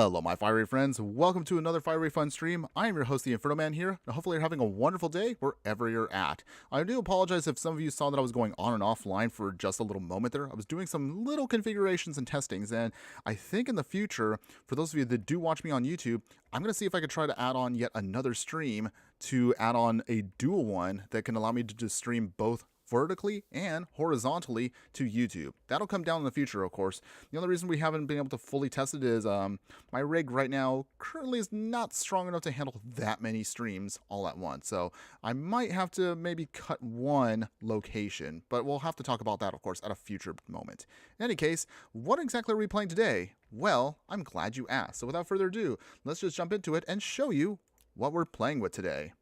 Hello, my fiery friends. Welcome to another Fiery Fun stream. I am your host, the Infernoman here, and hopefully you're having a wonderful day wherever you're at. I do apologize if some of you saw that I was going on and offline for just a little moment there. I was doing some little configurations and testings, and I think in the future, for those of you that do watch me on YouTube, I'm going to see if I could try to add on yet another stream to add on a dual one that can allow me to just stream both vertically and horizontally to YouTube. That'll come down in the future, of course. The only reason we haven't been able to fully test it is my rig right now currently is not strong enough to handle that many streams all at once. So I might have to maybe cut one location, but we'll have to talk about that, of course, at a future moment. In any case, what exactly are we playing today? Well, I'm glad you asked. So without further ado, let's just jump into it and show you what we're playing with today.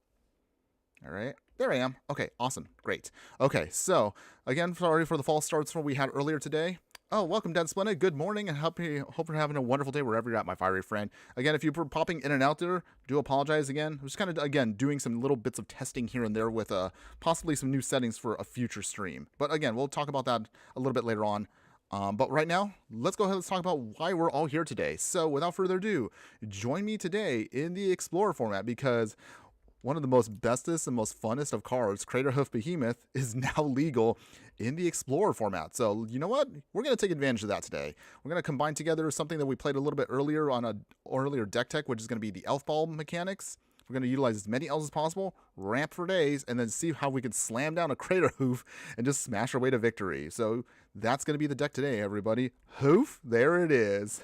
All right. There I am. Okay, awesome. Great. Okay, so, again, sorry for the false starts we had earlier today. Oh, welcome, Dead Splendid. Good morning, and hope you're having a wonderful day wherever you're at, my fiery friend. Again, if you were popping in and out there, do apologize again. I'm just kind of, again, doing some little bits of testing here and there with possibly some new settings for a future stream. But, again, we'll talk about that a little bit later on. But right now, let's go ahead and talk about why we're all here today. So, without further ado, join me today in the Explorer format because one of the most bestest and most funnest of cards, Craterhoof Behemoth, is now legal in the Explorer format. So, you know what? We're going to take advantage of that today. We're going to combine together something that we played a little bit earlier on an earlier deck tech, which is going to be the Elf Ball mechanics. We're going to utilize as many elves as possible, ramp for days, and then see how we can slam down a Craterhoof and just smash our way to victory. So, that's going to be the deck today, everybody. Hoof, there it is.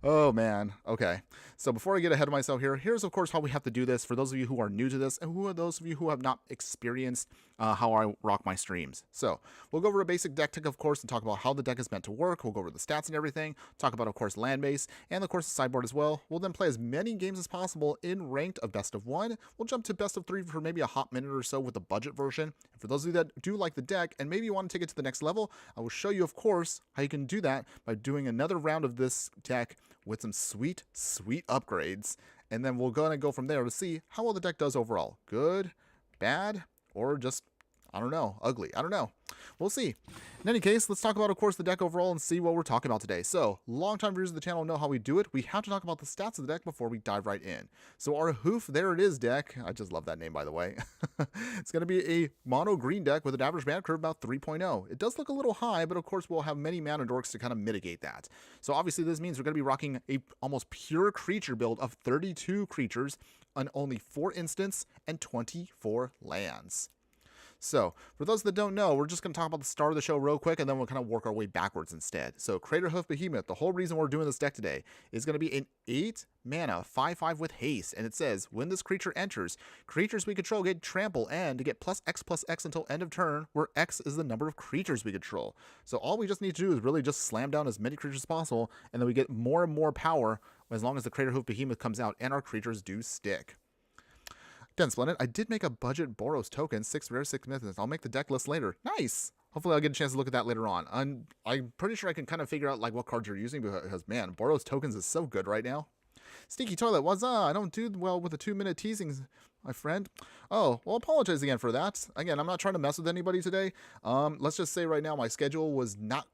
Oh man. Okay. So before I get ahead of myself here, here's of course how we have to do this for those of you who are new to this and who are those of you who have not experienced how I rock my streams. So we'll go over a basic deck tech, of course, and talk about how the deck is meant to work. We'll go over the stats and everything, talk about, of course, land base, and of course the sideboard as well. We'll then play as many games as possible in ranked of best of 1. We'll jump to best of 3 for maybe a hot minute or so with the budget version. And for those of you that do like the deck and maybe you want to take it to the next level, I will show you, of course, how you can do that by doing another round of this deck with some sweet upgrades, and then we're gonna go from there to see how well the deck does overall. Good, bad, or just, I don't know, ugly. I don't know. We'll see. In any case, let's talk about, of course, the deck overall and see what we're talking about today. So, long-time viewers of the channel know how we do it. We have to talk about the stats of the deck before we dive right in. So, our Hoof, there it is deck. I just love that name, by the way. It's going to be a mono green deck with an average mana curve about 3.0. It does look a little high, but of course, we'll have many mana dorks to kind of mitigate that. So, obviously, this means we're going to be rocking a almost pure creature build of 32 creatures on only 4 instants and 24 lands. So, for those that don't know, we're just going to talk about the start of the show real quick, and then we'll kind of work our way backwards instead. So, Craterhoof Behemoth, the whole reason we're doing this deck today is going to be an 8 mana, 5/5 with haste, and it says, when this creature enters, creatures we control get trample, and to get +X until end of turn, where X is the number of creatures we control. So, all we just need to do is really just slam down as many creatures as possible, and then we get more and more power as long as the Craterhoof Behemoth comes out, and our creatures do stick. Dead Splendid, I did make a budget Boros token, 6 rare, 6 myths. I'll make the deck list later. Nice! Hopefully I'll get a chance to look at that later on. I'm pretty sure I can kind of figure out like what cards you're using because, man, Boros tokens is so good right now. Stinky Toilet, what's up? I don't do well with the 2-minute teasings, my friend. Oh, well, apologize again for that. Again, I'm not trying to mess with anybody today. Let's just say right now my schedule was not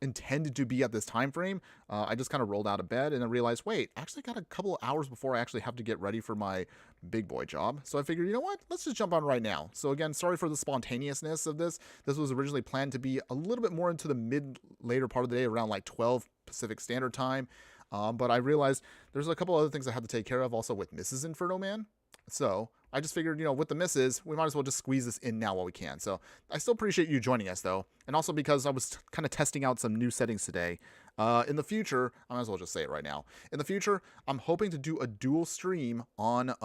intended to be at this time frame. I just kind of rolled out of bed and then realized, wait, I actually got a couple of hours before I actually have to get ready for my big boy job. So I figured, you know what? Let's just jump on right now. So again, sorry for the spontaneousness of this. This was originally planned to be a little bit more into the later part of the day, around like 12 Pacific Standard Time. But I realized there's a couple other things I had to take care of also with Mrs. Infernoman. So I just figured, you know, with the misses, we might as well just squeeze this in now while we can. So I still appreciate you joining us, though. And also because I was kind of testing out some new settings today. In the future, I might as well just say it right now. In the future, I'm hoping to do a dual stream on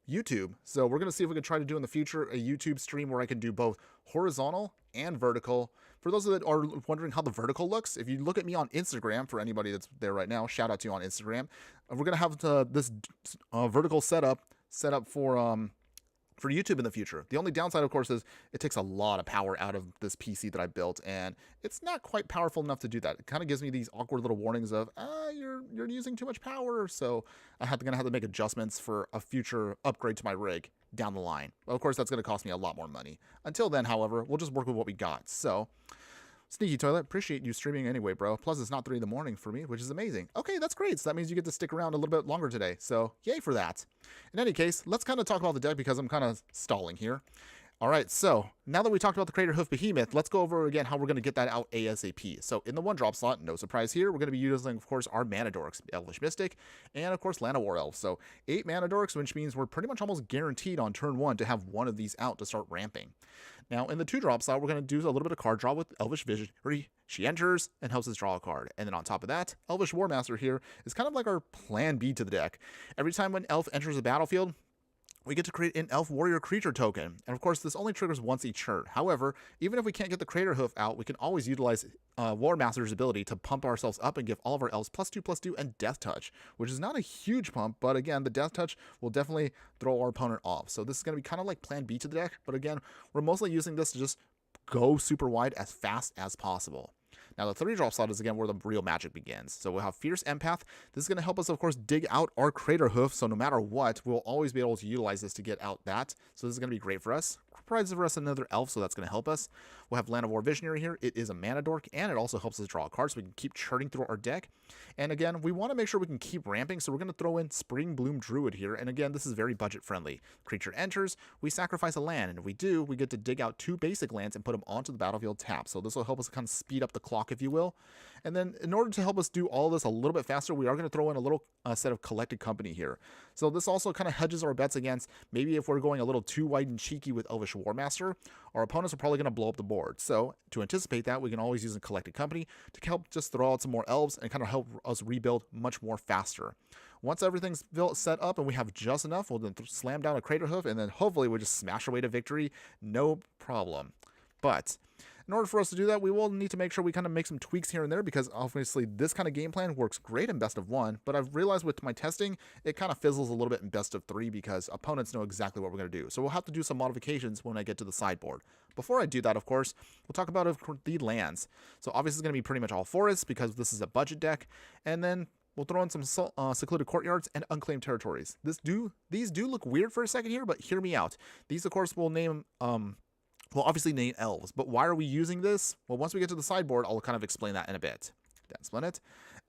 YouTube. So we're going to see if we can try to do in the future a YouTube stream where I can do both horizontal and vertical. For those that are wondering how the vertical looks, if you look at me on Instagram, for anybody that's there right now, shout out to you on Instagram. We're going to have this vertical set up for YouTube in the future. The only downside, of course, is it takes a lot of power out of this PC that I built, and it's not quite powerful enough to do that. It kind of gives me these awkward little warnings of, you're using too much power, so I'm going to have to make adjustments for a future upgrade to my rig down the line. Well, of course, that's going to cost me a lot more money. Until then, however, we'll just work with what we got. So, Sneaky Toilet, appreciate you streaming anyway, bro. Plus, it's not 3 in the morning for me, which is amazing. Okay, that's great. So that means you get to stick around a little bit longer today. So, yay for that. In any case, let's kind of talk about the deck because I'm kind of stalling here. All right, so now that we talked about the Craterhoof Behemoth, let's go over again how we're going to get that out ASAP. So in the 1-drop slot, no surprise here, we're going to be using, of course, our Mana Dorks, Elvish Mystic, and of course, Llanowar Elf. So 8 Mana Dorks, which means we're pretty much almost guaranteed on turn 1 to have one of these out to start ramping. Now, in the 2-drop slot, we're going to do a little bit of card draw with Elvish Visionary. She enters and helps us draw a card. And then on top of that, Elvish Warmaster here is kind of like our plan B to the deck. Every time when Elf enters the battlefield, we get to create an Elf Warrior creature token. And of course, this only triggers once each turn. However, even if we can't get the Craterhoof out, we can always utilize Warmaster's ability to pump ourselves up and give all of our elves +2/+2 and Death Touch, which is not a huge pump, but again, the Death Touch will definitely throw our opponent off. So this is going to be kind of like plan B to the deck, but again, we're mostly using this to just go super wide as fast as possible. Now, the 3-drop slot is, again, where the real magic begins. So we'll have Fierce Empath. This is going to help us, of course, dig out our Craterhoof, so no matter what, we'll always be able to utilize this to get out that. So this is going to be great for us. Provides for us another elf, so that's going to help us. We'll have Llanowar Visionary here. It is a mana dork, and it also helps us draw a card, so we can keep churning through our deck. And again, we want to make sure we can keep ramping, so we're going to throw in Spring Bloom Druid here. And again, this is very budget-friendly. Creature enters, we sacrifice a land, and if we do, we get to dig out 2 basic lands and put them onto the battlefield tap. So this will help us kind of speed up the clock, if you will. And then in order to help us do all this a little bit faster, we are going to throw in a little set of Collected Company here. So this also kind of hedges our bets against maybe if we're going a little too wide and cheeky with Elvish Warmaster, our opponents are probably going to blow up the board. So to anticipate that, we can always use a Collected Company to help just throw out some more elves and kind of help us rebuild much more faster. Once everything's built, set up, and we have just enough, we'll then slam down a Craterhoof, and then hopefully we'll just smash our way to victory. No problem. But in order for us to do that, we will need to make sure we kind of make some tweaks here and there, because obviously this kind of game plan works great in best of 1, but I've realized with my testing, it kind of fizzles a little bit in best of 3 because opponents know exactly what we're going to do. So we'll have to do some modifications when I get to the sideboard. Before I do that, of course, we'll talk about the lands. So obviously it's going to be pretty much all forests because this is a budget deck, and then we'll throw in some secluded courtyards and unclaimed territories. These do look weird for a second here, but hear me out. These, of course, will name We'll obviously name elves, but why are we using this? Well, once we get to the sideboard, I'll kind of explain that in a bit. Dance Planet.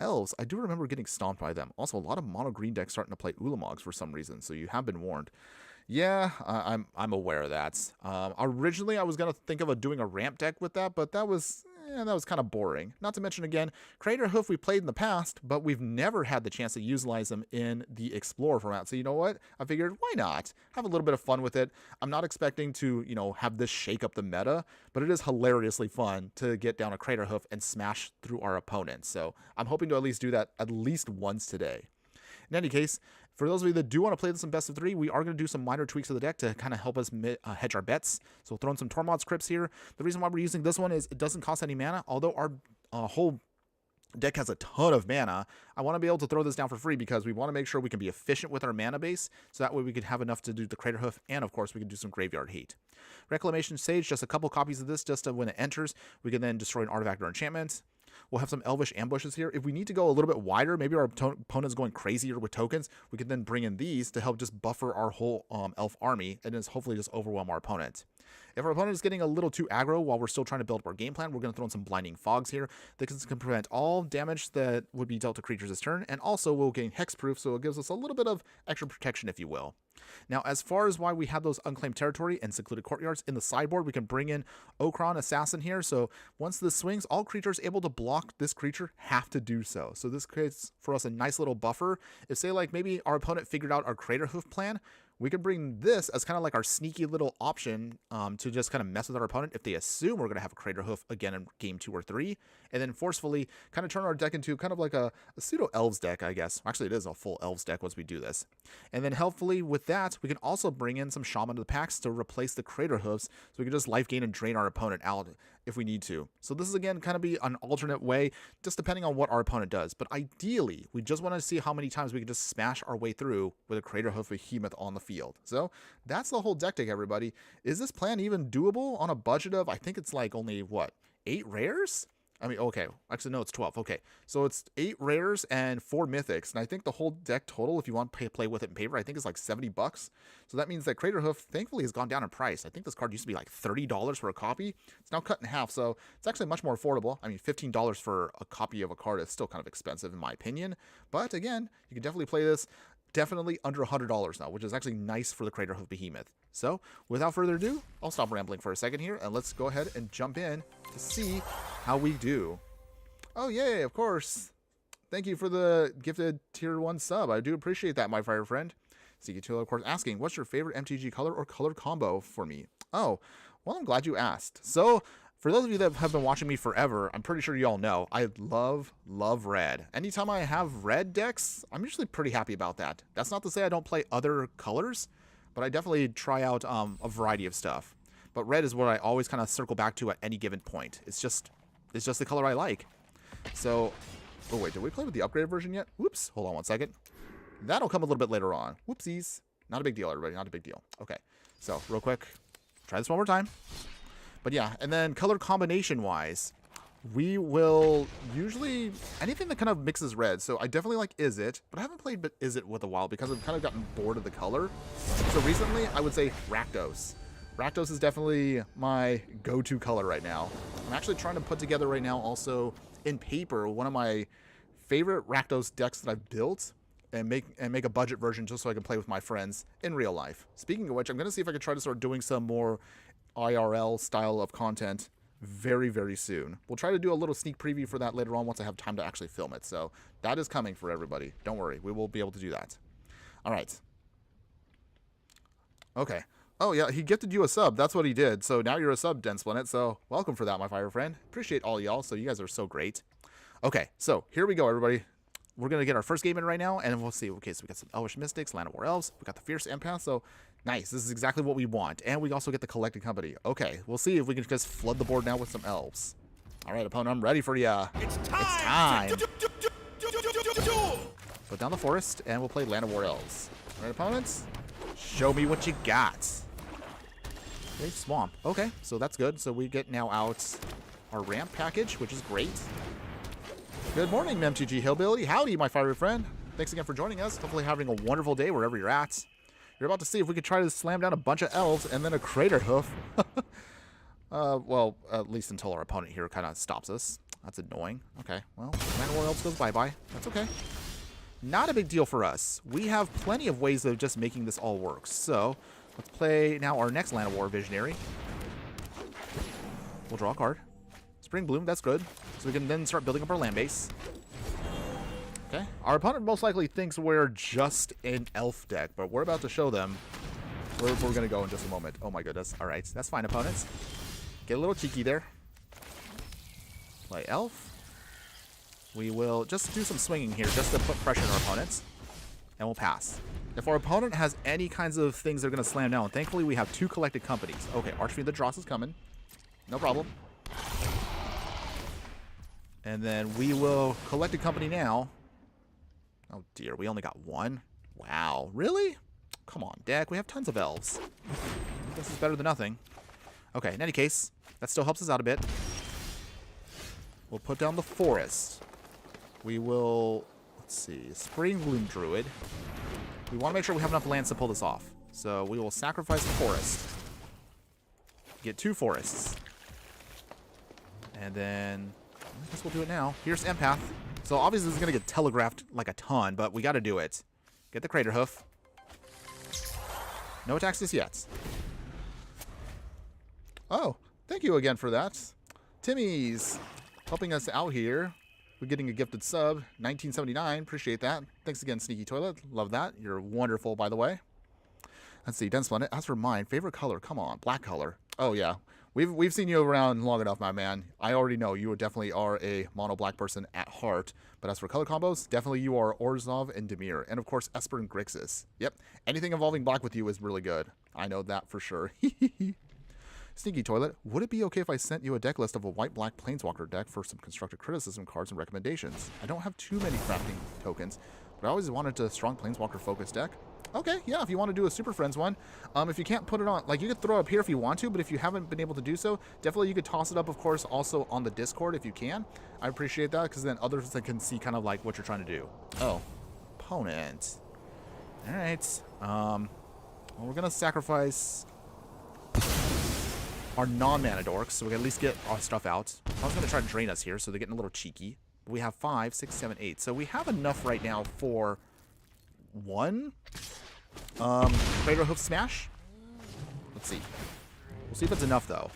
Elves, I do remember getting stomped by them. Also, a lot of mono green decks starting to play Ulamogs for some reason, so you have been warned. Yeah, I'm aware of that. Originally, I was going to think of doing a ramp deck with that, but that was kind of boring. Not to mention, again, Craterhoof we played in the past, but we've never had the chance to utilize them in the Explorer format. So you know what? I figured, why not? Have a little bit of fun with it. I'm not expecting to, have this shake up the meta, but it is hilariously fun to get down a Craterhoof and smash through our opponents. So I'm hoping to at least do that at least once today. In any case, for those of you that do want to play this in best of 3, we are going to do some minor tweaks to the deck to kind of help us hedge our bets. So we'll throw in some Tormod's Crypts here. The reason why we're using this one is it doesn't cost any mana, although our whole deck has a ton of mana. I want to be able to throw this down for free because we want to make sure we can be efficient with our mana base, so that way we can have enough to do the Craterhoof, and of course we can do some Graveyard Hate. Reclamation Sage, just a couple copies of this, just to when it enters, we can then destroy an artifact or enchantment. We'll have some Elvish Ambushes here. If we need to go a little bit wider, maybe our opponent's going crazier with tokens, we can then bring in these to help just buffer our whole elf army and just hopefully just overwhelm our opponent. If our opponent is getting a little too aggro while we're still trying to build up our game plan, we're going to throw in some Blinding Fogs here. This can prevent all damage that would be dealt to creatures this turn, and also we'll gain Hexproof, so it gives us a little bit of extra protection, if you will. Now, as far as why we have those unclaimed territory and secluded courtyards in the sideboard, we can bring in Okron Assassin here. So once this swings, all creatures able to block this creature have to do so. So this creates for us a nice little buffer. If, say, like maybe our opponent figured out our Craterhoof plan, we could bring this as kind of like our sneaky little option to just kind of mess with our opponent if they assume we're going to have a Craterhoof again in game 2 or 3, and then forcefully kind of turn our deck into kind of like a pseudo elves deck, I guess. Actually, it is a full elves deck once we do this. And then helpfully with that, we can also bring in some Shaman to the packs to replace the Craterhoofs, so we can just life gain and drain our opponent out if we need to. So this is, again, kind of be an alternate way, just depending on what our opponent does. But ideally, we just want to see how many times we can just smash our way through with a Craterhoof Behemoth on the field. So that's the whole deck, everybody. Is this plan even doable on a budget of, I think it's like only, what, 8 rares? I mean, okay. Actually, no, it's 12. Okay. So it's 8 rares and 4 mythics. And I think the whole deck total, if you want to play with it in paper, I think is like $70. So that means that Craterhoof, thankfully, has gone down in price. I think this card used to be like $30 for a copy. It's now cut in half. So it's actually much more affordable. I mean, $15 for a copy of a card is still kind of expensive, in my opinion. But again, you can definitely play this. Definitely under $100 now, which is actually nice for the Craterhoof Behemoth. So, without further ado, I'll stop rambling for a second here, and let's go ahead and jump in to see how we do. Oh, yay, of course. Thank you for the gifted tier 1 sub. I do appreciate that, my fire friend. CK2, of course, asking, what's your favorite MTG color or color combo for me? Oh, well, I'm glad you asked. So, for those of you that have been watching me forever, I'm pretty sure you all know, I love red. Anytime I have red decks, I'm usually pretty happy about that. That's not to say I don't play other colors, but I definitely try out a variety of stuff. But red is what I always kind of circle back to at any given point. It's just the color I like. So, oh wait, did we play with the upgraded version yet? Whoops, hold on one second. That'll come a little bit later on. Whoopsies. Not a big deal, everybody, not a big deal. Okay, so real quick, try this one more time. But yeah, and then color combination wise, we will usually, anything that kind of mixes red. So I definitely like Is It, but I haven't played Is It with a while because I've kind of gotten bored of the color. So recently, I would say Rakdos. Rakdos is definitely my go-to color right now. I'm actually trying to put together right now also in paper one of my favorite Rakdos decks that I've built and make a budget version just so I can play with my friends in real life. Speaking of which, I'm going to see if I can try to start doing some more IRL style of content very, very soon. We'll try to do a little sneak preview for that later on once I have time to actually film it. So that is coming for everybody. Don't worry. We will be able to do that. All right. Okay. Oh, yeah. He gifted you a sub. That's what he did. So now you're a sub, Dense Planet. So welcome for that, my fire friend. Appreciate all y'all. So you guys are so great. Okay. So here we go, everybody. We're going to get our first game in right now, and we'll see. Okay, so we got some Elvish Mystics, Land of War Elves. We got the Fierce Empath, so nice. This is exactly what we want. And we also get the Collected Company. Okay, we'll see if we can just flood the board now with some Elves. All right, opponent, I'm ready for ya. It's time. Put down the Forest, and we'll play Land of War Elves. All right, opponents, show me what you got. Okay, Swamp. Okay, so that's good. So we get now out our ramp package, which is great. Good morning, MTG Hillbilly. Howdy, my fiery friend. Thanks again for joining us. Hopefully having a wonderful day wherever you're at. You're about to see if we could try to slam down a bunch of elves and then a Craterhoof. Well, at least until our opponent here kind of stops us. That's annoying. Okay, well, Land of War Elves goes bye-bye. That's okay. Not a big deal for us. We have plenty of ways of just making this all work. So, let's play now our next Land of War Visionary. We'll draw a card. Spring Bloom, that's good. So we can then start building up our land base. Okay. Our opponent most likely thinks we're just an elf deck, but we're about to show them where we're going to go in just a moment. Oh my goodness. All right. That's fine, opponents. Get a little cheeky there. Play elf. We will just do some swinging here just to put pressure on our opponents. And we'll pass. If our opponent has any kinds of things they're going to slam down, thankfully we have 2 Collected Companies. Okay, Archfiend the Dross is coming. No problem. And then we will Collected Company now. Oh dear, we only got 1. Wow, really? Come on, deck. We have tons of elves. This is better than nothing. Okay, in any case, that still helps us out a bit. We'll put down the Forest. We will, let's see, Spring Bloom Druid. We want to make sure we have enough lands to pull this off. So we will sacrifice the Forest. Get 2 Forests. And then I guess we'll do it now. Here's Empath. So obviously this is going to get telegraphed like a ton, but we got to do it. Get the Craterhoof. No attacks just yet. Oh, thank you again for that. Timmy's helping us out here. We're getting a gifted sub. 1979. Appreciate that. Thanks again, Sneaky Toilet. Love that. You're wonderful, by the way. Let's see. Dense Planet. As for mine, favorite color. Come on. Black color. Oh, yeah. We've seen you around long enough, my man. I already know you definitely are a mono black person at heart. But as for color combos, definitely you are Orzhov and Dimir. And of course, Esper and Grixis. Yep. Anything involving black with you is really good. I know that for sure. Sneaky Toilet, would it be okay if I sent you a deck list of a white-black Planeswalker deck for some constructive criticism cards and recommendations? I don't have too many crafting tokens, but I always wanted a strong Planeswalker-focused deck. Okay, yeah, if you want to do a Super Friends one. If you can't put it on, like, you could throw it up here if you want to, but if you haven't been able to do so, definitely you could toss it up, of course, also on the Discord if you can. I appreciate that, because then others can see kind of like what you're trying to do. Oh, opponent. All right. Well, we're going to sacrifice our non-mana dorks, so we can at least get our stuff out. I was going to try to drain us here, so they're getting a little cheeky. But we have 5, 6, 7, 8. So we have enough right now for one Craterhoof smash. Let's see. We'll see if it's enough, though.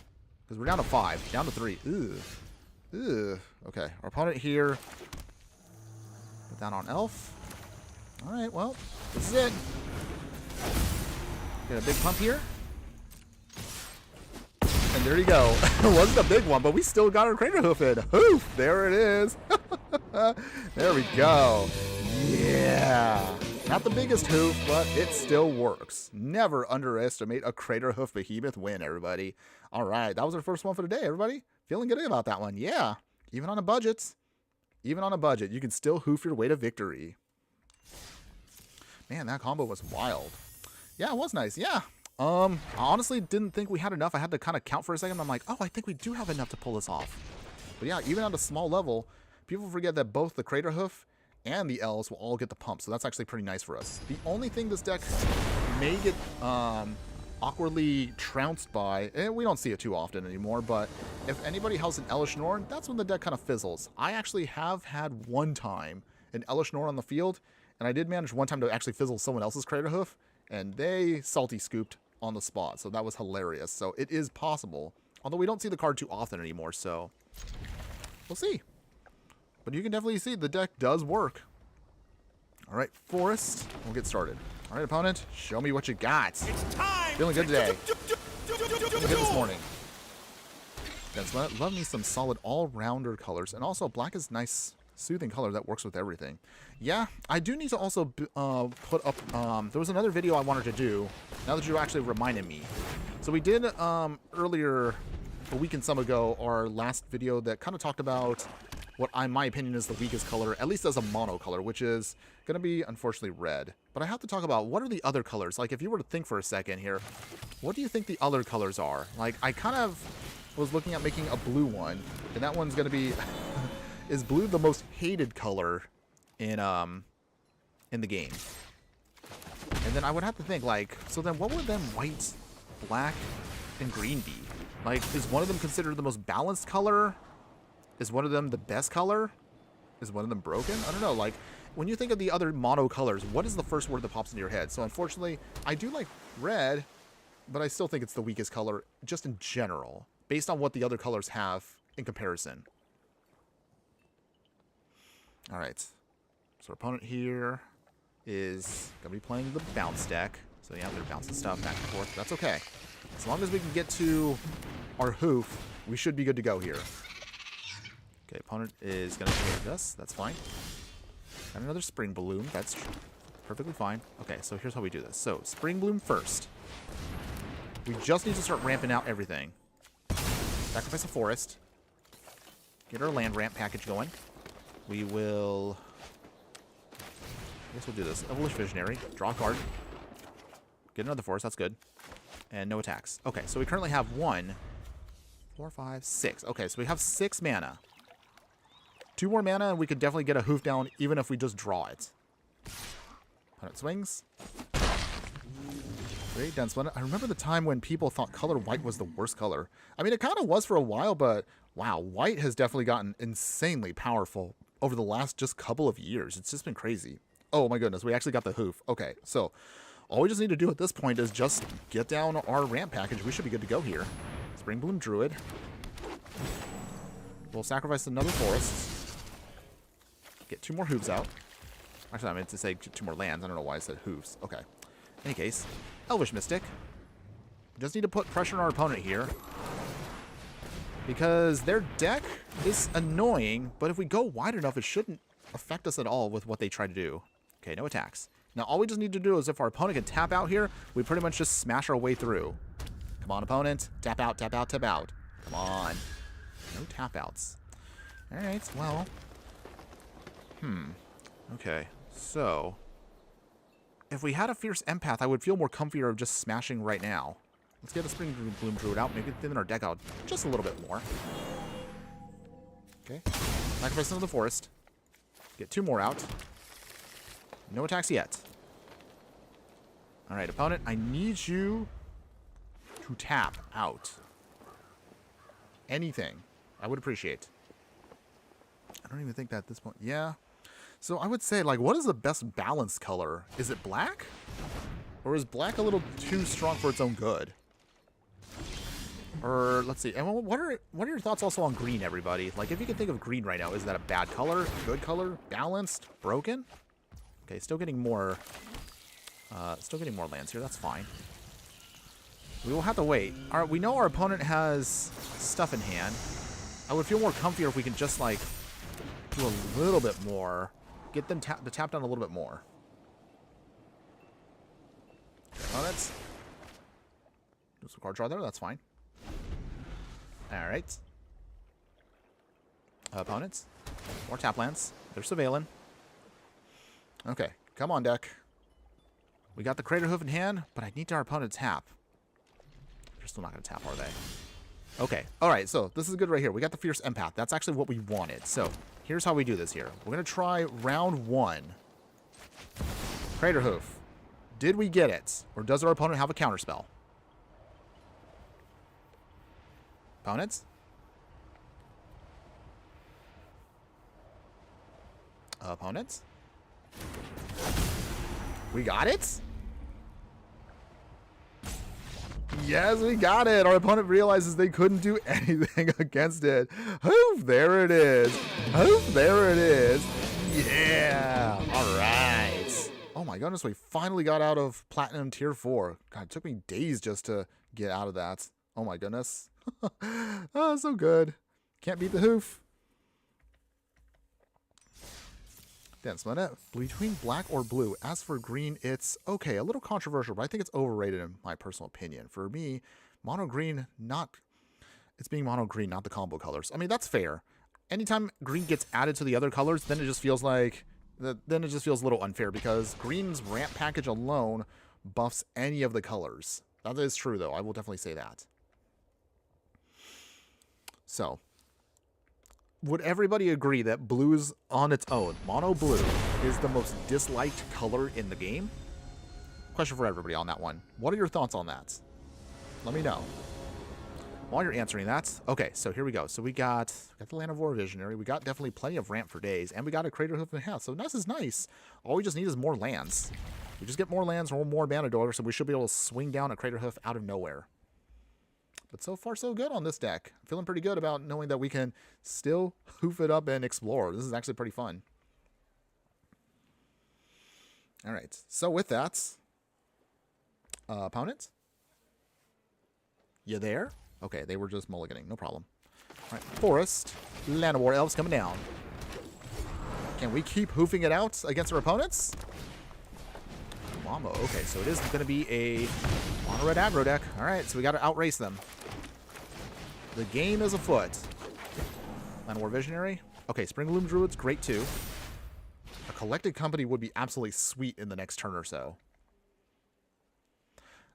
Because we're down to 5. Down to 3. Ugh. Ugh. Okay. Our opponent here. Put down on Elf. Alright, well, this is it. Get a big pump here. And there you go. It wasn't a big one, but we still got our Craterhoof in. Hoof! There it is. There we go. Yeah. Not the biggest hoof, but it still works. Never underestimate a Craterhoof behemoth win, everybody. All right, that was our first one for today, everybody. Feeling good about that one. Yeah. Even on a budget. Even on a budget, you can still hoof your way to victory. Man, that combo was wild. Yeah, it was nice. Yeah. I honestly didn't think we had enough. I had to kind of count for a second. I'm like, oh, I think we do have enough to pull this off. But yeah, even on a small level, people forget that both the Craterhoof and the L's will all get the pump. So that's actually pretty nice for us. The only thing this deck may get awkwardly trounced by, and we don't see it too often anymore, but if anybody has an Elish Norn, that's when the deck kind of fizzles. I actually have had one time an Elish Norn on the field, and I did manage one time to actually fizzle someone else's Craterhoof, and they salty scooped on the spot, so that was hilarious. So it is possible, although we don't see the card too often anymore, so we'll see. But you can definitely see the deck does work. All right, Forest, we'll get started. All right, opponent, show me what you got. It's time. Feeling good today. Feeling good this morning. Yes, love me some solid all-rounder colors, and also black is nice, soothing color that works with everything. Yeah, I do need to also put up, there was another video I wanted to do, now that you actually reminded me. So we did earlier, a week and some ago, our last video that kind of talked about what in my opinion is the weakest color, at least as a mono color, which is going to be, unfortunately, red. But I have to talk about what are the other colors. Like, if you were to think for a second here, what do you think the other colors are? Like, I kind of was looking at making a blue one, and that one's going to be... is blue the most hated color in the game? And then I would have to think, like, so then what would then white, black, and green be? Like, is one of them considered the most balanced color? Is one of them the best color? Is one of them broken? I don't know. Like, when you think of the other mono colors, what is the first word that pops into your head? So, unfortunately, I do like red, but I still think it's the weakest color, just in general, based on what the other colors have in comparison. All right. So, our opponent here is going to be playing the bounce deck. So, yeah, they're bouncing stuff back and forth. That's okay. As long as we can get to our hoof, we should be good to go here. Okay, opponent is going to trade us. That's fine. Got another Spring Bloom. That's perfectly fine. Okay, so here's how we do this. So, Spring Bloom first. We just need to start ramping out everything. Sacrifice a forest. Get our land ramp package going. We will... I guess we'll do this. Elvish Visionary. Draw a card. Get another forest. That's good. And no attacks. Okay, so we currently have 1, 4, 5, 6. Okay, so we have 6 mana. 2 more mana, and we could definitely get a hoof down, even if we just draw it. Opponent swings. Great dense one. I remember the time when people thought color white was the worst color. I mean, it kind of was for a while, but wow, white has definitely gotten insanely powerful over the last just couple of years. It's just been crazy. Oh my goodness, we actually got the hoof. Okay, so all we just need to do at this point is just get down our ramp package. We should be good to go here. Spring Bloom Druid. We'll sacrifice another forest. Get 2 more hooves out. Actually, I meant to say 2 more lands. I don't know why I said hooves. Okay. In any case, Elvish Mystic. We just need to put pressure on our opponent here, because their deck is annoying, but if we go wide enough, it shouldn't affect us at all with what they try to do. Okay, no attacks. Now, all we just need to do is if our opponent can tap out here, we pretty much just smash our way through. Come on, opponent. Tap out, tap out, tap out. Come on. No tap outs. All right, well... Okay, so... if we had a Fierce Empath, I would feel more comfier of just smashing right now. Let's get the Spring Bloom Druid out. Maybe thin our deck out just a little bit more. Okay. Sacrifice into the forest. Get 2 more out. No attacks yet. Alright, opponent, I need you to tap out. Anything. I would appreciate. I don't even think that at this point. Yeah. So I would say, like, what is the best balanced color? Is it black? Or is black a little too strong for its own good? Or, let's see. And what are your thoughts also on green, everybody? Like, if you can think of green right now, is that a bad color? Good color? Balanced? Broken? Okay, still getting more lands here. That's fine. We will have to wait. All right, we know our opponent has stuff in hand. I would feel more comfier if we can just, like, do a little bit more. Get them to tap down a little bit more. Opponents. Do some card draw there. That's fine. All right. Opponents. More tap lands. They're surveilling. Okay. Come on, deck. We got the Craterhoof in hand, but I need our opponent to tap. They're still not going to tap, are they? Okay. All right. So this is good right here. We got the Fierce Empath. That's actually what we wanted. So here's how we do this here. We're going to try round 1. Craterhoof. Did we get it? Or does our opponent have a counterspell? Opponents? Opponents? We got it? Yes, we got it. Our opponent realizes they couldn't do anything against it. Hoof, there it is. Hoof, there it is. Yeah. All right. Oh my goodness, we finally got out of Platinum Tier 4. God, it took me days just to get out of that. Oh my goodness. Oh, so good. Can't beat the hoof. Then split it between black or blue. As for green, it's okay, a little controversial, but I think it's overrated in my personal opinion. For me, mono green, it's being mono green, not the combo colors. I mean, that's fair. Anytime green gets added to the other colors, then it just feels like, a little unfair because green's ramp package alone buffs any of the colors. That is true, though. I will definitely say that. So, would everybody agree that blues on its own, mono blue, is the most disliked color in the game? Question for everybody on that one. What are your thoughts on that? Let me know. While you're answering that, okay, so here we go. So we got the Land of War Visionary. We got definitely plenty of ramp for days, and we got a Craterhoof in half. So this is nice. All we just need is more lands. We just get more lands or more mana dollars, so we should be able to swing down a Craterhoof out of nowhere. But so far, so good on this deck. Feeling pretty good about knowing that we can still hoof it up and explore. This is actually pretty fun. All right. So with that, opponent, you there? Okay, they were just mulliganing. No problem. All right. Forest, Land of War Elves coming down. Can we keep hoofing it out against our opponents? Mambo. Okay, so it is going to be a mono red aggro deck. All right, so we got to outrace them. The game is afoot. Land of War Visionary. Okay, Spring Bloom Druid's great too. A Collected Company would be absolutely sweet in the next turn or so.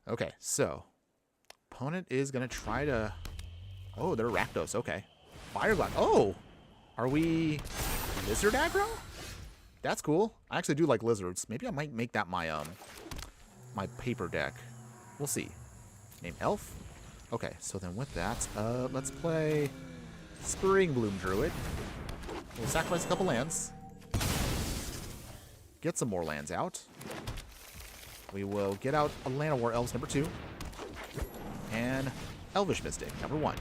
Okay, so opponent is going to try to... Oh, they're Rakdos. Okay. Fireglass. Oh! Are we Lizard aggro? That's cool. I actually do like lizards. Maybe I might make that my my paper deck. We'll see. Name Elf. Okay, so then with that, let's play Spring Bloom Druid. We'll sacrifice a couple lands. Get some more lands out. We will get out a Land of War Elves number 2. And Elvish Mystic number 1.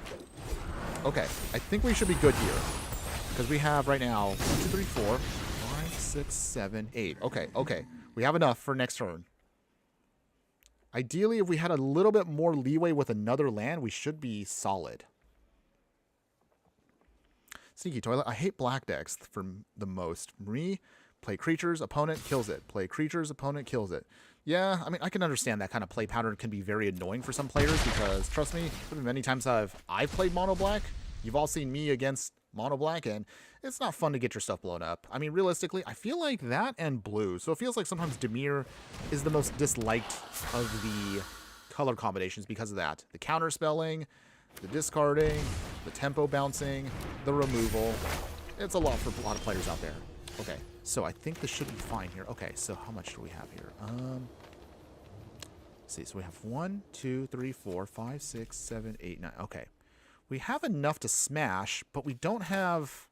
Okay, I think we should be good here. Because we have right now 1, 2, 3, 4, 5, 6, 7, 8. Okay, okay. We have enough for next turn. Ideally, if we had a little bit more leeway with another land, we should be solid. Sneaky Toilet. I hate black decks for the most. Me, play creatures, opponent kills it. Play creatures, opponent kills it. Yeah, I mean, I can understand that kind of play pattern can be very annoying for some players because, trust me, many times I've played mono black, you've all seen me against mono black, and it's not fun to get your stuff blown up. I mean, realistically, I feel like that and blue. So it feels like sometimes Dimir is the most disliked of the color combinations because of that. The counter spelling, the discarding, the tempo bouncing, the removal. It's a lot for a lot of players out there. Okay, so I think this should be fine here. Okay, so how much do we have here? Let's see, so we have 1, 2, 3, 4, 5, 6, 7, 8, 9. Okay. We have enough to smash, but we don't have...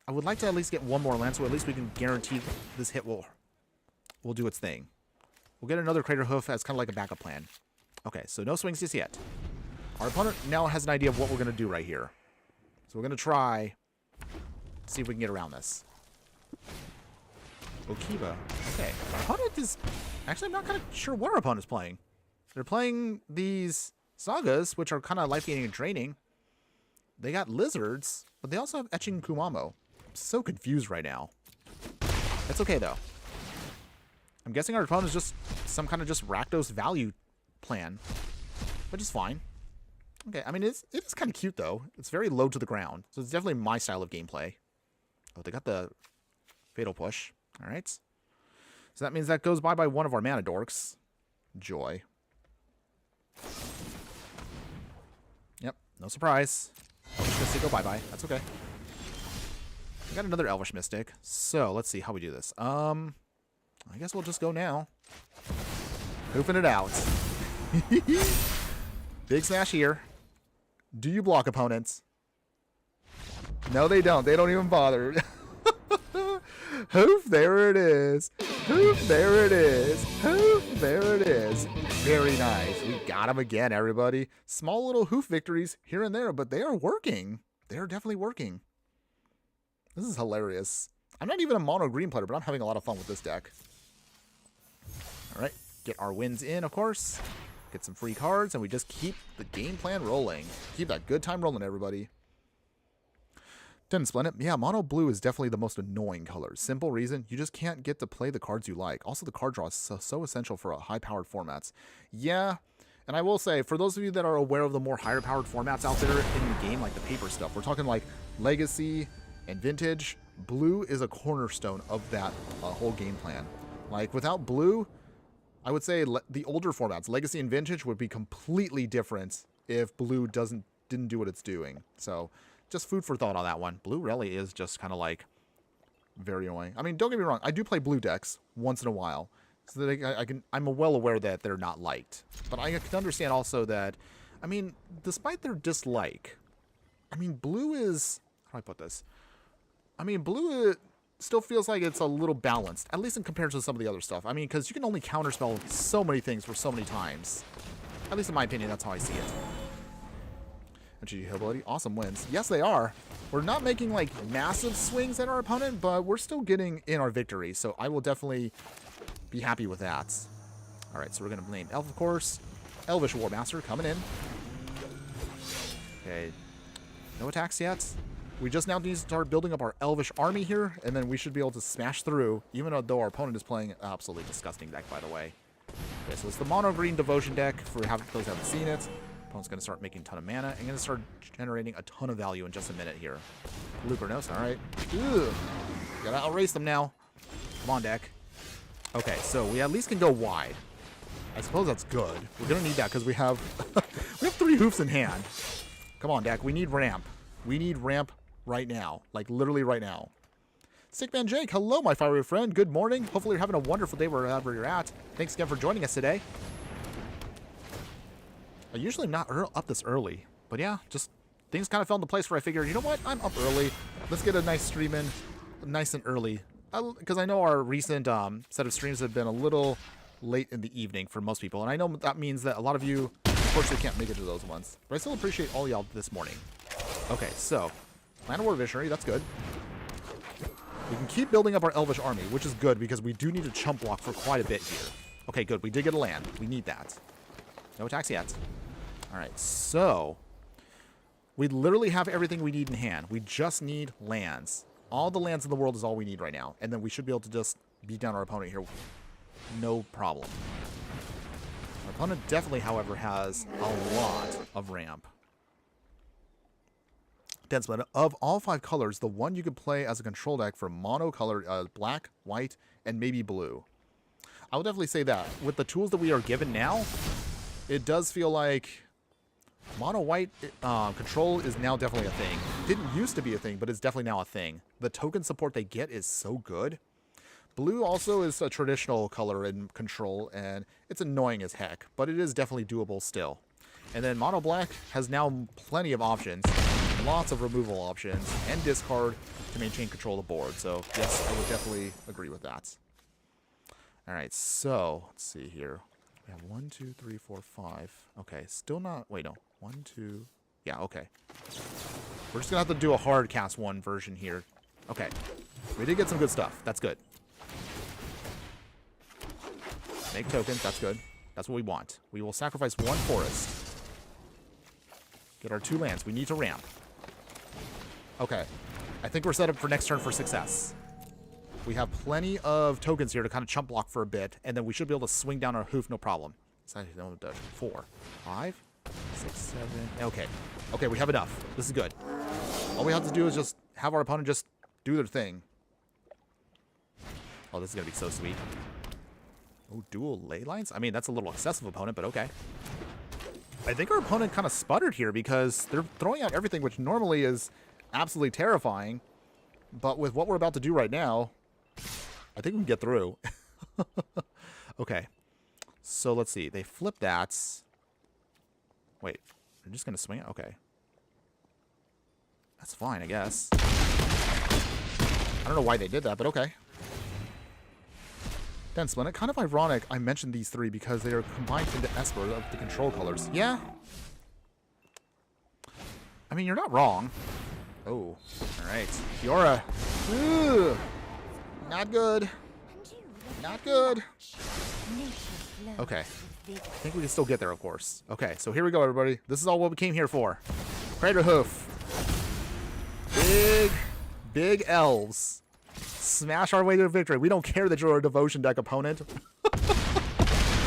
I would like to at least get one more land, so at least we can guarantee this hit will do its thing. We'll get another Craterhoof as kind of like a backup plan. Okay, so no swings just yet. Our opponent now has an idea of what we're going to do right here. So we're going to try to see if we can get around this. Okiba. Okay, our opponent is... Actually, I'm not kind of sure what our opponent's playing. They're playing these Sagas, which are kind of life-gaining and draining. They got Lizards, but they also have Etching Kumamo. I'm so confused right now. It's okay, though. I'm guessing our opponent is just some kind of just Rakdos value plan, which is fine. Okay, I mean, it is kind of cute, though. It's very low to the ground, so it's definitely my style of gameplay. Oh, they got the Fatal Push. All right. So that means that goes by one of our mana dorks. Joy. Yep, no surprise. Elvish Mystic, go bye-bye. That's okay. We got another Elvish Mystic. So, let's see how we do this. I guess we'll just go now. Hoofing it out. Big smash here. Do you block opponents? No, they don't. They don't even bother. Hoof, there it is. Hoof, there it is. Hoof, there it is. Very nice. We got him again, everybody. Small little hoof victories here and there, but they are working. They are definitely working. This is hilarious. I'm not even a mono green player, but I'm having a lot of fun with this deck. All right, get our wins in, of course. Get some free cards, and we just keep the game plan rolling. Keep that good time rolling, everybody. Didn't split it. Yeah, mono blue is definitely the most annoying color. Simple reason, you just can't get to play the cards you like. Also, the card draw is so essential for high-powered formats. Yeah, and I will say, for those of you that are aware of the more higher-powered formats out there in the game, like the paper stuff, we're talking like Legacy and Vintage, blue is a cornerstone of that whole game plan. Like, without blue, I would say the older formats, Legacy and Vintage, would be completely different if blue didn't do what it's doing. So... just food for thought on that one. Blue really is just kind of like very annoying. I mean, don't get me wrong. I do play blue decks once in a while, so that I'm well aware that they're not liked. But I can understand also that, I mean, despite their dislike, I mean, blue is, how do I put this? I mean, blue still feels like it's a little balanced, at least in comparison to some of the other stuff. I mean, because you can only counterspell so many things for so many times. At least in my opinion, that's how I see it. MTG Hillbilly, awesome wins. Yes, they are. We're not making like massive swings at our opponent, but we're still getting in our victory. So I will definitely be happy with that. All right, so we're going to name Elf, of course. Elvish Warmaster coming in. Okay, no attacks yet. We just now need to start building up our Elvish army here, and then we should be able to smash through, even though our opponent is playing an absolutely disgusting deck, by the way. Okay, so it's the mono green devotion deck for those who haven't seen it. Opponent's going to start making a ton of mana and going to start generating a ton of value in just a minute here. Lupernos, all right. Ugh. Gotta outrace them now. Come on, deck. Okay, so we at least can go wide. I suppose that's good. We're going to need that because we have we have 3 hoofs in hand. Come on, deck. We need ramp. We need ramp right now. Like, literally right now. Sickman Jake, hello, my fiery friend. Good morning. Hopefully you're having a wonderful day wherever you're at. Thanks again for joining us today. I usually am not up this early, but yeah, just things kind of fell into place where I figured, you know what, I'm up early. Let's get a nice stream in, nice and early. Because I know our recent set of streams have been a little late in the evening for most people, and I know that means that a lot of you, unfortunately, can't make it to those ones. But I still appreciate all y'all this morning. Okay, so, Land of War Visionary, that's good. We can keep building up our Elvish army, which is good because we do need a chump block for quite a bit here. Okay, good, we did get a land. We need that. No attacks yet. Alright, so we literally have everything we need in hand. We just need lands. All the lands in the world is all we need right now. And then we should be able to just beat down our opponent here. No problem. Our opponent definitely, however, has a lot of ramp. Dense Blend. Of all 5 colors, the one you could play as a control deck for mono color, black, white, and maybe blue. I would definitely say that. With the tools that we are given now, it does feel like mono white control is now definitely a thing. Didn't used to be a thing, but it's definitely now a thing. The token support they get is so good. Blue also is a traditional color in control, and it's annoying as heck, but it is definitely doable still. And then mono black has now plenty of options, lots of removal options, and discard to maintain control of the board. So yes, I would definitely agree with that. All right, so let's see here. We have 1, 2, 3, 4, 5. Okay, still not. Wait, no. 1, 2. Yeah, okay. We're just gonna have to do a hard cast 1 version here. Okay, we did get some good stuff. That's good. Make tokens. That's good. That's what we want. We will sacrifice 1 forest. Get our 2 lands. We need to ramp. Okay, I think we're set up for next turn for success. We have plenty of tokens here to kind of chump block for a bit, and then we should be able to swing down our hoof, no problem. 4, 5, 6, 7. Okay. Okay, we have enough. This is good. All we have to do is just have our opponent just do their thing. Oh, this is going to be so sweet. Oh, dual ley lines? I mean, that's a little excessive opponent, but okay. I think our opponent kind of sputtered here because they're throwing out everything, which normally is absolutely terrifying. But with what we're about to do right now, I think we can get through. Okay. So let's see. They flip that. Wait. They're just going to swing it? Okay. That's fine, I guess. I don't know why they did that, but okay. Dense Blend. Kind of ironic I mentioned these 3 because they are combined into Esper of the control colors. Yeah. I mean, you're not wrong. Oh. Alright. Fiora. Ugh. Not good. Not good. Okay. I think we can still get there, of course. Okay, so here we go, everybody. This is all what we came here for. Craterhoof. Big elves. Smash our way to victory. We don't care that you're a devotion deck opponent.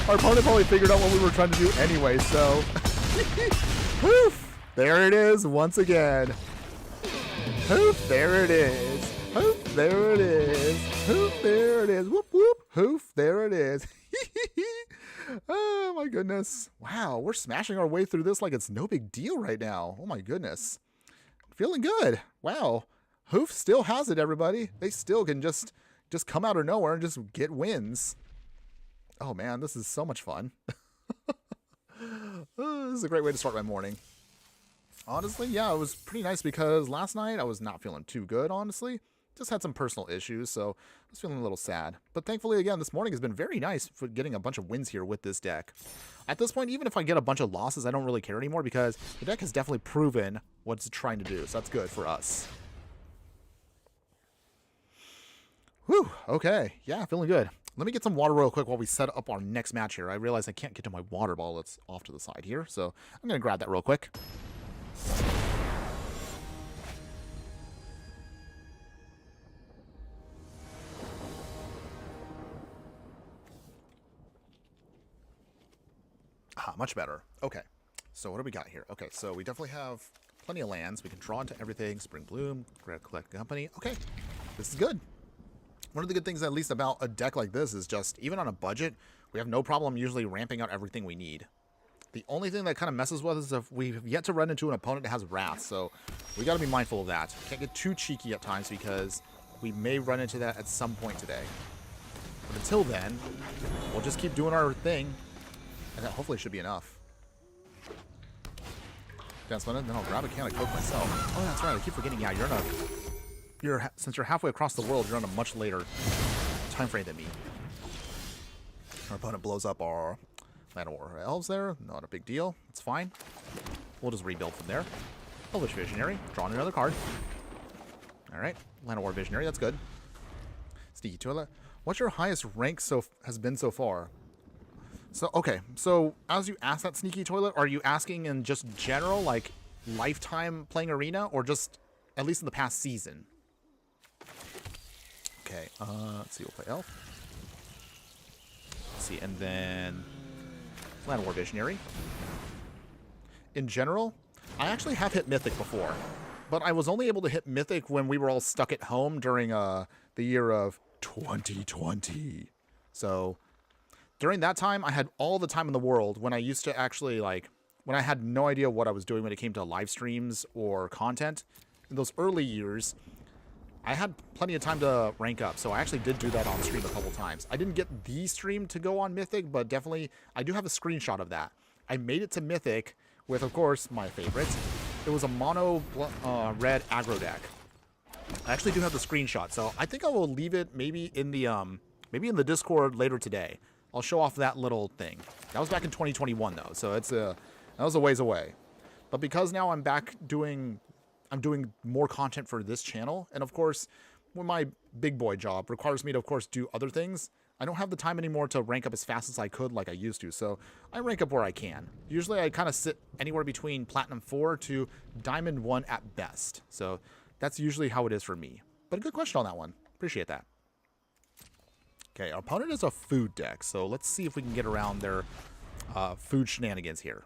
Our opponent probably figured out what we were trying to do anyway, so. Poof! There it is once again. Hoof, there it is. Hoof, there it is. Hoof, there it is. Whoop, whoop. Hoof, there it is. Oh, my goodness. Wow, we're smashing our way through this like it's no big deal right now. Oh, my goodness. Feeling good. Wow. Hoof still has it, everybody. They still can just come out of nowhere and just get wins. Oh, man, this is so much fun. This is a great way to start my morning. Honestly, yeah, it was pretty nice because last night I was not feeling too good, honestly. Just had some personal issues, so I was feeling a little sad. But thankfully, again, this morning has been very nice for getting a bunch of wins here with this deck. At this point, even if I get a bunch of losses, I don't really care anymore because the deck has definitely proven what it's trying to do, so that's good for us. Whew, okay. Yeah, feeling good. Let me get some water real quick while we set up our next match here. I realize I can't get to my water bottle that's off to the side here, so I'm going to grab that real quick. Ah, much better. Okay, so what do we got here? Okay, so we definitely have plenty of lands. We can draw into everything. Spring Bloom, Collect Company. Okay, this is good. One of the good things, at least, about a deck like this is just, even on a budget, we have no problem usually ramping out everything we need. The only thing that kind of messes with us is if we've yet to run into an opponent that has Wrath, so we got to be mindful of that. Can't get too cheeky at times because we may run into that at some point today. But until then, we'll just keep doing our thing, and that hopefully should be enough. Dance Blend, then I'll grab a can of Coke myself. Oh, that's right, I keep forgetting, yeah, since you're halfway across the world, you're on a much later time frame than me. Our opponent blows up our Land War Elves there. Not a big deal. It's fine. We'll just rebuild from there. Elvish Visionary. Drawing another card. Alright. Land War Visionary. That's good. Sneaky Toilet. What's your highest rank has been so far? So, okay. So, as you ask that Sneaky Toilet, are you asking in just general, like, lifetime playing Arena, or just at least in the past season? Okay. Let's see. We'll play Elf. Let's see. And then Land War Visionary. In general, I actually have hit Mythic before. but I was only able to hit Mythic when we were all stuck at home during the year of 2020. So during that time, I had all the time in the world when I used to actually, like, when I had no idea what I was doing when it came to live streams or content. In those early years, I had plenty of time to rank up, so I actually did do that on stream a couple times. I didn't get the stream to go on Mythic, but definitely I do have a screenshot of that. I made it to Mythic with, of course, my favorite. It was a mono red aggro deck. I actually do have the screenshot, so I think I will leave it maybe in the Discord later today. I'll show off that little thing. That was back in 2021 though, so that was a ways away. But because now I'm back doing more content for this channel, and of course, when my big boy job requires me to, of course, do other things, I don't have the time anymore to rank up as fast as I could like I used to, so I rank up where I can. Usually I kind of sit anywhere between Platinum 4 to Diamond 1 at best, so that's usually how it is for me. But a good question on that one. Appreciate that. Okay, our opponent is a food deck, so let's see if we can get around their food shenanigans here.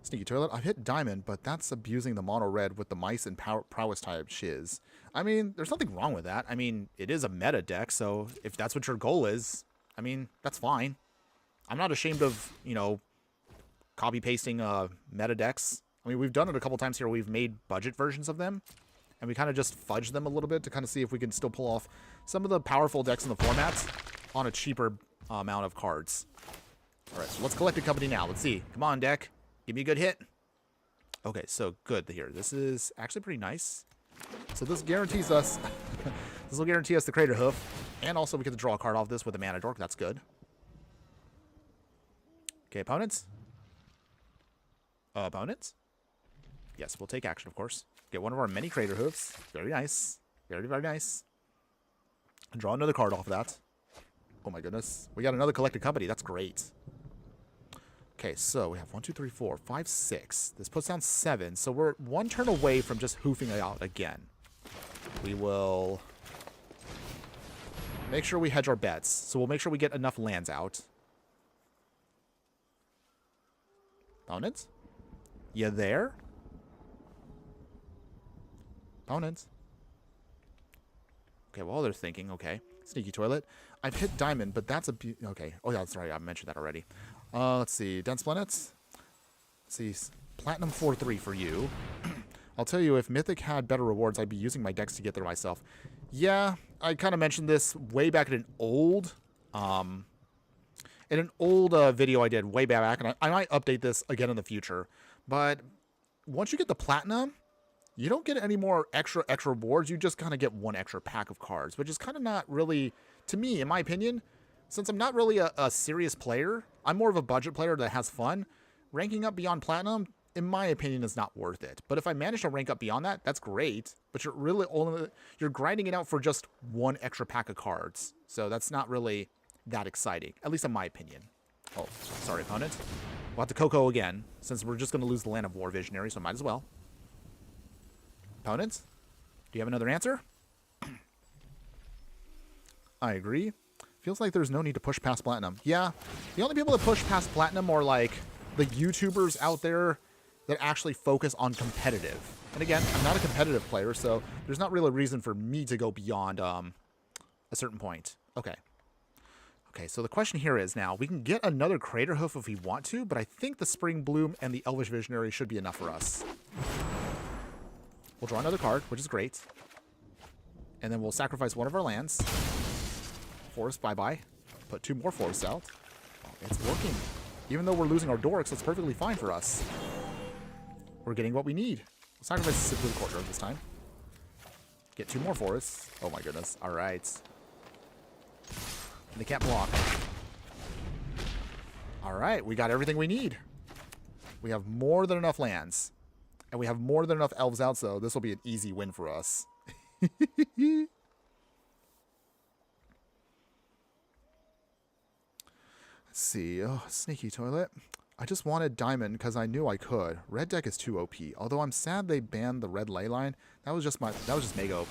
Sneaky Toilet. I've hit Diamond, but that's abusing the mono red with the mice and prowess type shiz. I mean, there's nothing wrong with that. I mean, it is a meta deck, so if that's what your goal is, I mean, that's fine. I'm not ashamed of, you know, copy pasting meta decks. I mean, we've done it a couple times here. We've made budget versions of them, and we kind of just fudge them a little bit to kind of see if we can still pull off some of the powerful decks in the formats on a cheaper amount of cards. All right, so let's collect a company now. Let's see. Come on, deck. Give me a good hit. Okay, so good here. This is actually pretty nice. So this guarantees us... this will guarantee us the Craterhoof, and also we get to draw a card off this with a Mana Dork. That's good. Okay, opponents? Opponents? Yes, we'll take action, of course. Get one of our many Craterhoofs. Very nice. Very, very nice. And draw another card off of that. Oh my goodness. We got another collected company. That's great. Okay, so we have 1, 2, 3, 4, 5, 6. This puts down 7. So we're one turn away from just hoofing it out again. We will make sure we hedge our bets. So we'll make sure we get enough lands out. Opponents? You there? Opponents? Okay, well, they're thinking, okay. Sneaky Toilet. I've hit Diamond, but that's a... Okay. Oh, yeah, that's right. I mentioned that already. Let's see. Dense Planets. Let's see. Platinum 4-3 for you. I'll tell you, if Mythic had better rewards, I'd be using my decks to get there myself. Yeah, I kind of mentioned this way back in an old... video I did way back, and I might update this again in the future. But once you get the Platinum, you don't get any more extra rewards. You just kind of get one extra pack of cards, which is kind of not really, to me, in my opinion, since I'm not really a serious player, I'm more of a budget player that has fun. Ranking up beyond Platinum, in my opinion, is not worth it. But if I manage to rank up beyond that, that's great. But you're grinding it out for just one extra pack of cards. So that's not really that exciting, at least in my opinion. Oh, sorry, opponent. We'll have to Coco again, since we're just going to lose the Land of War Visionary, so might as well. Opponents, do you have another answer? I agree. Feels like there's no need to push past Platinum. Yeah, the only people that push past Platinum are like the YouTubers out there that actually focus on competitive. And again, I'm not a competitive player, so there's not really a reason for me to go beyond a certain point. Okay. Okay, so the question here is now, we can get another Craterhoof if we want to, but I think the Spring Bloom and the Elvish Visionary should be enough for us. We'll draw another card, which is great. And then we'll sacrifice one of our lands. Forest, bye-bye. Put 2 more forests out. Oh, it's working. Even though we're losing our dorks, that's perfectly fine for us. We're getting what we need. We'll sacrifice the Blue Courtyard this time. Get 2 more forests. Oh my goodness. All right. And they can't block. All right, we got everything we need. We have more than enough lands. And we have more than enough elves out, so this will be an easy win for us. Let's see. Oh, Sneaky Toilet. I just wanted Diamond because I knew I could. Red deck is too OP. Although I'm sad they banned the red ley line. That was just mega OP.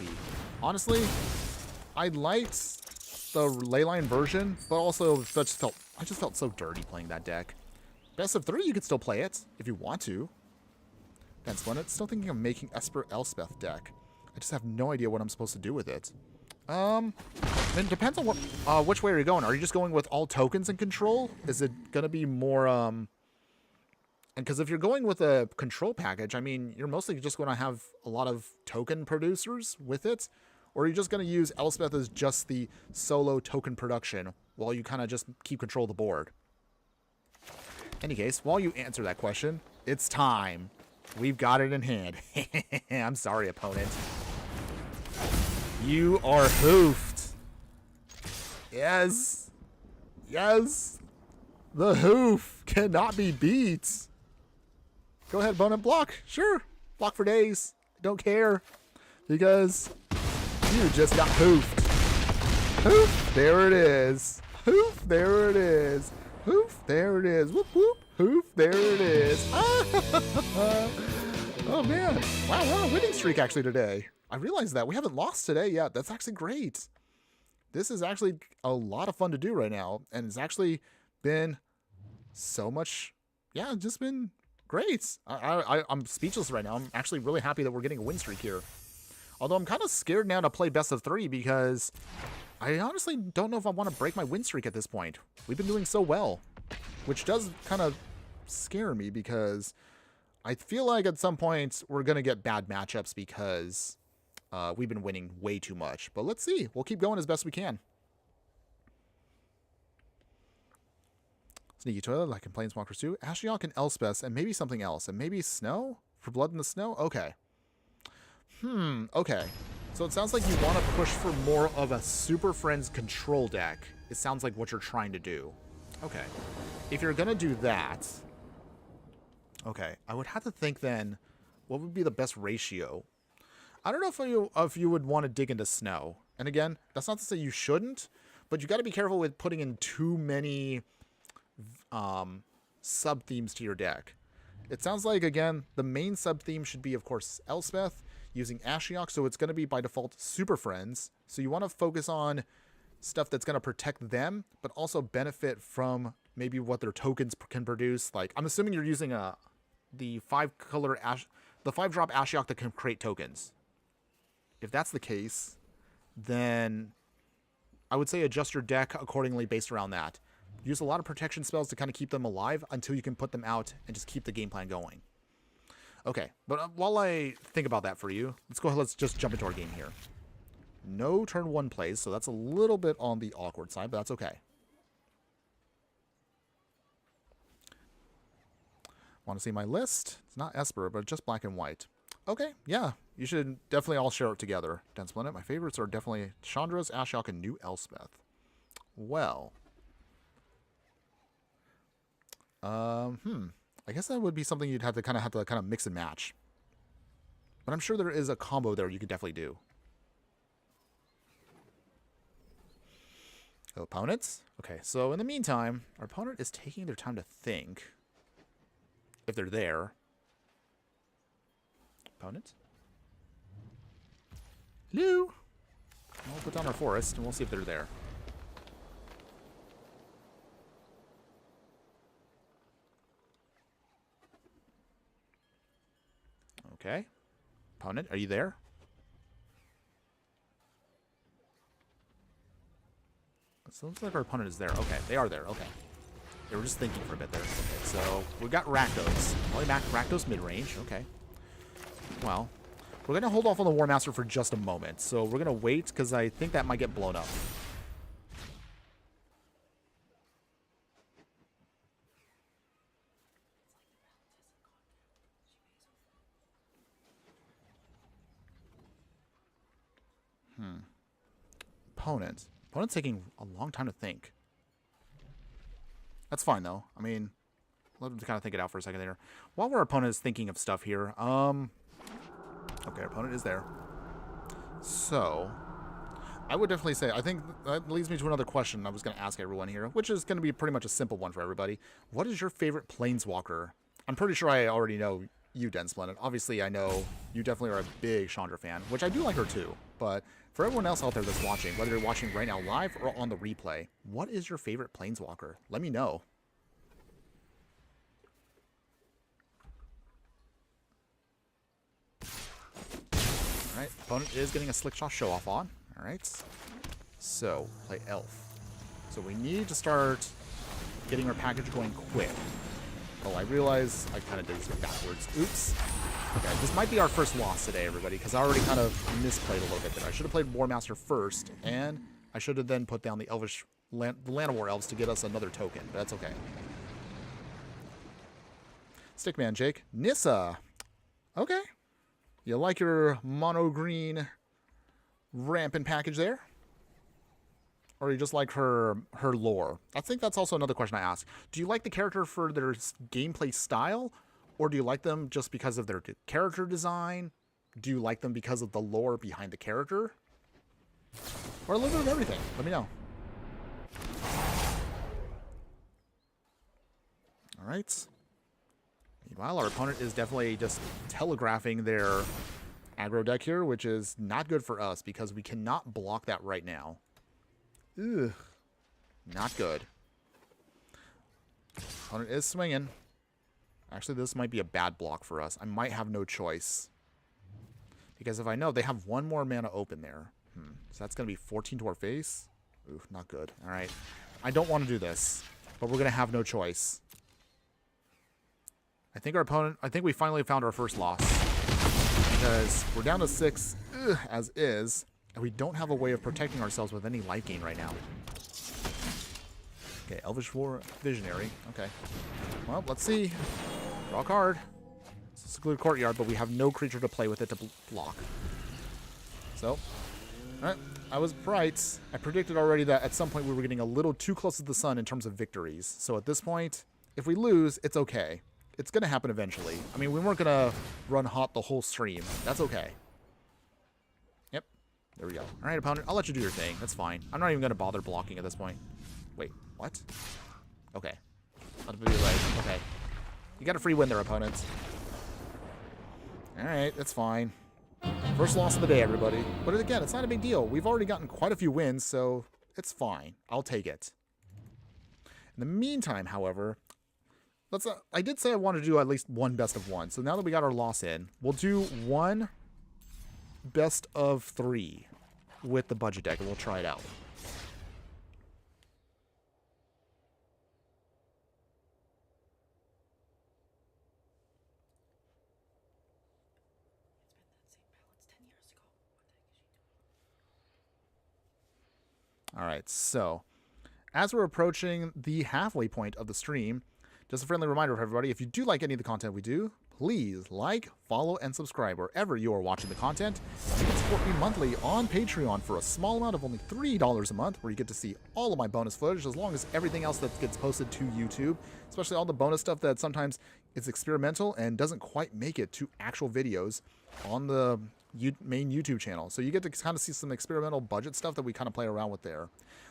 Honestly, I liked the ley line version, but also I just felt so dirty playing that deck. Best of 3, you could still play it if you want to. That's fun. Still thinking of making Esper Elspeth deck. I just have no idea what I'm supposed to do with it. It depends on what, which way are you going? Are you just going with all tokens in control? Is it gonna be more, and because if you're going with a control package, I mean, you're mostly just going to have a lot of token producers with it, or are you just going to use Elspeth as just the solo token production while you kind of just keep control of the board? Any case, while you answer that question, it's time. We've got it in hand. I'm sorry, opponent. You are hoofed. Yes. Yes. The hoof cannot be beat. Go ahead, opponent, block. Sure. Block for days. Don't care. Because you just got hoofed. Hoof. There it is. Hoof. There it is. Hoof. There it is. Whoop, whoop. Hoof. There it is. Oh, man. Wow, we're on a winning streak actually today. I realized that. We haven't lost today yet. That's actually great. This is actually a lot of fun to do right now. And it's actually been so much, yeah, just been great. I'm speechless right now. I'm actually really happy that we're getting a win streak here. Although I'm kind of scared now to play best of 3 because I honestly don't know if I want to break my win streak at this point. We've been doing so well, which does kind of scare me because I feel like at some point we're going to get bad matchups because we've been winning way too much. But let's see. We'll keep going as best we can. Sneaky Toilet, like in Planeswalkers 2. Ashiok and Elspeth, and maybe something else. And maybe Snow? For Blood in the Snow? Okay. Okay. So it sounds like you want to push for more of a Super Friends control deck. It sounds like what you're trying to do. Okay. If you're going to do that... Okay. I would have to think then, what would be the best ratio? I don't know if you would want to dig into Snow. And again, that's not to say you shouldn't, but you got to be careful with putting in too many... sub-themes to your deck. It sounds like, again, the main sub-theme should be, of course, Elspeth, using Ashiok, so it's going to be, by default, Super Friends. So you want to focus on stuff that's going to protect them, but also benefit from maybe what their tokens can produce. Like, I'm assuming you're using the 5-drop Ashiok that can create tokens. If that's the case, then I would say adjust your deck accordingly based around that. Use a lot of protection spells to kind of keep them alive until you can put them out and just keep the game plan going. Okay, but while I think about that for you, let's go ahead, let's just jump into our game here. No turn 1 plays, so that's a little bit on the awkward side, but that's okay. Want to see my list? It's not Esper, but just black and white. Okay, yeah, you should definitely all share it together. Dense Planet, my favorites are definitely Chandra's, Ashiok, and New Elspeth. Well... I guess that would be something you'd have to kind of mix and match. But I'm sure there is a combo there you could definitely do. Opponents? Okay, so in the meantime, our opponent is taking their time to think. If they're there. Opponent? Hello? We'll put down our forest and we'll see if they're there. Okay. Opponent, are you there? So it looks like our opponent is there. Okay, they are there. Okay. They were just thinking for a bit there. Okay, so we've got Rakdos. Only Rakdos mid-range. Okay. Well, we're going to hold off on the War Master for just a moment. So we're going to wait because I think that might get blown up. Opponent's taking a long time to think. That's fine, though. I mean, let him kind of think it out for a second there. While our opponent is thinking of stuff here, okay, our opponent is there. So, I would definitely say, I think that leads me to another question I was going to ask everyone here, which is going to be pretty much a simple one for everybody. What is your favorite Planeswalker? I'm pretty sure I already know you, Dense Planet. Obviously, I know you definitely are a big Chandra fan, which I do like her too, but... For everyone else out there that's watching, whether you're watching right now live or on the replay, what is your favorite Planeswalker? Let me know. Alright, opponent is getting a slick shot show off on. Alright. So, play elf. So we need to start getting our package going quick. Oh, I realize I kind of did this backwards. Oops. Okay, this might be our first loss today, everybody, because I already kind of misplayed a little bit there. I should have played War Master first, and I should have then put down the Elvish the Land of War Elves to get us another token, but that's okay. Stickman Jake. Nissa. Okay. You like your mono green rampant package there? Or you just like her lore? I think that's also another question I ask. Do you like the character for their gameplay style? Or do you like them just because of their character design? Do you like them because of the lore behind the character? Or a little bit of everything? Let me know. Alright. Meanwhile, our opponent is definitely just telegraphing their aggro deck here, which is not good for us because we cannot block that right now. Ugh. Not good. Opponent is swinging. Actually, this might be a bad block for us. I might have no choice. Because if I know, they have one more mana open there. So that's going to be 14 to our face. Ooh, not good. All right. I don't want to do this, but we're going to have no choice. I think our opponent, I think we finally found our first loss. Because we're down to 6 as is, and we don't have a way of protecting ourselves with any life gain right now. Okay, Elvish War Visionary. Okay. Well, let's see. Draw a card. It's a secluded courtyard, but we have no creature to play with it to block. So, alright. I was right. I predicted already that at some point we were getting a little too close to the sun in terms of victories. So at this point, if we lose, it's okay. It's going to happen eventually. I mean, we weren't going to run hot the whole stream. That's okay. Yep. There we go. Alright, opponent. I'll let you do your thing. That's fine. I'm not even going to bother blocking at this point. Wait, what? Okay. I'll be right. Okay. You got a free win there, opponents. Alright, that's fine. First loss of the day, everybody. But again, it's not a big deal. We've already gotten quite a few wins, so it's fine. I'll take it. In the meantime, however, let's. I did say I wanted to do at least one best of one. So now that we got our loss in, we'll do one best of 3 with the budget deck, and we'll try it out. All right, so as we're approaching the halfway point of the stream, just a friendly reminder for everybody, if you do like any of the content we do, please like, follow, and subscribe wherever you are watching the content. You can support me monthly on Patreon for a small amount of only $3 a month, where you get to see all of my bonus footage, as long as everything else that gets posted to YouTube, especially all the bonus stuff that sometimes is experimental and doesn't quite make it to actual videos on the main YouTube channel. So you get to kind of see some experimental budget stuff that we kind of play around with there.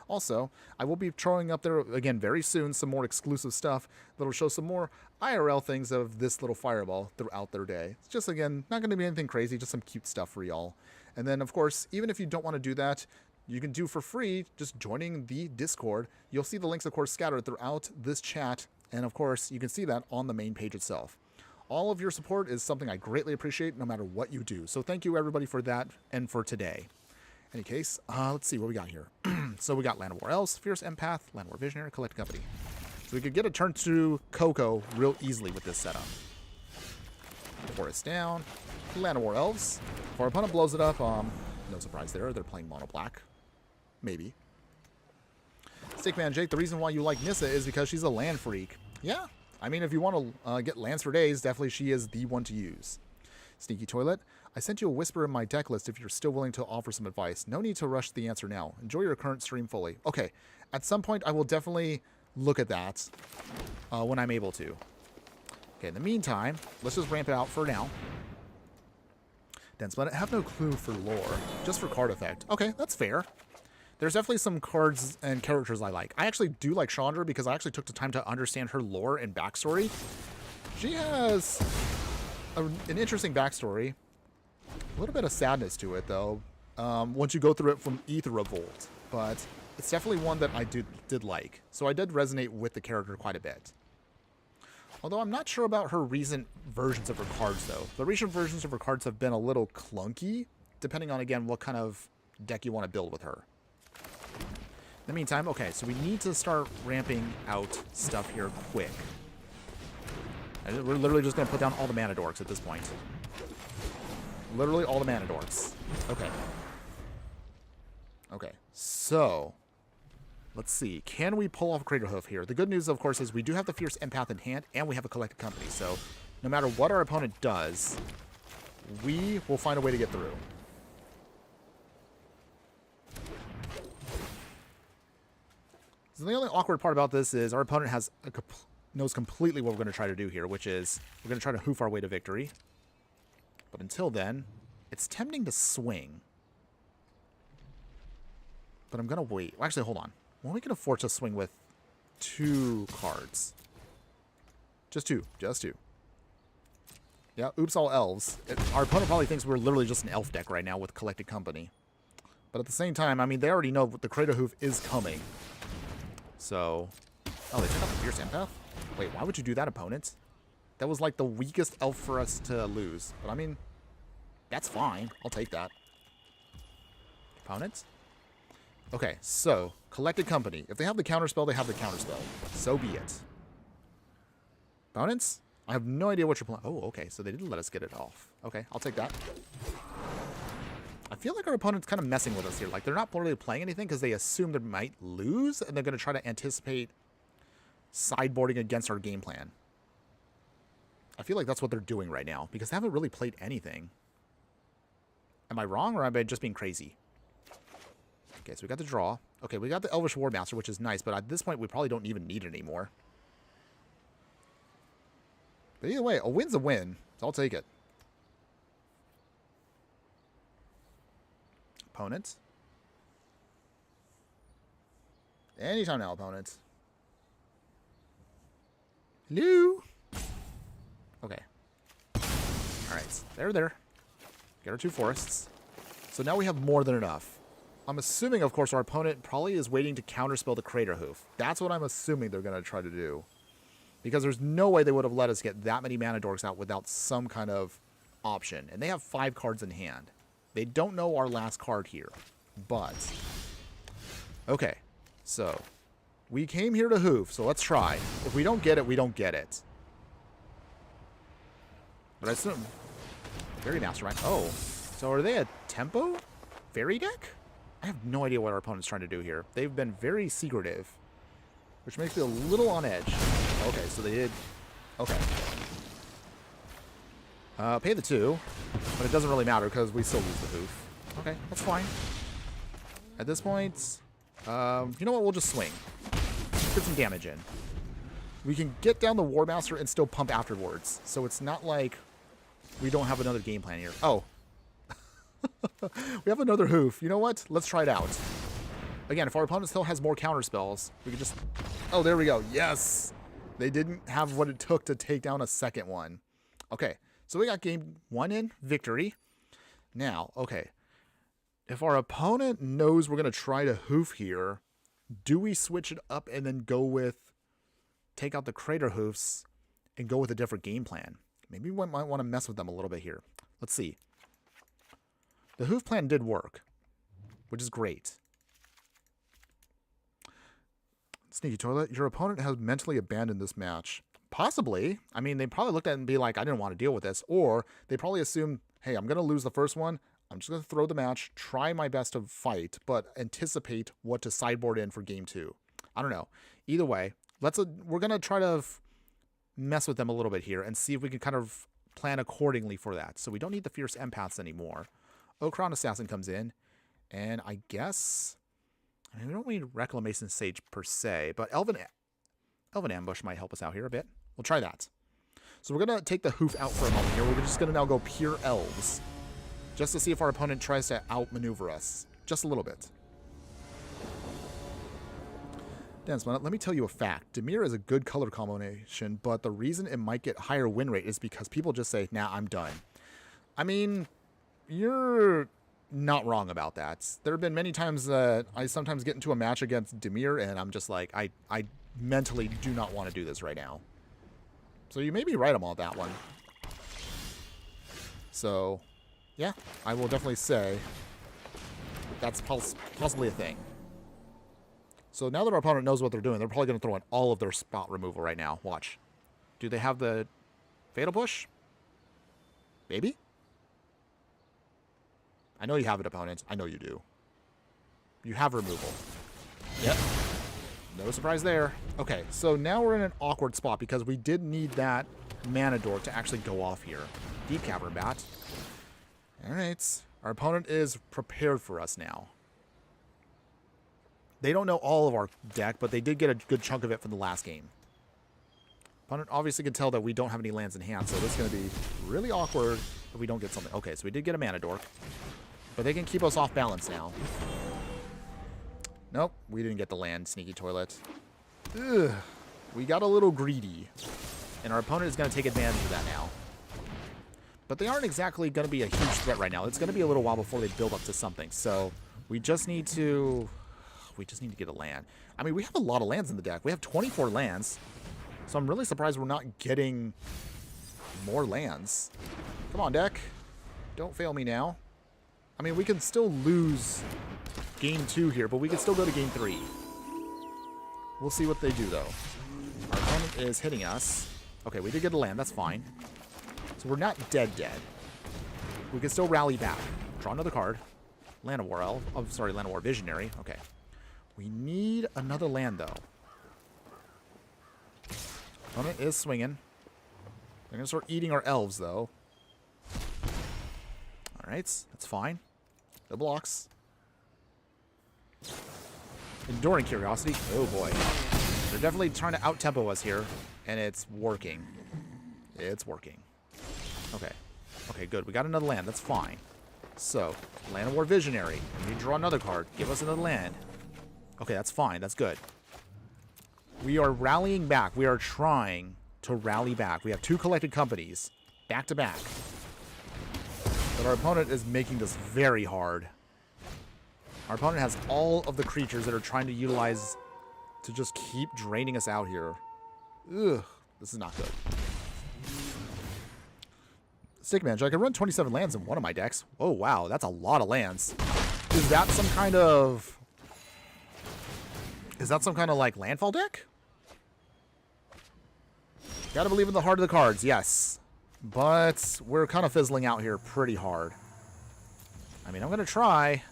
Also, I will be throwing up there, again, very soon, some more exclusive stuff that'll show some more IRL things of this little fireball throughout their day. It's just, again, not going to be anything crazy, just some cute stuff for y'all. And then, of course, even if you don't want to do that, you can do for free just joining the Discord. You'll see the links, of course, scattered throughout this chat. And, of course, you can see that on the main page itself. All of your support is something I greatly appreciate no matter what you do. So thank you, everybody, for that and for today. In any case, let's see what we got here. So we got Land of War Elves, Fierce Empath, Land of War Visionary, Collect Company. So we could get a turn to Coco real easily with this setup. Forest down, Land of War Elves. If our opponent blows it up, no surprise there. They're playing mono black. Maybe. Stickman Jake, the reason why you like Nissa is because she's a land freak. Yeah. I mean, if you want to get lands for days, definitely she is the one to use. Sneaky Toilet. I sent you a whisper in my deck list if you're still willing to offer some advice. No need to rush the answer now. Enjoy your current stream fully. Okay. At some point, I will definitely look at that when I'm able to. Okay, in the meantime, let's just ramp it out for now. Dense Planet. I have no clue for lore. Just for card effect. Okay, that's fair. There's definitely some cards and characters I like. I actually do like Chandra because I actually took the time to understand her lore and backstory. She has an interesting backstory. A little bit of sadness to it, though, once you go through it from Aether Revolt. But it's definitely one that I did like. So I did resonate with the character quite a bit. Although I'm not sure about her recent versions of her cards, though. The recent versions of her cards have been a little clunky depending on, again, what kind of deck you want to build with her. In the meantime, okay, so we need to start ramping out stuff here quick. And we're literally just going to put down all the mana dorks at this point. Literally all the mana dorks. Okay. Okay, so let's see. Can we pull off Craterhoof here? The good news, of course, is we do have the Fierce Empath in hand, and we have a Collected Company. So no matter what our opponent does, we will find a way to get through. So the only awkward part about this is our opponent has knows completely what we're going to try to do here, which is we're going to try to hoof our way to victory. But until then, it's tempting to swing. But I'm going to wait. Well, actually, hold on. When we can afford to swing with 2 cards. Just 2. Just 2. Yeah, oops, all elves. Our opponent probably thinks we're literally just an elf deck right now with Collected Company. But at the same time, I mean, they already know the Craterhoof is coming. So... Oh, they took out the Fierce Empath? Wait, why would you do that, opponent? That was like the weakest elf for us to lose. But I mean, that's fine. I'll take that. Opponent? Okay, so, Collected Company. If they have the counterspell, they have the counterspell. So be it. Opponents? I have no idea what you're playing. Oh, okay, so they didn't let us get it off. Okay, I'll take that. I feel like our opponent's kind of messing with us here. Like, they're not really playing anything because they assume they might lose, and they're going to try to anticipate sideboarding against our game plan. I feel like that's what they're doing right now, because they haven't really played anything. Am I wrong, or am I just being crazy? Okay, so we got the draw. Okay, we got the Elvish Wardmaster, which is nice, but at this point, we probably don't even need it anymore. But either way, a win's a win, so I'll take it. Opponent. Anytime now, opponent. Hello? Okay. Alright, there. Get our 2 forests. So now we have more than enough. I'm assuming, of course, our opponent probably is waiting to counterspell the Craterhoof. That's what I'm assuming they're going to try to do. Because there's no way they would have let us get that many mana dorks out without some kind of option. And they have 5 cards in hand. They don't know our last card here. But, okay. So, we came here to hoof, so let's try. If we don't get it, we don't get it. But I assume... Fairy Mastermind. Oh, so are they a tempo fairy deck? I have no idea what our opponent's trying to do here. They've been very secretive, which makes me a little on edge. Okay, so they did... Okay. Pay the 2, but it doesn't really matter because we still lose the hoof. Okay, that's fine. At this point, you know what? We'll just swing. Get some damage in. We can get down the Wardmaster and still pump afterwards, so it's not like we don't have another game plan here. Oh. We have another hoof. You know what? Let's try it out. Again, if our opponent still has more counter spells, we could just... Oh, there we go. Yes! They didn't have what it took to take down a second one. Okay, so we got game 1 in. Victory. Now, okay. If our opponent knows we're going to try to hoof here, do we switch it up and then go with... Take out the Craterhoofs and go with a different game plan? Maybe we might want to mess with them a little bit here. Let's see. The hoof plan did work, which is great. Sneaky Toilet, your opponent has mentally abandoned this match. Possibly. I mean, they probably looked at it and be like, I didn't want to deal with this. Or they probably assumed, hey, I'm going to lose the first one. I'm just going to throw the match, try my best to fight, but anticipate what to sideboard in for game 2. I don't know. Either way, we're going to try to mess with them a little bit here and see if we can kind of plan accordingly for that. So we don't need the Fierce Empaths anymore. Okron Assassin comes in, and I guess... I mean, we don't need Reclamation Sage per se, but Elven Ambush might help us out here a bit. We'll try that. So we're going to take the hoof out for a moment here. We're just going to now go pure elves, just to see if our opponent tries to outmaneuver us. Just a little bit. Dennis, let me tell you a fact. Dimir is a good color combination, but the reason it might get higher win rate is because people just say, nah, I'm done. I mean, you're not wrong about that. There have been many times that I sometimes get into a match against Dimir, and I'm just like, I mentally do not want to do this right now. So you may be right about that one. So, Yeah, I will definitely say that's possibly a thing. So now that our opponent knows what they're doing, they're probably going to throw in all of their spot removal right now. Watch. Do they have the Fatal Push? Maybe? I know you have it, opponent. I know you do. You have removal. Yep. No surprise there. Okay, so now we're in an awkward spot because we did need that mana dork to actually go off here. Deep Cavern Bat. Alright. Our opponent is prepared for us now. They don't know all of our deck, but they did get a good chunk of it from the last game. Opponent obviously can tell that we don't have any lands in hand, so this is going to be really awkward if we don't get something. Okay, so we did get a mana dork, but they can keep us off balance now. Nope, we didn't get the land, Sneaky Toilet. Ugh, we got a little greedy, and our opponent is going to take advantage of that now. But they aren't exactly going to be a huge threat right now. It's going to be a little while before they build up to something, so we just need to get a land. I mean, we have a lot of lands in the deck. We have 24 lands. So I'm really surprised we're not getting more lands. Come on, deck. Don't fail me now. I mean, we can still lose game 2 here, but we can still go to game 3. We'll see what they do, though. Our opponent is hitting us. Okay, we did get a land. That's fine. So we're not dead. We can still rally back. Draw another card. Land of War Elf. Oh, sorry, Land of War Visionary. Okay. We need another land, though. Opponent is swinging. They're going to start eating our elves, though. Alright, that's fine. No blocks. Enduring Curiosity. Oh, boy. They're definitely trying to out-tempo us here, and it's working. It's working. Okay. Okay, good. We got another land. That's fine. So, Land of War Visionary. We need to draw another card. Give us another land. Okay, that's fine. That's good. We are rallying back. We are trying to rally back. We have 2 collected companies back to back. But our opponent is making this very hard. Our opponent has all of the creatures that are trying to utilize to just keep draining us out here. Ugh, this is not good. Stick Manager, I can run 27 lands in one of my decks. Oh, wow, that's a lot of lands. Is that some kind of... like landfall deck? Gotta believe in the heart of the cards, yes. But we're kind of fizzling out here pretty hard. I mean, I'm gonna try.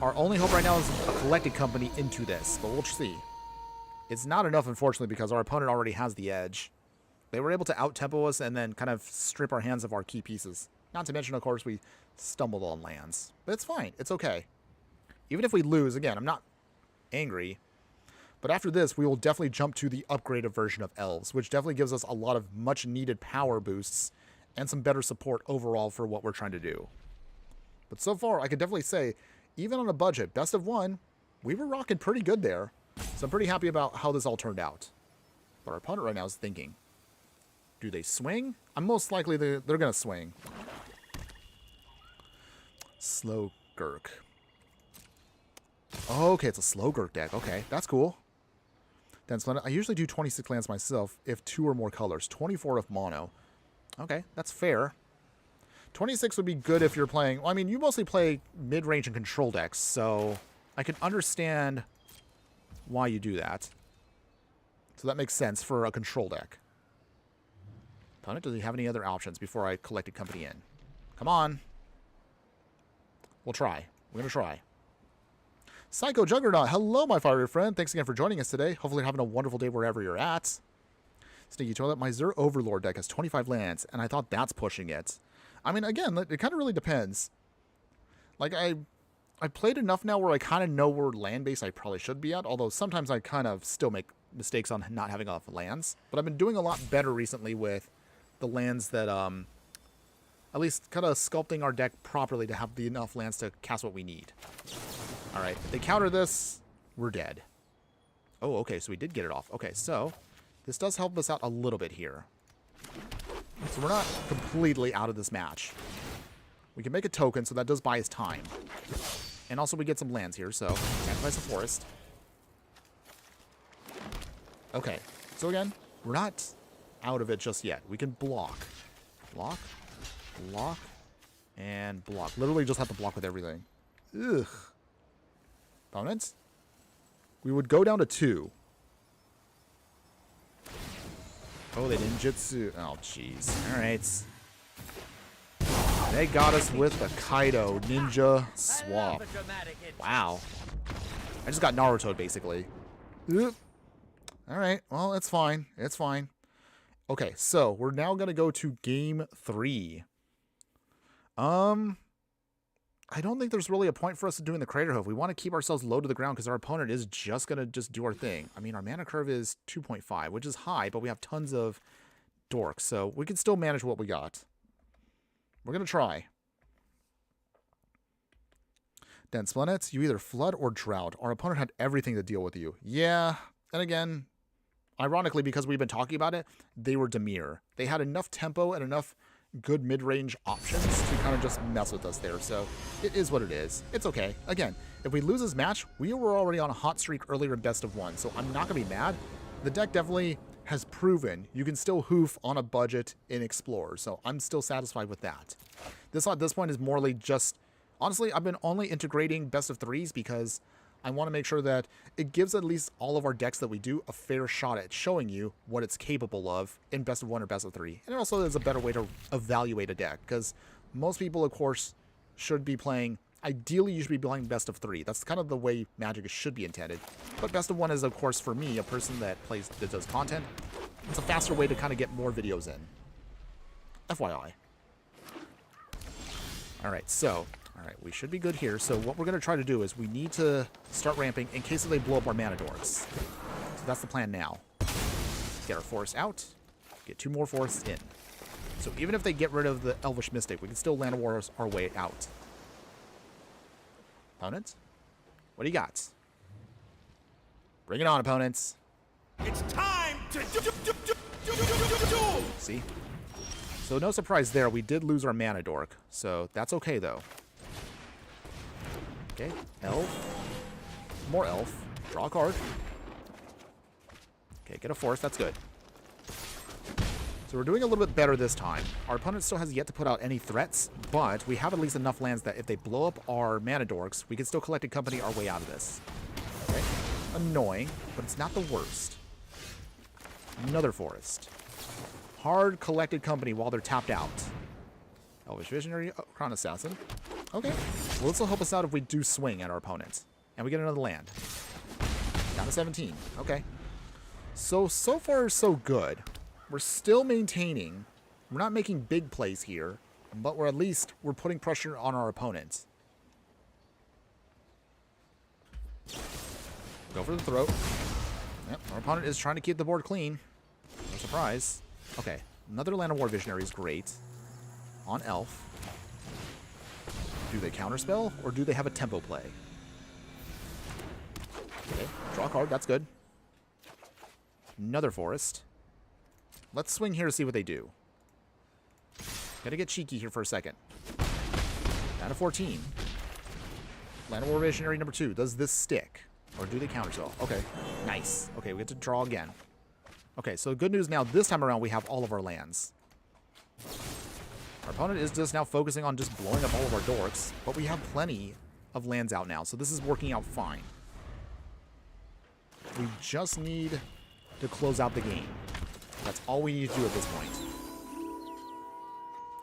Our only hope right now is a collected company into this, but we'll see. It's not enough, unfortunately, because our opponent already has the edge. They were able to out-tempo us and then kind of strip our hands of our key pieces. Not to mention, of course, we stumbled on lands. But it's fine. It's okay. Even if we lose, again, I'm not angry. But after this, we will definitely jump to the upgraded version of Elves, which definitely gives us a lot of much-needed power boosts and some better support overall for what we're trying to do. But so far, I can definitely say, even on a budget, best of 1, we were rocking pretty good there. So I'm pretty happy about how this all turned out. But our opponent right now is thinking, do they swing? I'm most likely they're going to swing. Slow Gurk. Oh, okay, it's a Slow Gurk deck. Okay, that's cool. Then I usually do 26 lands myself if 2 or more colors. 24 if mono. Okay, that's fair. 26 would be good if you're playing... Well, I mean, you mostly play mid-range and control decks, so I can understand why you do that. So that makes sense for a control deck. Opponent, does he have any other options before I collected company in? Come on. We'll try. We're going to try. Psycho Juggernaut, hello, my fiery friend. Thanks again for joining us today. Hopefully you're having a wonderful day wherever you're at. Sneaky Toilet, my Zur Overlord deck has 25 lands, and I thought that's pushing it. I mean, again, it kind of really depends. Like, I played enough now where I kind of know where land base I probably should be at, although sometimes I kind of still make mistakes on not having enough lands. But I've been doing a lot better recently with the lands that, at least kind of sculpting our deck properly to have enough lands to cast what we need. Alright, if they counter this, we're dead. Oh, okay, so we did get it off. Okay, so this does help us out a little bit here. So we're not completely out of this match. We can make a token, so that does buy us time. And also we get some lands here, so sacrifice a forest. Okay, so again, we're not out of it just yet. We can block. Block. Block. And block. Literally just have to block with everything. Ugh. Opponents? We would go down to 2. Oh, they ninjutsu. Oh, jeez. Alright. They got us with the Kaido Ninja Swap. Wow. I just got Naruto'd, basically. Alright, well, it's fine. It's fine. Okay, so we're now going to go to game 3. I don't think there's really a point for us to doing the Craterhoof. We want to keep ourselves low to the ground because our opponent is just going to just do our thing. I mean, our mana curve is 2.5, which is high, but we have tons of dorks, so we can still manage what we got. We're going to try. Dense planets, you either flood or drought. Our opponent had everything to deal with you. Yeah, and again, ironically, because we've been talking about it, they were demure. They had enough tempo and enough good mid-range options to kind of just mess with us there. So it is what it is. It's okay. Again, if we lose this match, we were already on a hot streak earlier in best of 1, so I'm not going to be mad. The deck definitely has proven you can still hoof on a budget in Explorer, so I'm still satisfied with that. This at this point is morely just... Honestly, I've been only integrating best of 3s because I want to make sure that it gives at least all of our decks that we do a fair shot at showing you what it's capable of in best of 1 or best of 3. And it also is a better way to evaluate a deck, because most people, of course, should be playing... Ideally, you should be playing best of 3. That's kind of the way Magic should be intended. But best of 1 is, of course, for me, a person that does content. It's a faster way to kind of get more videos in. FYI. Alright, so... Alright, we should be good here. So what we're going to try to do is we need to start ramping in case they blow up our mana dorks. So that's the plan now. Get our forest out. Get 2 more forests in. So even if they get rid of the Elvish Mystic, we can still land wars our way out. Opponents? What do you got? Bring it on, opponents. It's time to See? So no surprise there, we did lose our mana dork. So that's okay, though. Okay, elf. More elf. Draw a card. Okay, get a forest, that's good. So we're doing a little bit better this time. Our opponent still has yet to put out any threats, but we have at least enough lands that if they blow up our mana dorks, we can still collect a company our way out of this. Okay. Annoying, but it's not the worst. Another forest. Hard collected company while they're tapped out. Elvish Visionary, oh, Crown Assassin. Okay. Well, this will help us out if we do swing at our opponent. And we get another land. Down to 17. Okay. So far, so good. We're still maintaining. We're not making big plays here, but we're putting pressure on our opponents. Go for the throat. Yep, our opponent is trying to keep the board clean. No surprise. Okay, another Land of War Visionary is great. On Elf. Do they counterspell, or do they have a tempo play? Okay, draw a card, that's good. Another forest. Let's swing here to see what they do. Gotta get cheeky here for a second. Down to 14. Land of War Visionary number 2. Does this stick? Or do they counterspell? Okay, nice. Okay, we get to draw again. Okay, so good news now, this time around we have all of our lands. Our opponent is just now focusing on just blowing up all of our dorks, but we have plenty of lands out now, so this is working out fine. We just need to close out the game. That's all we need to do at this point.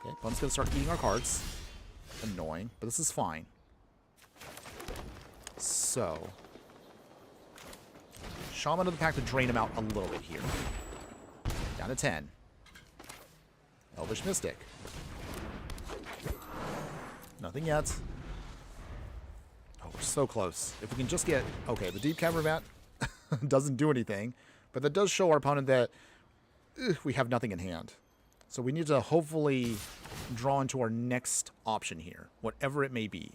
Okay, opponent's going to start eating our cards. Annoying, but this is fine. So, Shaman of the Pack to drain him out a little bit here. Down to 10. Elvish Mystic. Nothing yet. Oh, we're so close. If we can just get... Okay, the Deep Cavern Vat doesn't do anything, but that does show our opponent that we have nothing in hand. So we need to hopefully draw into our next option here, whatever it may be.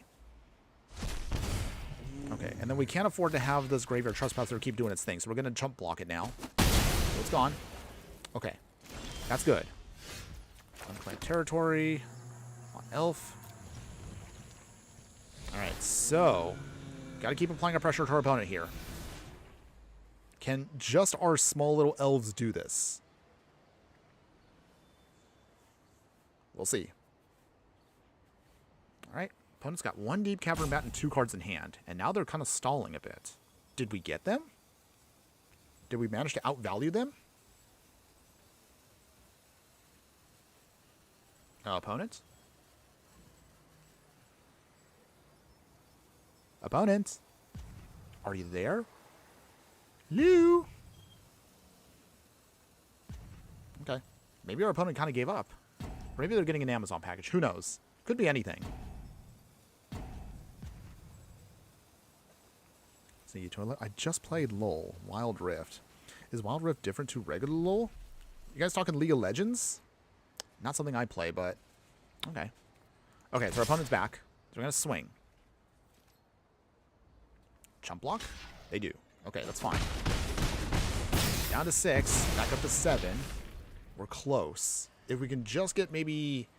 Okay, and then we can't afford to have this Graveyard Trespasser keep doing its thing, so we're going to chump block it now. So it's gone. Okay, that's good. Unclaimed territory on Elf. Alright, so got to keep applying our pressure to our opponent here. Can just our small little elves do this? We'll see. Opponent's got 1 Deep Cavern Bat and 2 cards in hand, and now they're kind of stalling a bit. Did we get them? Did we manage to outvalue them? Opponent? Opponent? Are you there? Lou? Okay. Maybe our opponent kind of gave up. Or maybe they're getting an Amazon package. Who knows? Could be anything. See, I just played LOL, Wild Rift. Is Wild Rift different to regular LOL? You guys talking League of Legends? Not something I play, but okay. Okay, so our opponent's back. So we're going to swing. Chump block? They do. Okay, that's fine. Down to 6. Back up to 7. We're close. If we can just get maybe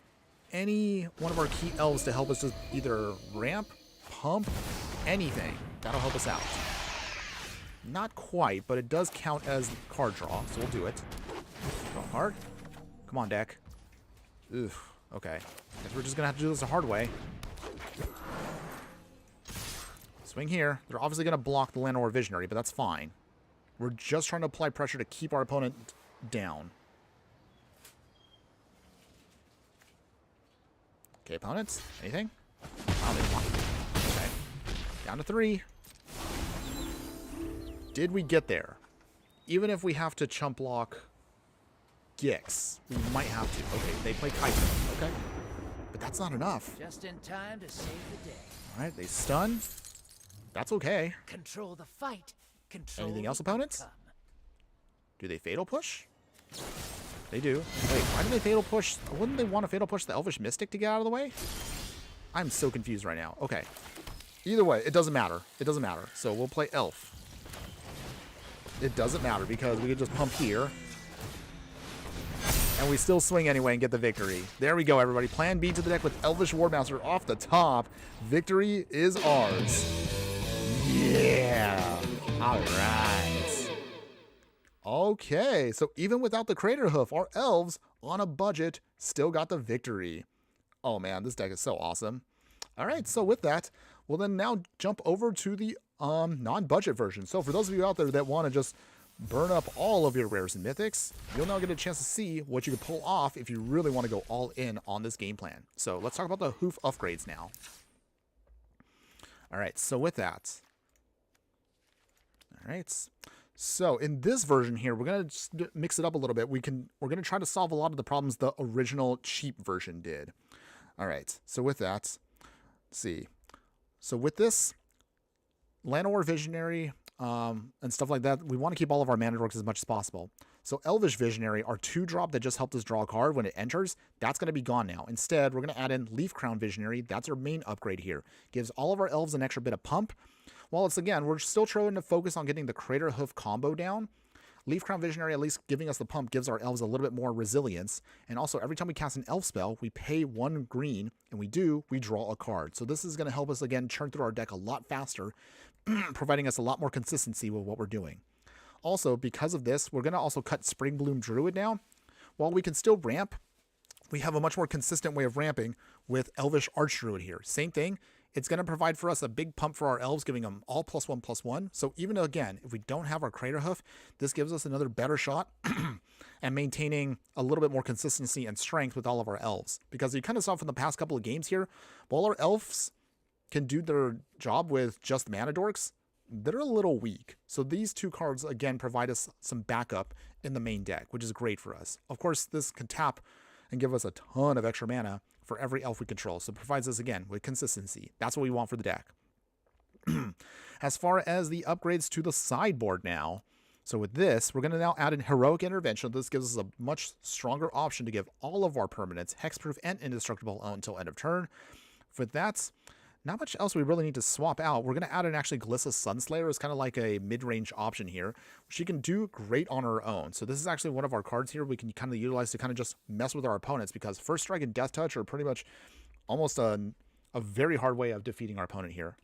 any one of our key elves to help us just either ramp, pump, anything, that'll help us out. Not quite, but it does count as card draw, so we'll do it. Draw hard. Come on, deck. Oof. Okay. Guess we're just going to have to do this the hard way. Swing here. They're obviously going to block the Llanowar Visionary, but that's fine. We're just trying to apply pressure to keep our opponent down. Okay, opponents. Anything? Oh, they block. Okay. Down to 3. Did we get there? Even if we have to chump block Gix, we might have to. Okay, they play Kaito. Okay. But that's not enough. Just in time to save the day. Alright, they stun. That's okay. Control the fight. Control Anything else, the opponents? outcome. Do they fatal push? They do. Wait, why do they fatal push? Wouldn't they want to fatal push the Elvish Mystic to get out of the way? I'm so confused right now. Okay. Either way, it doesn't matter. It doesn't matter. So we'll play Elf. It doesn't matter because we can just pump here. And we still swing anyway and get the victory. There we go, everybody. Plan B to the deck with Elvish Wardmaster off the top. Victory is ours. Yeah. All right. Okay, so even without the Craterhoof, our elves on a budget still got the victory. Oh man, this deck is so awesome. All right, so with that, we'll then now jump over to the non-budget version. So for those of you out there that want to just burn up all of your rares and mythics, you'll now get a chance to see what you can pull off if you really want to go all in on this game plan. So let's talk about the hoof upgrades now. All right, so with that, all right. So in this version here, we're going to mix it up a little bit. We're going to try to solve a lot of the problems the original cheap version did. All right. So with that, let's see. So with this Llanowar Visionary and stuff like that, we want to keep all of our mana dorks as much as possible. So Elvish Visionary, our 2-drop that just helped us draw a card when it enters, that's going to be gone now. Instead, we're going to add in Leaf Crown Visionary. That's our main upgrade here. Gives all of our elves an extra bit of pump. While it's, again, we're still trying to focus on getting the Craterhoof combo down. Leaf Crown Visionary, at least giving us the pump, gives our elves a little bit more resilience. And also, every time we cast an elf spell, we pay 1 green, and we draw a card. So this is going to help us, again, churn through our deck a lot faster, providing us a lot more consistency with what we're doing. Also, because of this, we're going to also cut Spring Bloom Druid now. While we can still ramp, we have a much more consistent way of ramping with Elvish Archdruid here. Same thing. It's going to provide for us a big pump for our elves, giving them all +1/+1. So even again, if we don't have our Craterhoof, this gives us another better shot and maintaining a little bit more consistency and strength with all of our elves. Because you kind of saw from the past couple of games here, while our elves can do their job with just mana dorks, they're a little weak. So these 2 cards, again, provide us some backup in the main deck, which is great for us. Of course, this can tap and give us a ton of extra mana for every elf we control. So it provides us, again, with consistency. That's what we want for the deck. As far as the upgrades to the sideboard now, so with this, we're going to now add in Heroic Intervention. This gives us a much stronger option to give all of our permanents hexproof and indestructible until end of turn. For that, not much else we really need to swap out. We're going to add in actually Glissa Sunslayer as kind of like a mid-range option here. She can do great on her own. So this is actually one of our cards here we can kind of utilize to kind of just mess with our opponents, because First Strike and Death Touch are pretty much almost a very hard way of defeating our opponent here.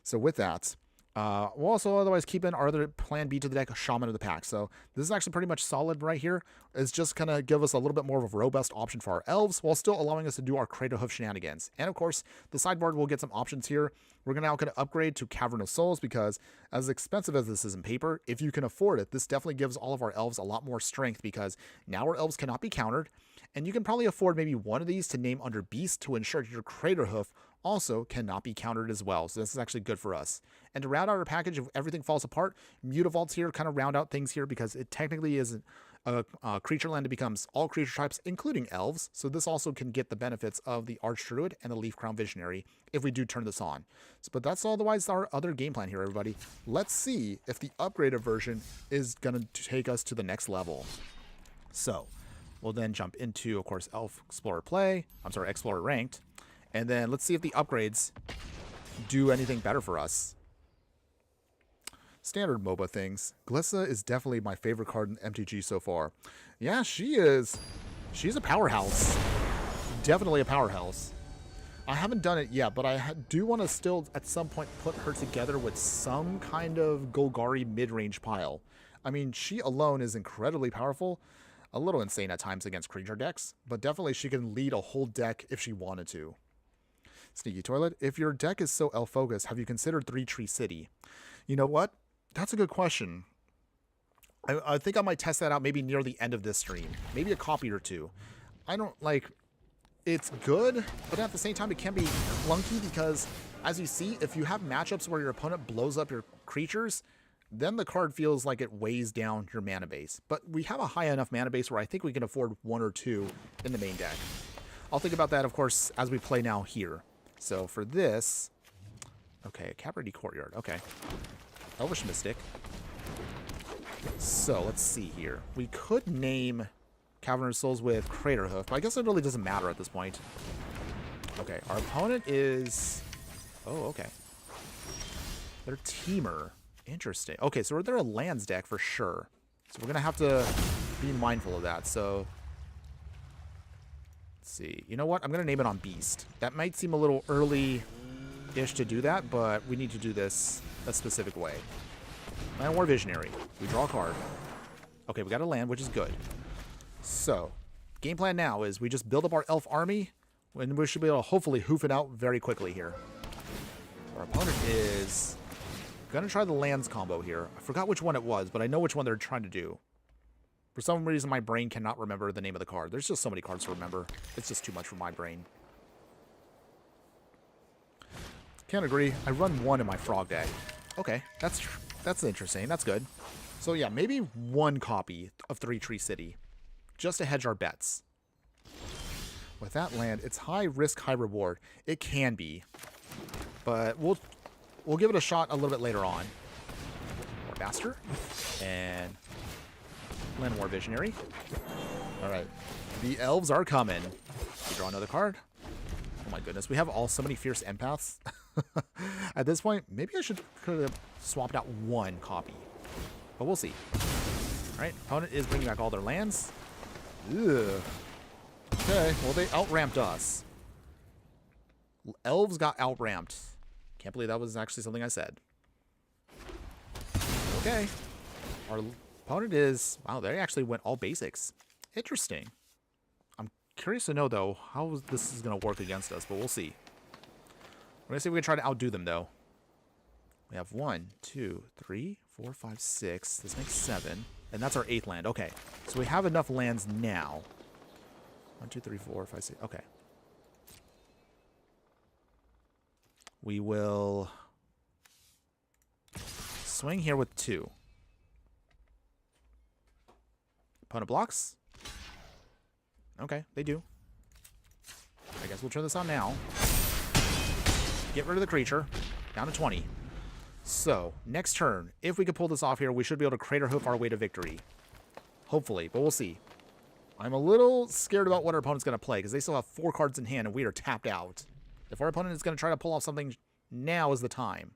So with that, We'll also otherwise keep in our other plan B to the deck, Shaman of the Pack. So this is actually pretty much solid right here. It's just going to give us a little bit more of a robust option for our elves while still allowing us to do our Craterhoof shenanigans. And of course, the sideboard will get some options here. We're now going to upgrade to Cavern of Souls because as expensive as this is in paper, if you can afford it, this definitely gives all of our elves a lot more strength because now our elves cannot be countered. And you can probably afford maybe one of these to name under Beast to ensure your Craterhoof also cannot be countered as well. So this is actually good for us. And to round out our package, if everything falls apart, Mutavaults here kind of round out things here because it technically isn't a creature land. It becomes all creature types, including elves. So this also can get the benefits of the Archdruid and the Leaf Crown Visionary if we do turn this on. So, but that's otherwise our other game plan here, everybody. Let's see if the upgraded version is going to take us to the next level. So we'll then jump into, of course, Elf Explorer Play. I'm sorry, Explorer Ranked. And then let's see if the upgrades do anything better for us. Standard MOBA things. Glissa is definitely my favorite card in MTG so far. Yeah, she is. She's a powerhouse. Definitely a powerhouse. I haven't done it yet, but I do want to still at some point put her together with some kind of Golgari mid-range pile. I mean, she alone is incredibly powerful. A little insane at times against creature decks, but definitely she can lead a whole deck if she wanted to. Sneaky Toilet, if your deck is so elf-focused, have you considered 3-Tree City? You know what? That's a good question. I think I might test that out maybe near the end of this stream. Maybe a copy or two. I don't like... It's good, but at the same time, it can be clunky because, as you see, if you have matchups where your opponent blows up your creatures, then the card feels like it weighs down your mana base. But we have a high enough mana base where I think we can afford 1 or 2 in the main deck. I'll think about that, of course, as we play now here. So for this, okay, Capricorn Courtyard, okay. Elvish Mystic. So let's see here. We could name Cavern of Souls with Craterhoof, but I guess it really doesn't matter at this point. Okay, our opponent is... Oh, okay. They're Teamer. Interesting. Okay, so they're a lands deck for sure. So we're going to have to be mindful of that. So... see. You know what? I'm going to name it on Beast. That might seem a little early-ish to do that, but we need to do this a specific way. Land War Visionary. We draw a card. Okay, we got a land, which is good. So, game plan now is we just build up our elf army, and we should be able to hopefully hoof it out very quickly here. Our opponent is going to try the lands combo here. I forgot which one it was, but I know which one they're trying to do. For some reason, my brain cannot remember the name of the card. There's just so many cards to remember. It's just too much for my brain. Can't agree. I run 1 in my frog deck. Okay, that's interesting. That's good. So yeah, maybe 1 copy of 3-Tree City, just to hedge our bets. With that land, it's high risk, high reward. It can be, but we'll give it a shot a little bit later on. More Master and Land War Visionary. All right, the elves are coming. We draw another card. Oh my goodness, we have so many fierce empaths. At this point, maybe I could have swapped out 1 copy, but we'll see. All right, opponent is bringing back all their lands. Ugh. Okay, well they outramped us. Elves got outramped. Can't believe that was actually something I said. Okay, our opponent is... wow, they actually went all basics. Interesting. I'm curious to know, though, how this is going to work against us, but we'll see. We're going to see if we can try to outdo them, though. We have 1, 2, 3, 4, 5, 6. This makes 7. And that's our 8th land. Okay. So we have enough lands now. 1, 2, 3, 4, 5, 6. Okay. We will swing here with 2. Opponent blocks. Okay, they do. I guess we'll turn this on now. Get rid of the creature. Down to 20. So, next turn, if we can pull this off here, we should be able to Craterhoof our way to victory. Hopefully, but we'll see. I'm a little scared about what our opponent's going to play, because they still have 4 cards in hand, and we are tapped out. If our opponent is going to try to pull off something, now is the time.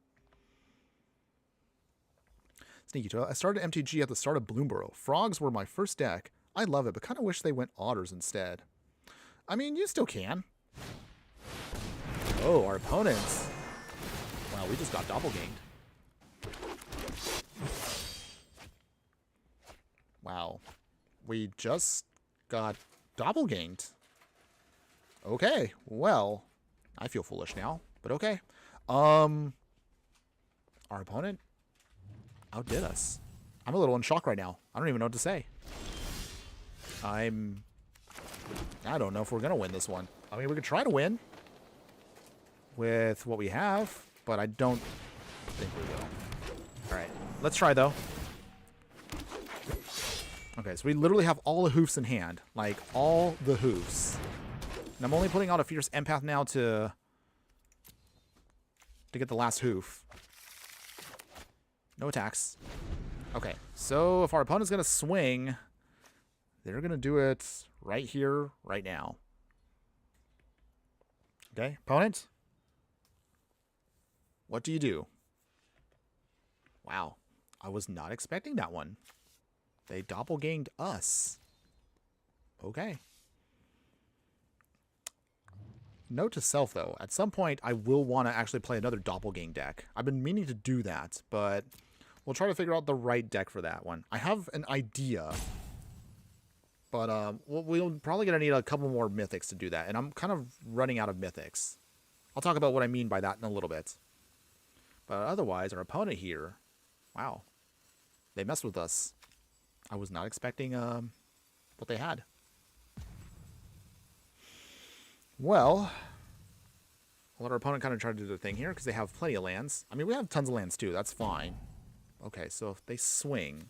Sneaky Toilet. I started MTG at the start of Bloomborough. Frogs were my first deck. I love it, but kind of wish they went Otters instead. I mean, you still can. Oh, our opponents. Wow, we just got doppelganged. We just got doppelganged. Okay, well, I feel foolish now, but okay. Our opponent outdid us. I'm a little in shock right now. I don't even know what to say. I don't know if we're going to win this one. I mean, we could try to win with what we have, but I don't think we will. All right, let's try, though. Okay, so we literally have all the hoofs in hand. Like, all the hoofs. And I'm only putting out a Fierce Empath now to get the last hoof. No attacks. Okay, so if our opponent's going to swing, they're going to do it right here, right now. Okay, opponent? What do you do? Wow, I was not expecting that one. They doppelganged us. Okay. Note to self, though. At some point, I will want to actually play another doppelgang deck. I've been meaning to do that, but we'll try to figure out the right deck for that one. I have an idea, but we'll probably going to need a couple more mythics to do that, and I'm kind of running out of mythics. I'll talk about what I mean by that in a little bit. But otherwise, our opponent here, wow, they messed with us. I was not expecting what they had. Well, I'll let our opponent kind of try to do their thing here because they have plenty of lands. I mean, we have tons of lands too. That's fine. Okay, so if they swing,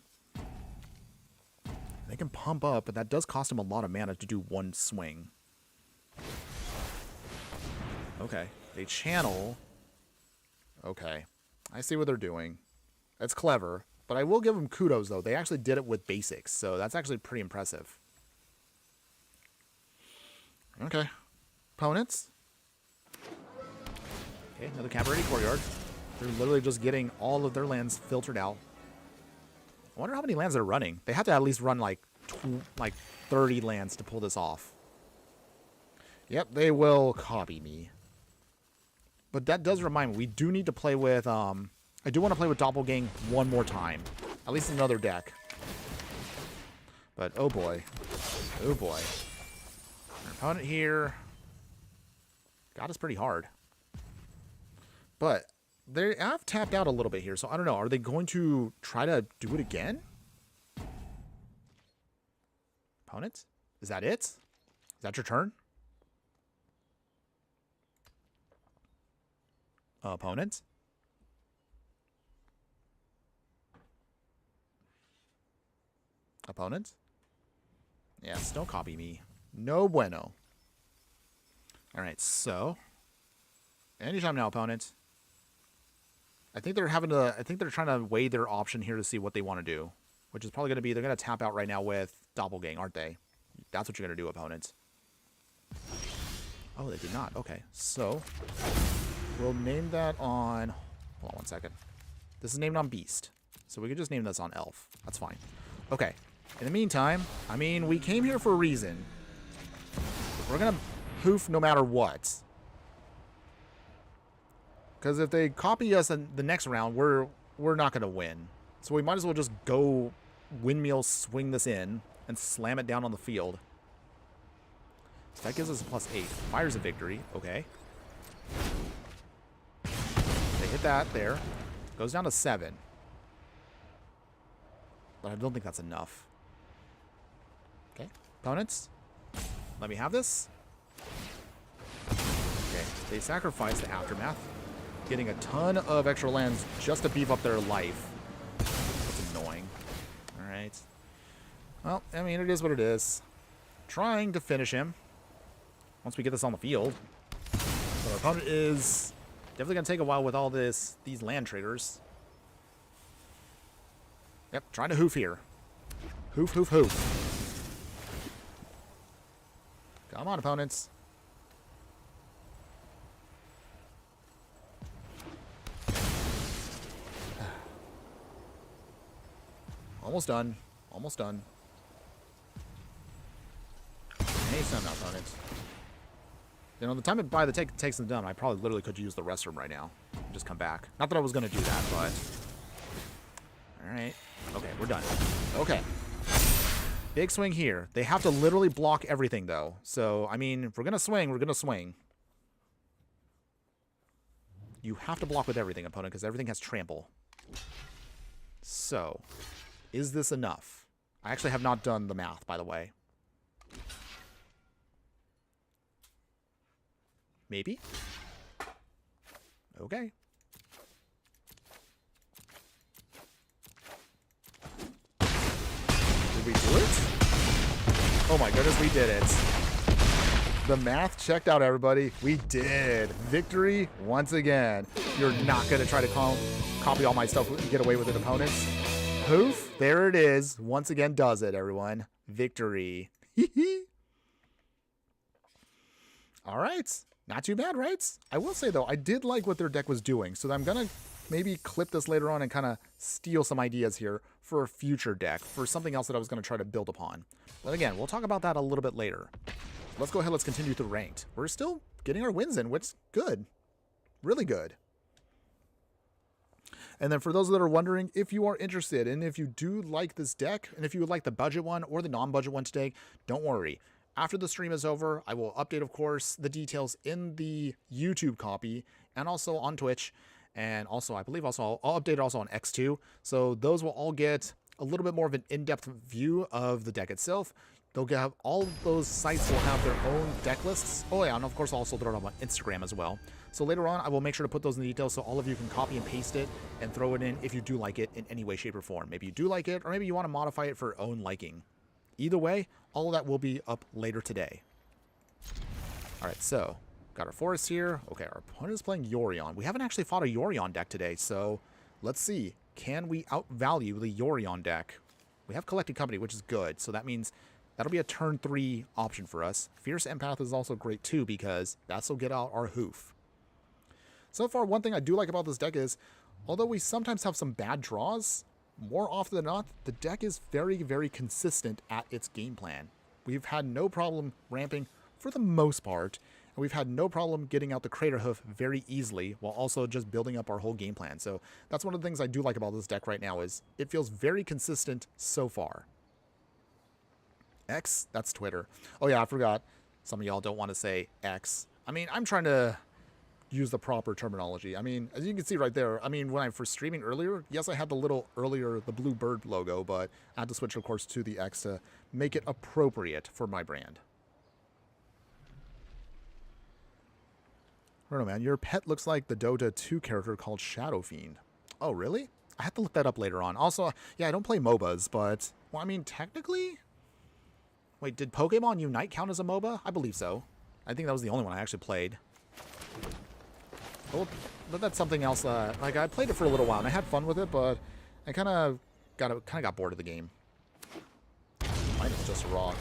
they can pump up, but that does cost them a lot of mana to do one swing. Okay, they channel. Okay, I see what they're doing. That's clever. But I will give them kudos, though. They actually did it with basics, so that's actually pretty impressive. Okay. Opponents. Okay, another Cabaret Courtyard. They're literally just getting all of their lands filtered out. I wonder how many lands they're running. They have to at least run like 30 lands to pull this off. Yep, they will copy me. But that does remind me, we do need to play with... I do want to play with Doppelgang one more time. At least another deck. But, oh boy. Oh boy. Our opponent here got us pretty hard. But they have tapped out a little bit here, so I don't know. Are they going to try to do it again? Opponent? Is that it? Is that your turn? Opponent? Opponent? Yes, don't copy me. No bueno. Alright, so. Anytime now, opponent. I think they're trying to weigh their option here to see what they want to do. Which is probably going to be, they're going to tap out right now with Doppelgang, aren't they? That's what you're going to do, opponent. Oh, they did not. Okay, so. We'll name that on... Hold on one second. This is named on Beast. So we could just name this on Elf. That's fine. Okay. In the meantime, I mean, we came here for a reason. We're going to hoof no matter what. Because if they copy us in the next round, we're not going to win. So we might as well just go windmill swing this in and slam it down on the field. So that gives us a +8. Fire's a victory. Okay. They hit that there. Goes down to 7. But I don't think that's enough. Okay. Opponents, let me have this. Okay. They sacrifice the Aftermath, getting a ton of extra lands just to beef up their life. That's annoying. Alright. Well, I mean, it is what it is. Trying to finish him once we get this on the field. But our opponent is definitely going to take a while with all these land triggers. Yep, trying to hoof here. Hoof, hoof, hoof. Come on, opponents. Almost done. Almost done. Anytime now, opponents. You know, the time by the takes them done, I probably literally could use the restroom right now. Just come back. Not that I was going to do that, but... Alright. Okay, we're done. Okay. Big swing here. They have to literally block everything, though. So, I mean, if we're going to swing, we're going to swing. You have to block with everything, opponent, because everything has trample. So, is this enough? I actually have not done the math, by the way. Maybe? Okay. Did we do it? Oh my goodness, we did it. The math checked out, everybody. We did. Victory once again. You're not going to try to copy all my stuff and get away with it, opponents. Poof. There it is. Once again does it, everyone. Victory. All right. Not too bad, right? I will say, though, I did like what their deck was doing. So I'm going to maybe clip this later on and kind of steal some ideas here for a future deck, for something else that I was going to try to build upon. But again, we'll talk about that a little bit later. Let's go ahead. Let's continue through ranked. We're still getting our wins in, which is good. Really good. And then for those that are wondering, if you are interested and if you do like this deck, and if you would like the budget one or the non-budget one today, don't worry. After the stream is over, I will update, of course, the details in the YouTube copy and also on Twitch. And also, I believe also, I'll update it also on X too. So those will all get a little bit more of an in-depth view of the deck itself. They'll have all of those sites will have their own deck lists. Oh yeah, and of course I'll also throw it up on Instagram as well. So later on, I will make sure to put those in the details so all of you can copy and paste it and throw it in if you do like it in any way, shape, or form. Maybe you do like it, or maybe you want to modify it for your own liking. Either way, all of that will be up later today. All right, so got our forest here. Okay, our opponent is playing Yorion. We haven't actually fought a Yorion deck today, so let's see. Can we outvalue the Yorion deck? We have Collected Company, which is good, so that means that'll be a turn 3 option for us. Fierce Empath is also great too because that'll get out our hoof. So far, one thing I do like about this deck is, although we sometimes have some bad draws, more often than not, the deck is very, very consistent at its game plan. We've had no problem ramping for the most part, and we've had no problem getting out the Craterhoof very easily while also just building up our whole game plan. So that's one of the things I do like about this deck right now is it feels very consistent so far. X, that's Twitter. Oh yeah, I forgot. Some of y'all don't want to say X. I mean, I'm trying to use the proper terminology. I mean, as you can see right there, I mean, when I first streaming earlier, yes, I had the little earlier, the blue bird logo, but I had to switch, of course, to the X to make it appropriate for my brand. I don't know, man. Your pet looks like the Dota 2 character called Shadow Fiend. Oh, really? I have to look that up later on. Also, yeah, I don't play MOBAs, but, well, I mean, technically... Wait, did Pokemon Unite count as a MOBA? I believe so. I think that was the only one I actually played. But that's something else. Like, I played it for a little while, and I had fun with it, but I kind of got bored of the game. Mine is just a rock.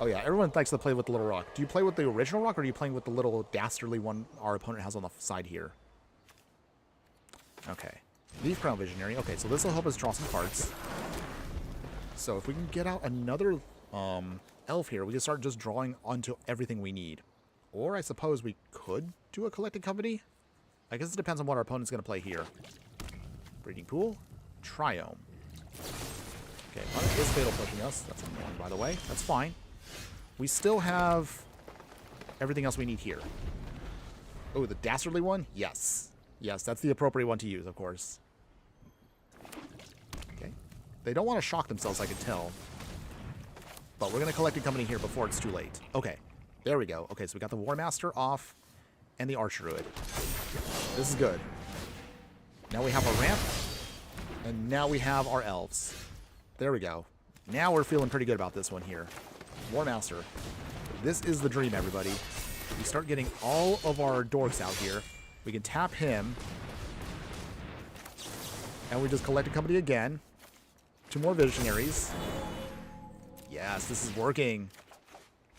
Oh, yeah, everyone likes to play with the little rock. Do you play with the original rock, or are you playing with the little dastardly one our opponent has on the side here? Okay. Leaf Crown Visionary. Okay, so this will help us draw some cards. So if we can get out another elf here, we can start just drawing onto everything we need. Or I suppose we could do a Collected Company. I guess it depends on what our opponent's going to play here. Breeding Pool. Triome. Okay, Opponent is Fatal pushing us. That's a 1, by the way. That's fine. We still have everything else we need here. Oh, the Dastardly one? Yes. Yes, that's the appropriate one to use, of course. Okay. They don't want to shock themselves, I can tell. But we're going to Collected Company here before it's too late. Okay. There we go. Okay, so we got the War Master off and the Archer Druid. This is good. Now we have our ramp. And now we have our elves. There we go. Now we're feeling pretty good about this one here. War Master. This is the dream, everybody. We start getting all of our dorks out here. We can tap him. And we just Collected Company again. 2 more Visionaries. Yes, this is working.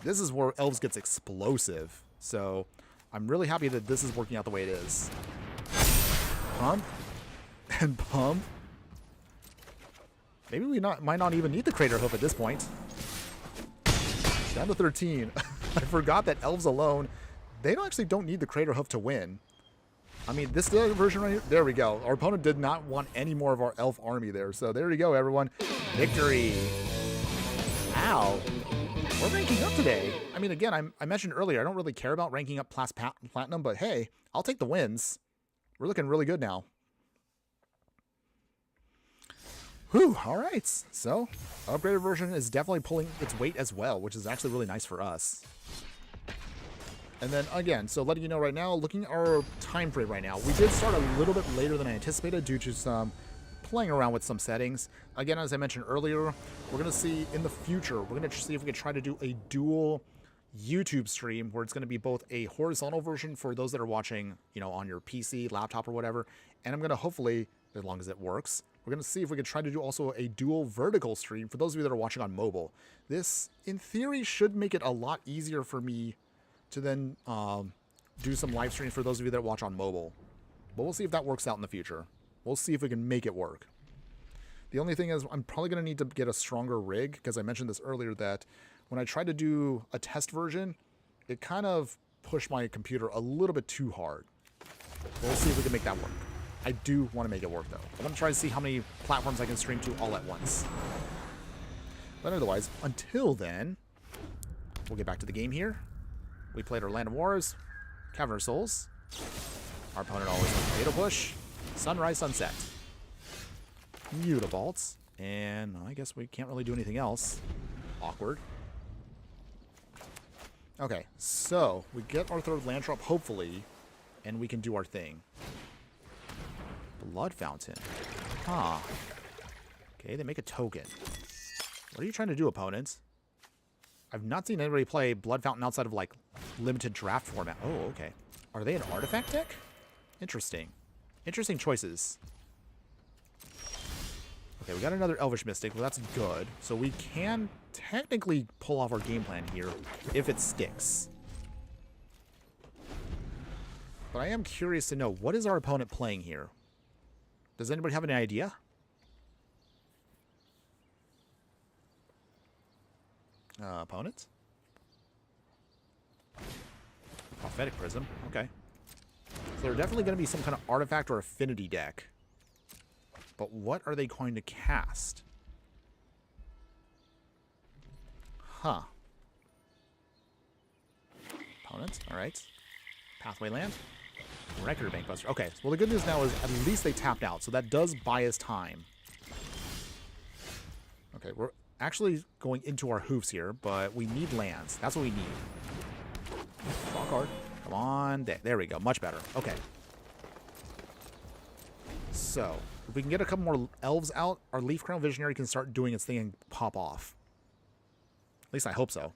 This is where Elves gets explosive. So I'm really happy that this is working out the way it is. Pump. And pump. Maybe we might not even need the Craterhoof at this point. Down to 13. I forgot that Elves alone, they actually don't need the Craterhoof to win. I mean, this version right here, there we go. Our opponent did not want any more of our Elf army there. So there you go, everyone. Victory. Ow. We're ranking up today. I mean, again, I mentioned earlier, I don't really care about ranking up past platinum, but hey, I'll take the wins. We're looking really good now. Whew, all right. So, upgraded version is definitely pulling its weight as well, which is actually really nice for us. And then again, so letting you know right now, looking at our time frame right now, we did start a little bit later than I anticipated due to some playing around with some settings. Again, as I mentioned earlier, we're going to see in the future, we're going to see if we can try to do a dual YouTube stream where it's going to be both a horizontal version for those that are watching, you know, on your PC, laptop, or whatever. And I'm going to hopefully, as long as it works, we're going to see if we can try to do also a dual vertical stream for those of you that are watching on mobile. This, in theory, should make it a lot easier for me to then do some live streams for those of you that watch on mobile. But we'll see if that works out in the future. We'll see if we can make it work. The only thing is I'm probably going to need to get a stronger rig because I mentioned this earlier that when I tried to do a test version, it kind of pushed my computer a little bit too hard. We'll see if we can make that work. I do want to make it work, though. I'm going to try to see how many platforms I can stream to all at once. But otherwise, until then, we'll get back to the game here. We played our Land of Wars, Cavern of Souls. Our opponent always went Potato Push, Sunrise, Sunset, Mutabolts, and I guess we can't really do anything else. Awkward. Okay, so we get our third land drop, hopefully, and we can do our thing. Blood Fountain. Huh. Okay, they make a token. What are you trying to do, opponents? I've not seen anybody play Blood Fountain outside of, like, limited draft format. Oh, okay. Are they an artifact deck? Interesting. Interesting choices. Okay, we got another Elvish Mystic. Well, that's good. So we can technically pull off our game plan here if it sticks. But I am curious to know, what is our opponent playing here? Does anybody have any idea? Opponent? Prophetic Prism. Okay. So they're definitely going to be some kind of artifact or affinity deck. But what are they going to cast? Huh. Opponent. All right. Pathway Land. Record Bankbuster. Okay. Well, the good news now is at least they tapped out. So that does buy us time. Okay. We're actually going into our hoofs here, but we need lands. That's what we need. Draw card. Come on. There we go. Much better. Okay. So, if we can get a couple more elves out, our Leaf Crown Visionary can start doing its thing and pop off. At least I hope so.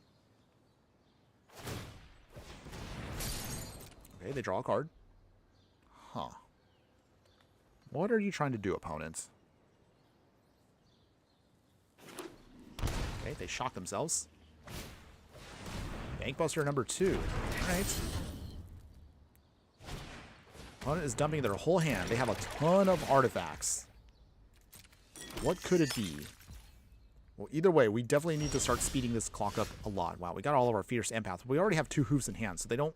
Okay, they draw a card. Huh. What are you trying to do, opponents? Okay, they shock themselves. Bankbuster number 2. Alright. Opponent is dumping their whole hand. They have a ton of artifacts. What could it be? Well, either way, we definitely need to start speeding this clock up a lot. Wow, we got all of our Fierce Empaths. We already have 2 hoofs in hand, so they don't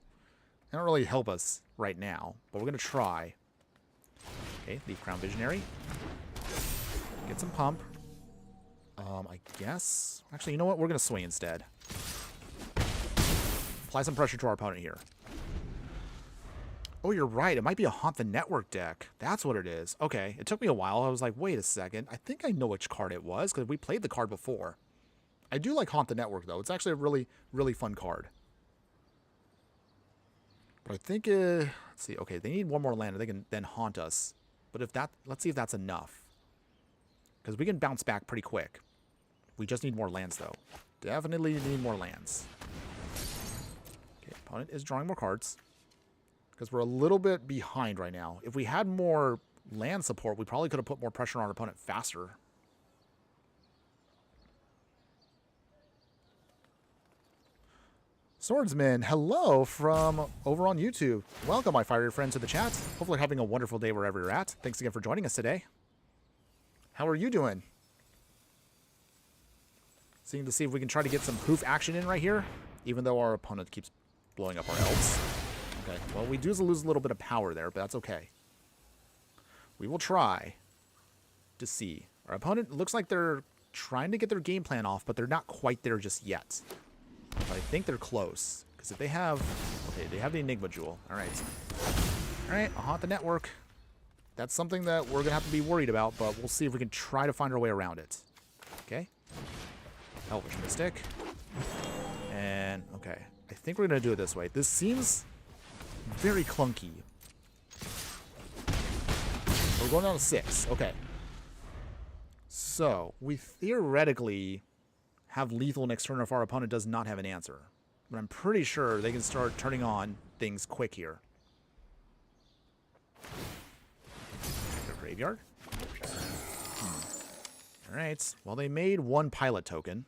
really help us right now. But we're going to try. Okay, Leaf Crown Visionary. Get some pump. I guess... Actually, you know what? We're going to swing instead. Apply some pressure to our opponent here. Oh, you're right. It might be a Haunt the Network deck. That's what it is. Okay. It took me a while. I was like, wait a second. I think I know which card it was because we played the card before. I do like Haunt the Network, though. It's actually a really, really fun card. But I think... let's see. Okay, they need one more land. They can then haunt us. But if that... Let's see if that's enough. Because we can bounce back pretty quick. We just need more lands, though. Definitely need more lands. Okay, opponent is drawing more cards. Because we're a little bit behind right now. If we had more land support, we probably could have put more pressure on our opponent faster. Swordsman, hello from over on YouTube. Welcome, my fiery friends, to the chat. Hopefully you're having a wonderful day wherever you're at. Thanks again for joining us today. How are you doing? Seeing to see if we can try to get some hoof action in right here, even though our opponent keeps blowing up our elves. Okay, well, we do lose a little bit of power there, but that's okay. We will try to see. Our opponent looks like they're trying to get their game plan off, but they're not quite there just yet. But I think they're close. Because if they have... Okay, they have the Enigma Jewel. Alright. Alright, I'll haunt the network. That's something that we're going to have to be worried about, but we'll see if we can try to find our way around it. Okay. Elvish Mystic. And, okay. I think we're going to do it this way. This seems very clunky. We're going down to 6. Okay. So, we theoretically have lethal next turn if our opponent does not have an answer. But I'm pretty sure they can start turning on things quick here. Graveyard. Alright. Well, they made 1 pilot token.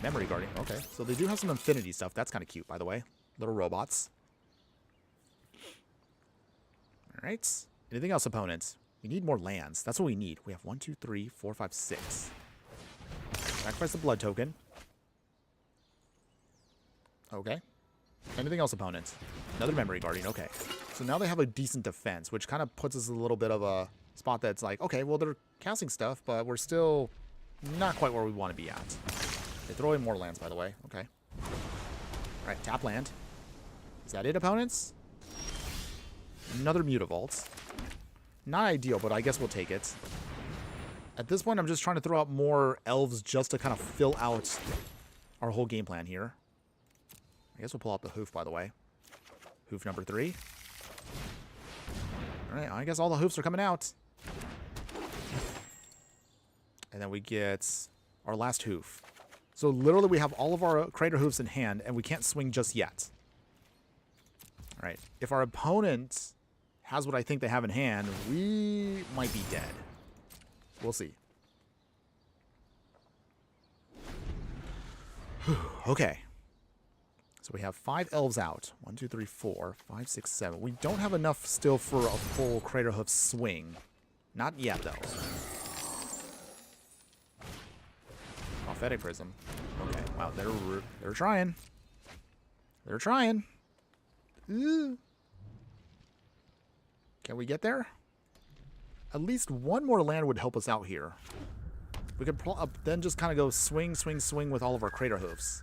Memory Guardian. Okay. So they do have some Infinity stuff. That's kind of cute, by the way. Little robots. Alright. Anything else, opponents? We need more lands. That's what we need. We have 1, 2, 3, 4, 5, 6. Sacrifice the blood token. Okay. Anything else, opponents? Another Memory Guardian. Okay. So now they have a decent defense, which kind of puts us a little bit of a spot that's like, okay, well, they're casting stuff, but we're still not quite where we want to be at. They throw in more lands, by the way. Okay. All right, tap land. Is that it, opponents? Another Mutavault. Not ideal, but I guess we'll take it. At this point, I'm just trying to throw out more elves just to kind of fill out our whole game plan here. I guess we'll pull out the Hoof, by the way. Hoof number 3. Alright, I guess all the hoofs are coming out. And then we get our last hoof. So literally we have all of our Craterhoofs in hand, and we can't swing just yet. Alright, if our opponent has what I think they have in hand, we might be dead. We'll see. Okay. So we have 5 elves out. 1, 2, 3, 4, 5, 6, 7. We don't have enough still for a full Craterhoof swing. Not yet, though. Prophetic Prism. Okay, wow, they're trying. They're trying. Ooh. Can we get there? At least one more land would help us out here. We could then just kind of go swing, swing, swing with all of our Craterhoofs.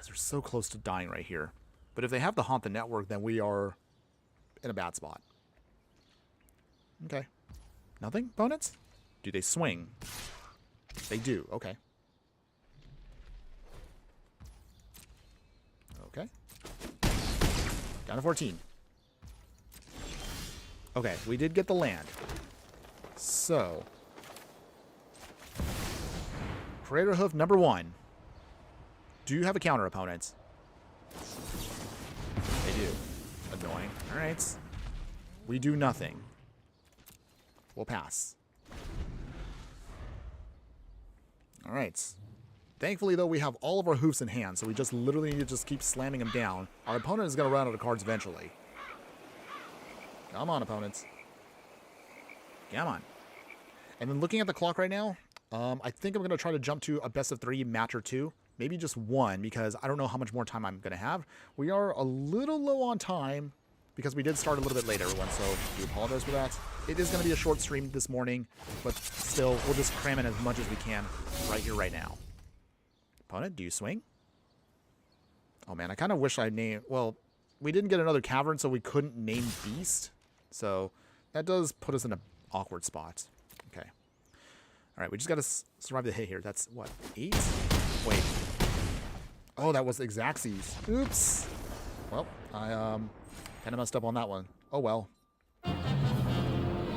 They're so close to dying right here. But if they have to haunt the network, then we are in a bad spot. Okay. Nothing, opponents? Do they swing? They do. Okay. Okay. Down to 14. Okay, we did get the land. So. Craterhoof number 1. Do you have a counter, opponents? They do. Annoying. Alright. We do nothing. We'll pass. Alright. Thankfully, though, we have all of our hoofs in hand, so we just literally need to just keep slamming them down. Our opponent is going to run out of cards eventually. Come on, opponents. Come on. And then looking at the clock right now, I think I'm going to try to jump to a best of 3 match or 2. Maybe just 1, because I don't know how much more time I'm going to have. We are a little low on time, because we did start a little bit late, everyone, so I do apologize for that. It is going to be a short stream this morning, but still, we'll just cram in as much as we can right here, right now. Opponent, do you swing? Oh, man, I kind of wish I named... Well, we didn't get another cavern, so we couldn't name Beast. So that does put us in an awkward spot. Okay. All right, we just got to survive the hit here. That's, what, 8? Wait. Oh, that was Xaxes. Oops. Well, I kind of messed up on that one. Oh, well.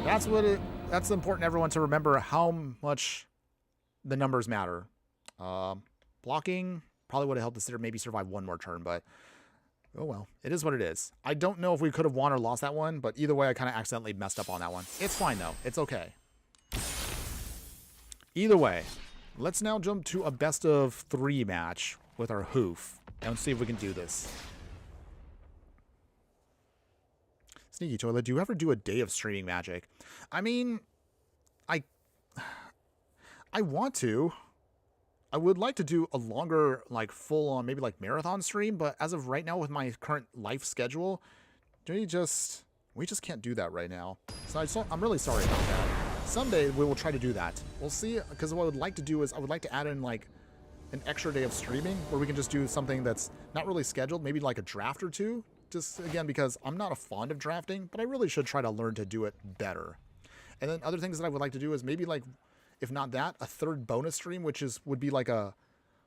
That's important, everyone, to remember how much the numbers matter. Blocking probably would have helped us maybe survive 1 more turn, but oh well. It is what it is. I don't know if we could have won or lost that one, but either way, I kind of accidentally messed up on that one. It's fine, though. It's okay. Either way, let's now jump to a best of 3 match with our hoof and see if we can do this. Sneaky Toilet, do you ever do a day of streaming Magic? I mean, I want to. I would like to do a longer, like, full-on, maybe, like, marathon stream, but as of right now, with my current life schedule, we just can't do that right now. So I'm really sorry about that. Someday we will try to do that. We'll see, because what I would like to do is I would like to add in like an extra day of streaming where we can just do something that's not really scheduled, maybe like a draft or two. Just again, because I'm not a fond of drafting, but I really should try to learn to do it better. And then other things that I would like to do is maybe like, if not that, a third bonus stream, which would be like a,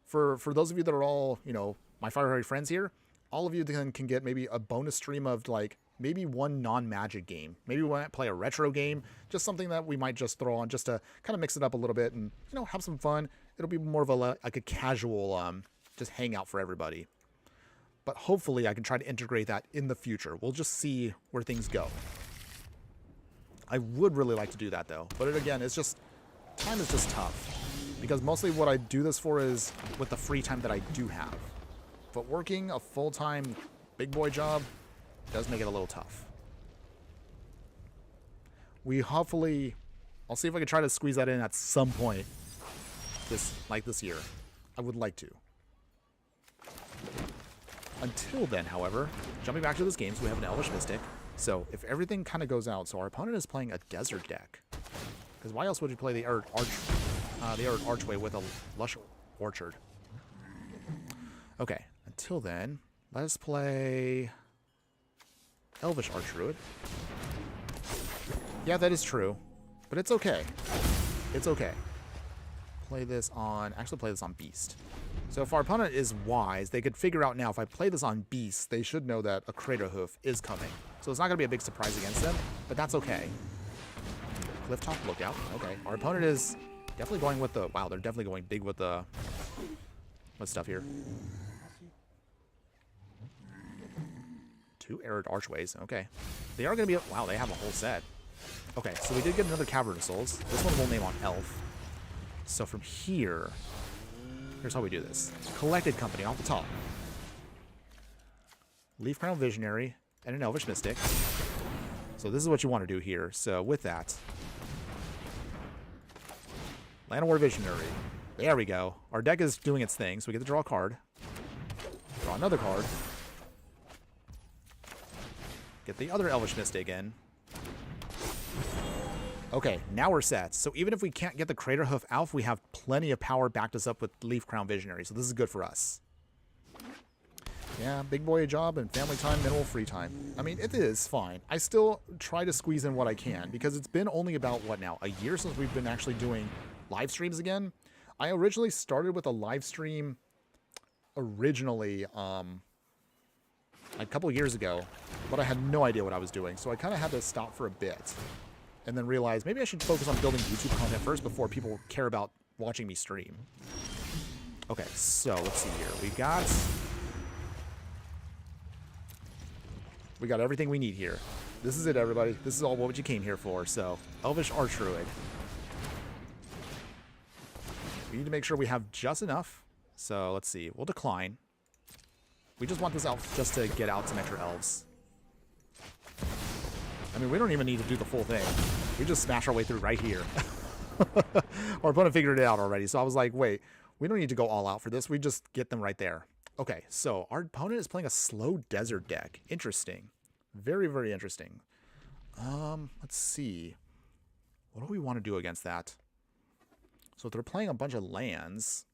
for those of you that are all, you know, my Fire friends here, all of you can get maybe a bonus stream of like maybe one non-Magic game. Maybe we might play a retro game, just something that we might just throw on just to kind of mix it up a little bit and, you know, have some fun. It'll be more of a like a casual just hangout for everybody. But hopefully I can try to integrate that in the future. We'll just see where things go. I would really like to do that though. But again, it's just, time is just tough. Because mostly what I do this for is with the free time that I do have. But working a full-time big boy job does make it a little tough. We hopefully, I'll see if I can try to squeeze that in at some point this year. I would like to. Until then, however, jumping back to this game, so we have an Elvish Mystic. So if everything kind of goes out, so our opponent is playing a desert deck. Because why else would you play the Arid Archway with a Lush Orchard? Okay, until then, let us play Elvish Archdruid. Yeah, that is true, but it's okay. It's okay. Play this on Beast. So if our opponent is wise, they could figure out now if I play this on Beast, they should know that a Craterhoof is coming. So it's not going to be a big surprise against them, but that's okay. Clifftop Lookout. Okay, our opponent is definitely going with the... Wow, they're definitely going big with the... What stuff here? 2 Arid Archways. Okay. They are going to be... Wow, they have a whole set. Okay, so we did get another Cavern of Souls. This one we'll name on Elf. So from here... Here's how we do this. Collected Company off the top. Leaf Crown Visionary and an Elvish Mystic. So this is what you want to do here. So with that... Llanowar Visionary. There we go. Our deck is doing its thing, so we get to draw a card. Draw another card. Get the other Elvish Mystic in. Okay, now we're set. So even if we can't get the Craterhoof Elf, we have plenty of power backed us up with Leaf Crown Visionary, so this is good for us. Yeah, big boy job and family time, minimal free time. I mean, it is fine. I still try to squeeze in what I can, because it's been only about, what now, a year since we've been actually doing live streams again. I originally started with a live stream originally a couple of years ago, but I had no idea what I was doing, so I kind of had to stop for a bit and then realize maybe I should focus on building YouTube content first before people care about watching me stream. Okay, so let's see here. We got everything we need here. This is it, everybody. This is all what you came here for. So, Elvish Archdruid. We need to make sure we have just enough. So, let's see. We'll decline. We just want this elf just to get out some extra elves. I mean, we don't even need to do the full thing. We just smash our way through right here. Our opponent figured it out already. So I was like, wait, we don't need to go all out for this. We just get them right there. Okay, so our opponent is playing a slow desert deck. Interesting. Very, very interesting. Let's see. What do we want to do against that? So if they're playing a bunch of lands,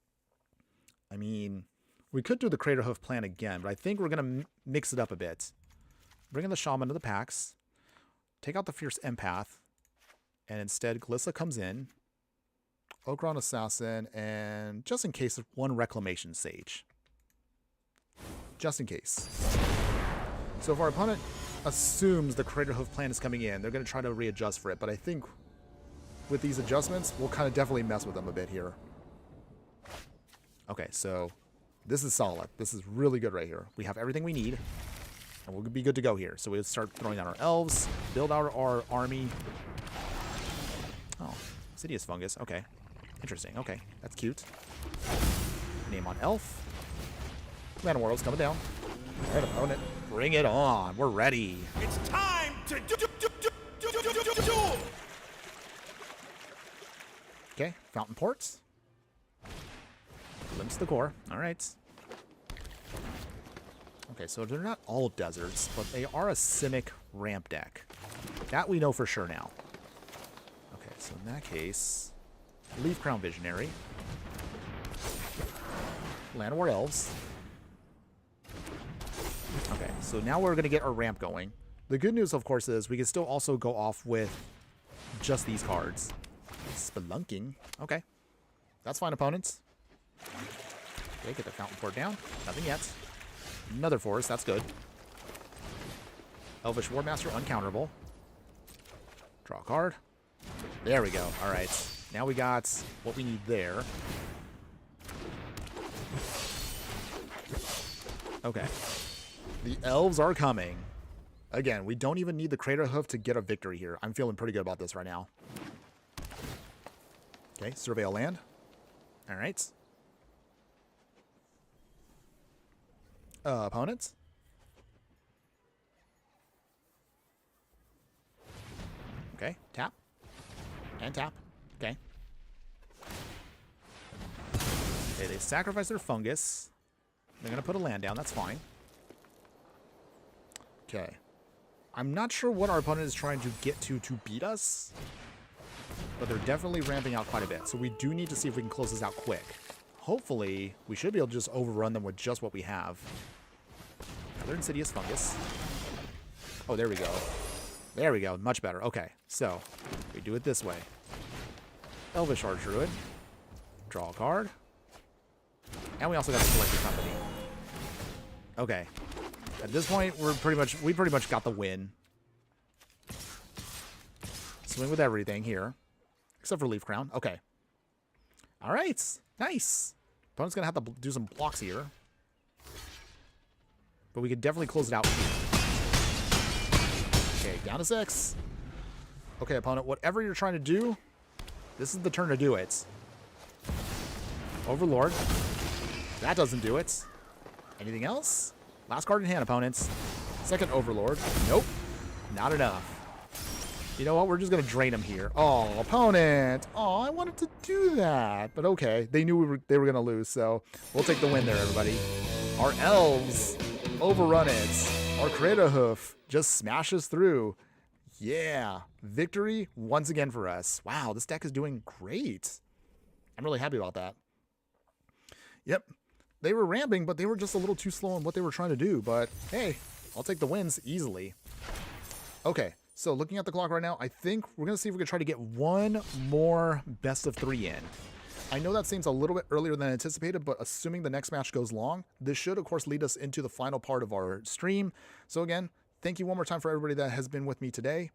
I mean, we could do the Craterhoof plan again, but I think we're going to mix it up a bit. Bring in the Shaman to the packs. Take out the Fierce Empath. And instead, Glissa comes in. Ogron Assassin. And just in case, one Reclamation Sage. Just in case. So if our opponent assumes the Craterhoof plan is coming in, they're going to try to readjust for it. But I think with these adjustments, we'll kind of definitely mess with them a bit here. Okay, so this is solid. This is really good right here. We have everything we need. And we'll be good to go here. So we'll start throwing down our elves, build our army. Oh, Sidious Fungus. Okay. Interesting. Okay, that's cute. Name on elf. Mana World's coming down. All right, opponent. Bring it on. We're ready. It's time to do. Okay, Fountain Ports. Glimpse the core. All right. Okay, so they're not all deserts, but they are a Simic ramp deck. That we know for sure now. Okay, So in that case, Leaf Crown Visionary. Llanowar Elves. Okay, so now we're going to get our ramp going. The good news, of course, is we can still also go off with just these cards. Spelunking. Okay. That's fine, opponents. Okay, get the Fountain Port down. Nothing yet. Another Forest. That's good. Elvish Warmaster, uncounterable. Draw a card. There we go. All right. Now we got what we need there. Okay. The elves are coming. Again, we don't even need the Craterhoof to get a victory here. I'm feeling pretty good about this right now. Okay, surveil land. All right. Opponents. Okay, tap. And tap. Okay. Okay, they sacrifice their fungus. They're going to put a land down. That's fine. Okay. I'm not sure what our opponent is trying to get to beat us, but they're definitely ramping out quite a bit. So we do need to see if we can close this out quick. Hopefully, we should be able to just overrun them with just what we have. Another Insidious Fungus. Oh, there we go. There we go. Much better. Okay, so we do it this way. Elvish Archdruid. Draw a card. And we also got the Collector Company. Okay. At this point, we pretty much got the win. Swing with everything here. Except for Leaf Crown. Okay. Alright. Nice. Opponent's going to have to do some blocks here. But we could definitely close it out here. Okay, down to 6. Okay, opponent, whatever you're trying to do, this is the turn to do it. Overlord. That doesn't do it. Anything else? Last card in hand, opponents. Second Overlord. Nope. Not enough. You know what? We're just going to drain him here. Oh, opponent. Oh, I wanted to do that. But okay. They knew they were going to lose, so we'll take the win there, everybody. Our elves overrun it. Our Craterhoof just smashes through. Yeah. Victory once again for us. Wow, this deck is doing great. I'm really happy about that. Yep. They were ramping, but they were just a little too slow on what they were trying to do. But hey, I'll take the wins easily. Okay, so looking at the clock right now, I think we're going to see if we can try to get one more best of 3 in. I know that seems a little bit earlier than anticipated, but assuming the next match goes long, this should, of course, lead us into the final part of our stream. So again, thank you one more time for everybody that has been with me today.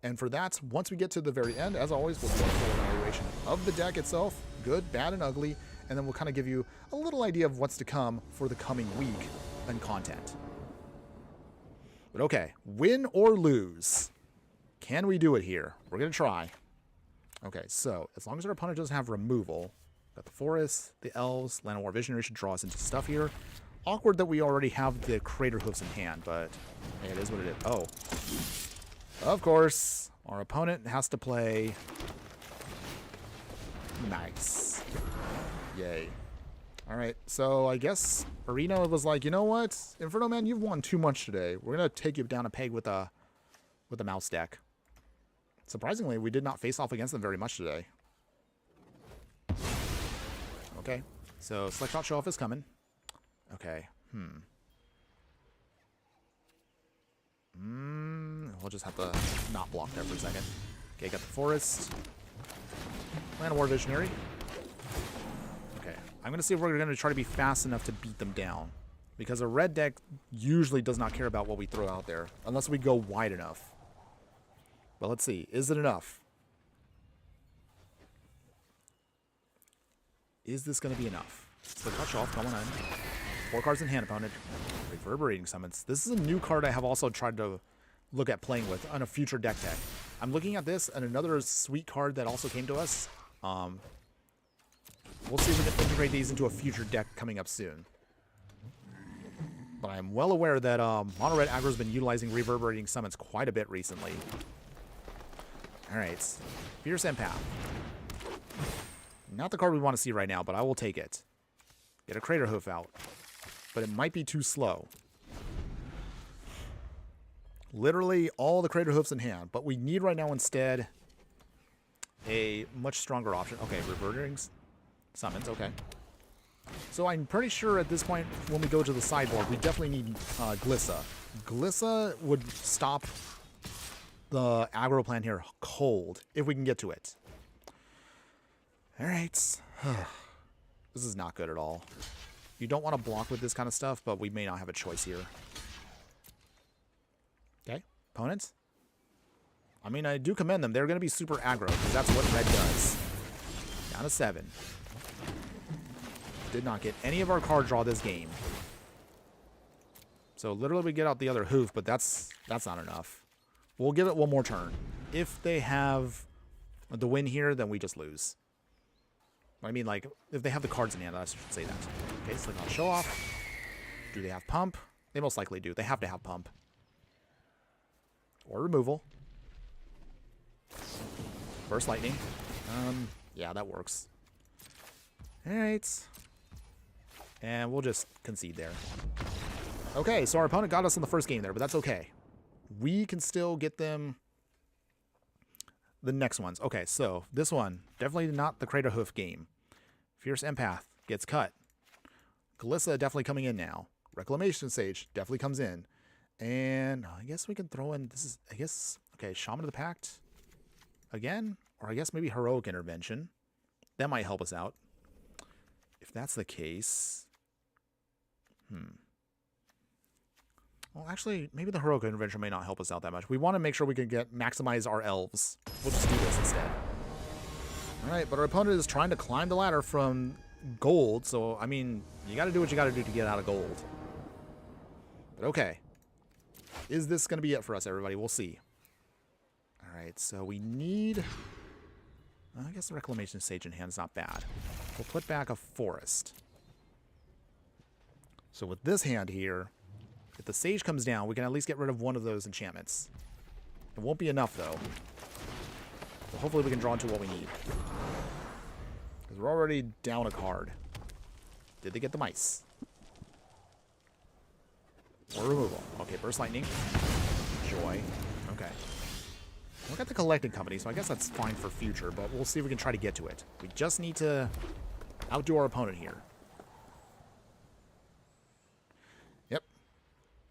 And for that, once we get to the very end, as always, we'll do a full evaluation of the deck itself, good, bad, and ugly. And then we'll kind of give you a little idea of what's to come for the coming week and content. But okay, win or lose. Can we do it here? We're going to try. Okay, so as long as our opponent doesn't have removal, got the Forest, the Elves, Llanowar Visionary should draw us into stuff here. Awkward that we already have the Craterhoofs in hand, but hey, it is what it is. Oh. Of course, our opponent has to play. Nice. Yay. Alright, so I guess Arena was like, you know what? Infernoman, you've won too much today. We're going to take you down a peg with a mouse deck. Surprisingly, we did not face off against them very much today. Okay, so Select Shot Show Off is coming. Okay, we'll just have to not block there for a second. Okay, got the Forest. Llanowar Visionary. Okay, I'm going to see if we're going to try to be fast enough to beat them down. Because a red deck usually does not care about what we throw out there. Unless we go wide enough. But let's see. Is it enough? Is this going to be enough? So touch off. Come on in. 4 cards in hand, opponent. Reverberating Summons. This is a new card I have also tried to look at playing with on a future deck tech. I'm looking at this and another sweet card that also came to us. We'll see if we can integrate these into a future deck coming up soon. But I'm well aware that Mono Red Aggro has been utilizing Reverberating Summons quite a bit recently. Alright. Fierce Empath. Not the card we want to see right now, but I will take it. Get a Craterhoof out. But it might be too slow. Literally all the Craterhoofs in hand. But we need right now instead a much stronger option. Okay, reverting summons. Okay. So I'm pretty sure at this point, when we go to the sideboard, we definitely need Glissa. Glissa would stop the aggro plan here cold if we can get to it. All right. This is not good at all. You don't want to block with this kind of stuff, but we may not have a choice here. Okay, opponents. I mean, I do commend them. They're going to be super aggro because that's what red does. Down to 7. Did not get any of our card draw this game. So literally we get out the other hoof, but that's not enough. We'll give it one more turn. If they have the win here, then we just lose. I mean, like, if they have the cards in hand, I should say that. Okay, so I'll show off. Do they have pump? They most likely do. They have to have pump. Or removal. Burst lightning. Yeah, that works. Alright. And we'll just concede there. Okay, so our opponent got us in the first game there, but that's okay. We can still get them the next ones. Okay, so this one, definitely not the Craterhoof game. Fierce Empath gets cut. Glissa definitely coming in now. Reclamation Sage definitely comes in. And I guess we can throw in, this is, I guess, okay, Shaman of the Pact again? Or I guess maybe Heroic Intervention. That might help us out. If that's the case... Well, actually, maybe the Heroic Intervention may not help us out that much. We want to make sure we can maximize our elves. We'll just do this instead. Alright, but our opponent is trying to climb the ladder from gold, so, I mean, you gotta do what you gotta do to get out of gold. But okay. Is this gonna be it for us, everybody? We'll see. Alright, so we need... I guess the Reclamation Sage in hand is not bad. We'll put back a Forest. So with this hand here, if the Sage comes down, we can at least get rid of one of those enchantments. It won't be enough, though. So hopefully we can draw into what we need. Because we're already down a card. Did they get the mice? Or removal. Okay, Burst Lightning. Joy. Okay. We got the Collecting Company, so I guess that's fine for future, but we'll see if we can try to get to it. We just need to outdo our opponent here. Yep.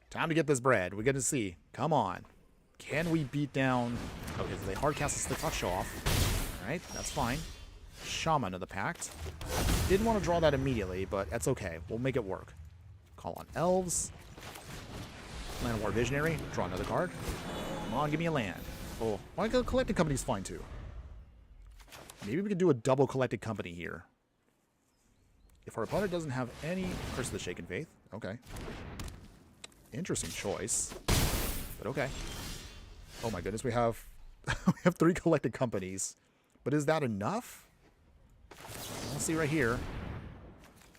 Time to get this bread. We get to see. Come on. Can we beat down... Okay, so they hardcast us the Touch Show off. Alright, that's fine. Shaman of the Pact. Didn't want to draw that immediately, but that's okay. We'll make it work. Call on Elves. Land War Visionary. Draw another card. Come on, give me a land. Oh, well, the Collecting Company's fine too. Maybe we could do a double Collecting Company here. If our opponent doesn't have any Curse of the Shaken Faith. Okay. Interesting choice. But okay. Oh my goodness, we have we have 3 Collecting Companies. But is that enough? Let's see right here.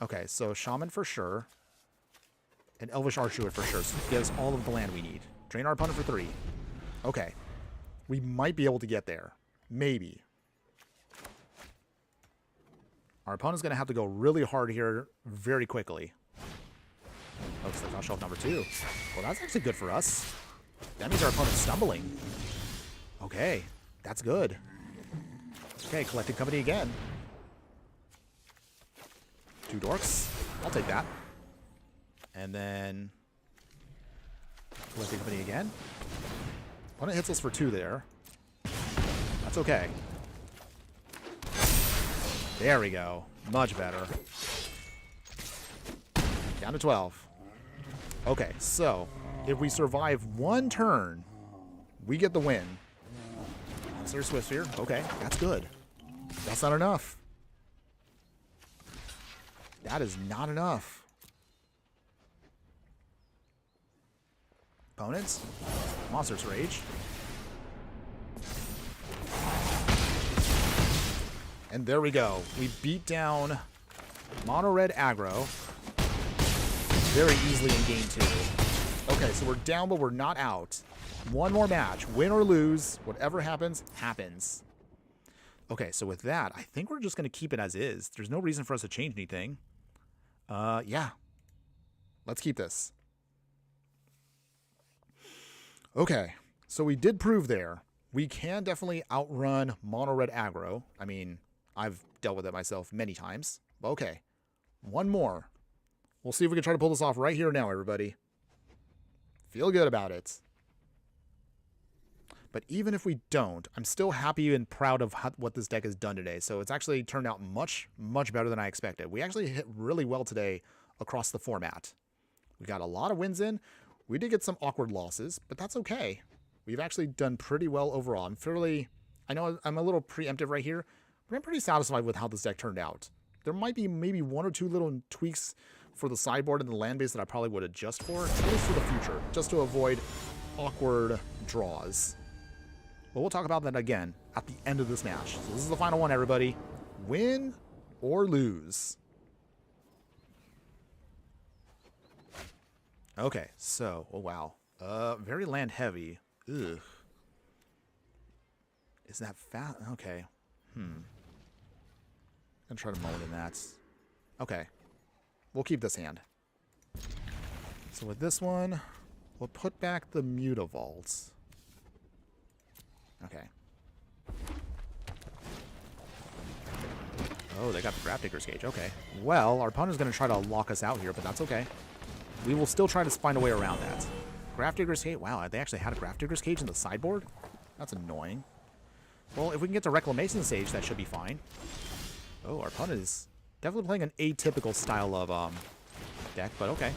Okay, so Shaman for sure. And Elvish Archduid for sure. So it gives all of the land we need. Drain our opponent for 3. Okay. We might be able to get there. Maybe. Our opponent's going to have to go really hard here very quickly. Oh, it's the top shelf number 2. Well, that's actually good for us. That means our opponent's stumbling. Okay. That's good. Okay, Collecting Company again. 2 dorks. I'll take that. And then... Collecting Company again. Opponent hits us for 2 there. That's okay. There we go. Much better. Down to 12. Okay, so if we survive 1 turn, we get the win. Monster Swift Sphere. Okay, that's good. That's not enough. That is not enough. Opponents. Monster's Rage. And there we go. We beat down Mono Red aggro very easily in game 2. Okay, so we're down, but we're not out. 1 more match. Win or lose, whatever happens, happens. Okay, so with that, I think we're just going to keep it as is. There's no reason for us to change anything. Yeah. Let's keep this. Okay, so we did prove there We can definitely outrun mono red aggro. I mean, I've dealt with it myself many times. But okay, one more. We'll see if we can try to pull this off right here now, everybody. Feel good about it. But even if we don't, I'm still happy and proud of what this deck has done today. So it's actually turned out much, much better than I expected. We actually hit really well today across the format. We got a lot of wins in. We did get some awkward losses, but that's okay. We've actually done pretty well overall. I know I'm a little preemptive right here, but I'm pretty satisfied with how this deck turned out. There might be maybe one or two little tweaks for the sideboard and the land base that I probably would adjust for, at least for the future, just to avoid awkward draws. But we'll talk about that again at the end of this match. So this is the final one, everybody. Win or lose. Okay, so, oh wow. Very land heavy. Ugh. Is that fat? Okay. I'm gonna try to mold in that. Okay. We'll keep this hand. So with this one, we'll put back the Mutavaults. Okay. Oh, they got the Grafdigger's Cage. Okay. Well, our opponent's going to try to lock us out here, but that's okay. We will still try to find a way around that. Grafdigger's Cage. Wow, they actually had a Grafdigger's Cage in the sideboard? That's annoying. Well, if we can get to Reclamation Sage, that should be fine. Oh, our opponent is definitely playing an atypical style of deck, but okay.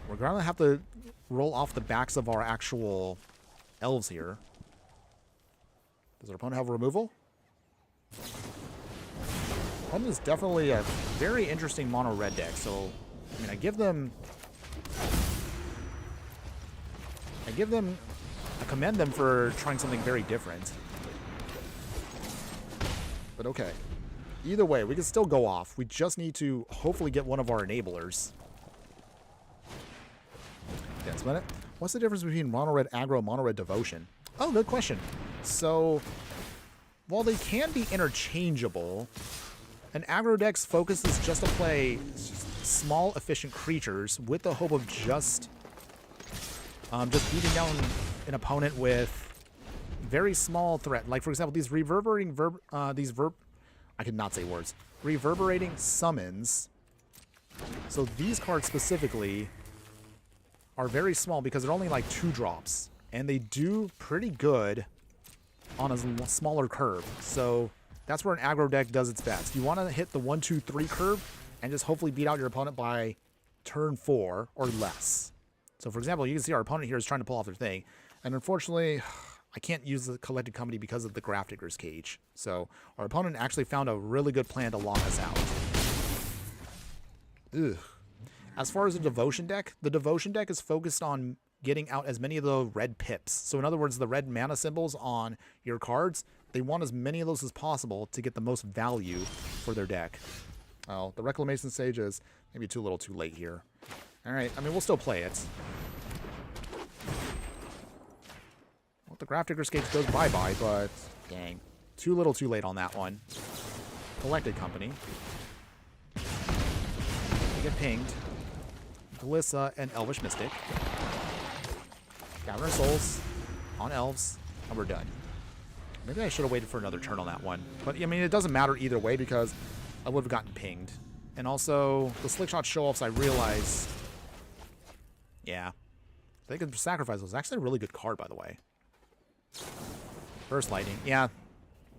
We're going to have to roll off the backs of our actual elves here. Does our opponent have removal? Opponent is definitely a very interesting mono red deck, so I mean I commend them for trying something very different. But okay. Either way, we can still go off. We just need to hopefully get one of our enablers. Dance minute. What's the difference between mono red aggro and mono red devotion? Oh, good question. So, while they can be interchangeable, an aggro deck's focus is just to play small, efficient creatures with the hope of just beating down an opponent with very small threat. Like, for example, these reverberating I could not say words. Reverberating summons. So these cards specifically are very small because they're only like 2 drops. And they do pretty good on a smaller curve. So that's where an aggro deck does its best. You want to hit the 1, 2, 3 curve and just hopefully beat out your opponent by turn 4 or less. So for example, you can see our opponent here is trying to pull off their thing. And unfortunately, I can't use the Collected Company because of the Grafdigger's Cage. So our opponent actually found a really good plan to lock us out. Ugh. As far as the Devotion deck is focused on getting out as many of the red pips. So in other words, the red mana symbols on your cards, they want as many of those as possible to get the most value for their deck. Oh, the Reclamation Sage is maybe too little too late here. All right, I mean, we'll still play it. Well, the Grafdigger's Cage goes bye-bye, but dang. Too little too late on that one. Collected Company. They get pinged. Glissa and Elvish Mystic. Gathering Souls on Elves, and we're done. Maybe I should have waited for another turn on that one. But, I mean, it doesn't matter either way because I would have gotten pinged. And also, the Slickshot Show-Offs, I realized... Yeah. They could sacrifice was actually a really good card, by the way. Burst Lightning. Yeah,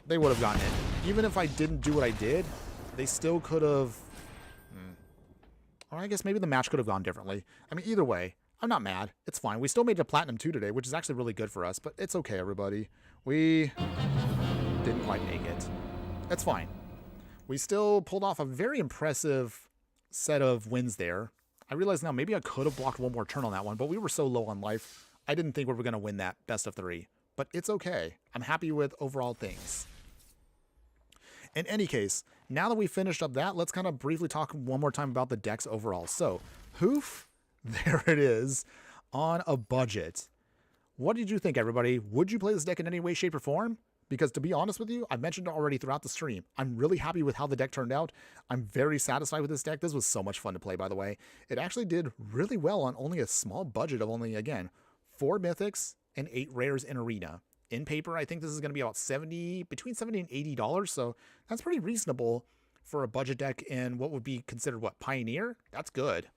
they would have gotten it. Even if I didn't do what I did, they still could have... Or I guess maybe the match could have gone differently. I mean, either way, I'm not mad. It's fine. We still made it to Platinum 2 today, which is actually really good for us. But it's okay, everybody. We didn't quite make it. It's fine. We still pulled off a very impressive set of wins there. I realize now maybe I could have blocked one more turn on that one, but we were so low on life, I didn't think we were going to win that best of 3. But it's okay. I'm happy with overall things. In any case, now that we finished up that, let's kind of briefly talk one more time about the decks overall. So, Hoof, there it is, on a budget. What did you think, everybody? Would you play this deck in any way, shape, or form? Because to be honest with you, I've mentioned it already throughout the stream. I'm really happy with how the deck turned out. I'm very satisfied with this deck. This was so much fun to play, by the way. It actually did really well on only a small budget of only, again, 4 Mythics and 8 rares in Arena. In paper, I think this is going to be about between $70 and $80, so that's pretty reasonable for a budget deck in what would be considered, Pioneer? That's good.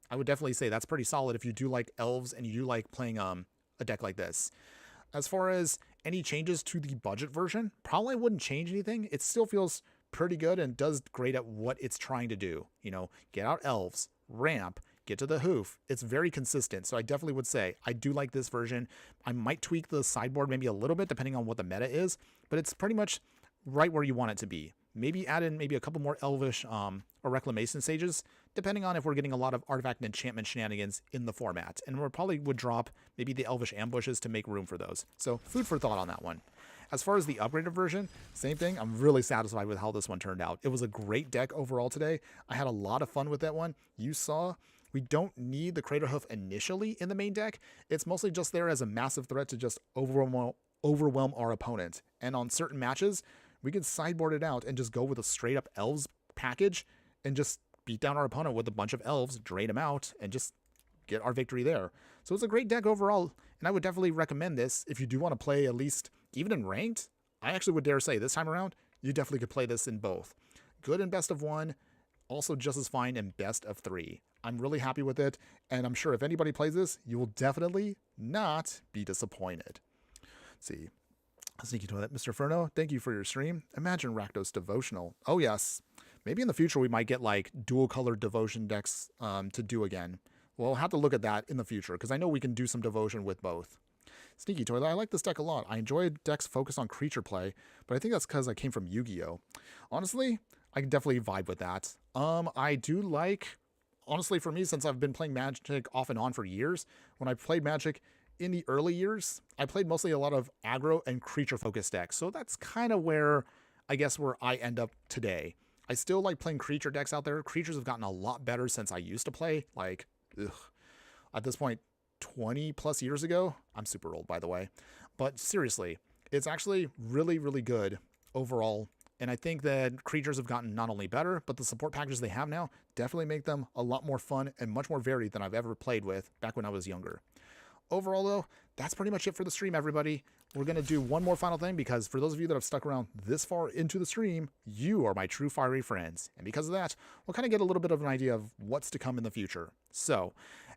I would definitely say that's pretty solid if you do like elves and you do like playing a deck like this. As far as any changes to the budget version, probably wouldn't change anything. It still feels pretty good and does great at what it's trying to do. You know, get out elves, ramp, get to the hoof. It's very consistent. So I definitely would say I do like this version. I might tweak the sideboard maybe a little bit depending on what the meta is, but it's pretty much right where you want it to be. Maybe add in maybe a couple more Elvish or Reclamation Sages, depending on if we're getting a lot of Artifact and Enchantment shenanigans in the format. And we probably would drop maybe the Elvish Ambushes to make room for those. So food for thought on that one. As far as the upgraded version, same thing. I'm really satisfied with how this one turned out. It was a great deck overall today. I had a lot of fun with that one. You saw we don't need the Craterhoof initially in the main deck. It's mostly just there as a massive threat to just overwhelm our opponent. And on certain matches, we can sideboard it out and just go with a straight up elves package and just beat down our opponent with a bunch of elves, drain them out, and just get our victory there. So it's a great deck overall, and I would definitely recommend this if you do want to play at least, even in ranked. I actually would dare say this time around, you definitely could play this in both. Good in best of 1, also just as fine in best of 3. I'm really happy with it, and I'm sure if anybody plays this, you will definitely not be disappointed. Let's see. Sneaky Toilet, Mr. Inferno, thank you for your stream. Imagine Rakdos Devotional. Oh, yes. Maybe in the future we might get like dual colored devotion decks to do again. We'll have to look at that in the future because I know we can do some devotion with both. Sneaky Toilet, I like this deck a lot. I enjoy decks focused on creature play, but I think that's because I came from Yu-Gi-Oh! Honestly, I can definitely vibe with that. I do like, honestly for me, since I've been playing Magic off and on for years, when I played Magic in the early years, I played mostly a lot of aggro and creature focused decks. So that's kind of where I end up today. I still like playing creature decks out there. Creatures have gotten a lot better since I used to play. Like, at this point, 20 plus years ago. I'm super old, by the way. But seriously, it's actually really, really good overall. And I think that creatures have gotten not only better, but the support packages they have now definitely make them a lot more fun and much more varied than I've ever played with back when I was younger. Overall, though, that's pretty much it for the stream, everybody. We're going to do one more final thing because for those of you that have stuck around this far into the stream, you are my true fiery friends. And because of that, we'll kind of get a little bit of an idea of what's to come in the future. So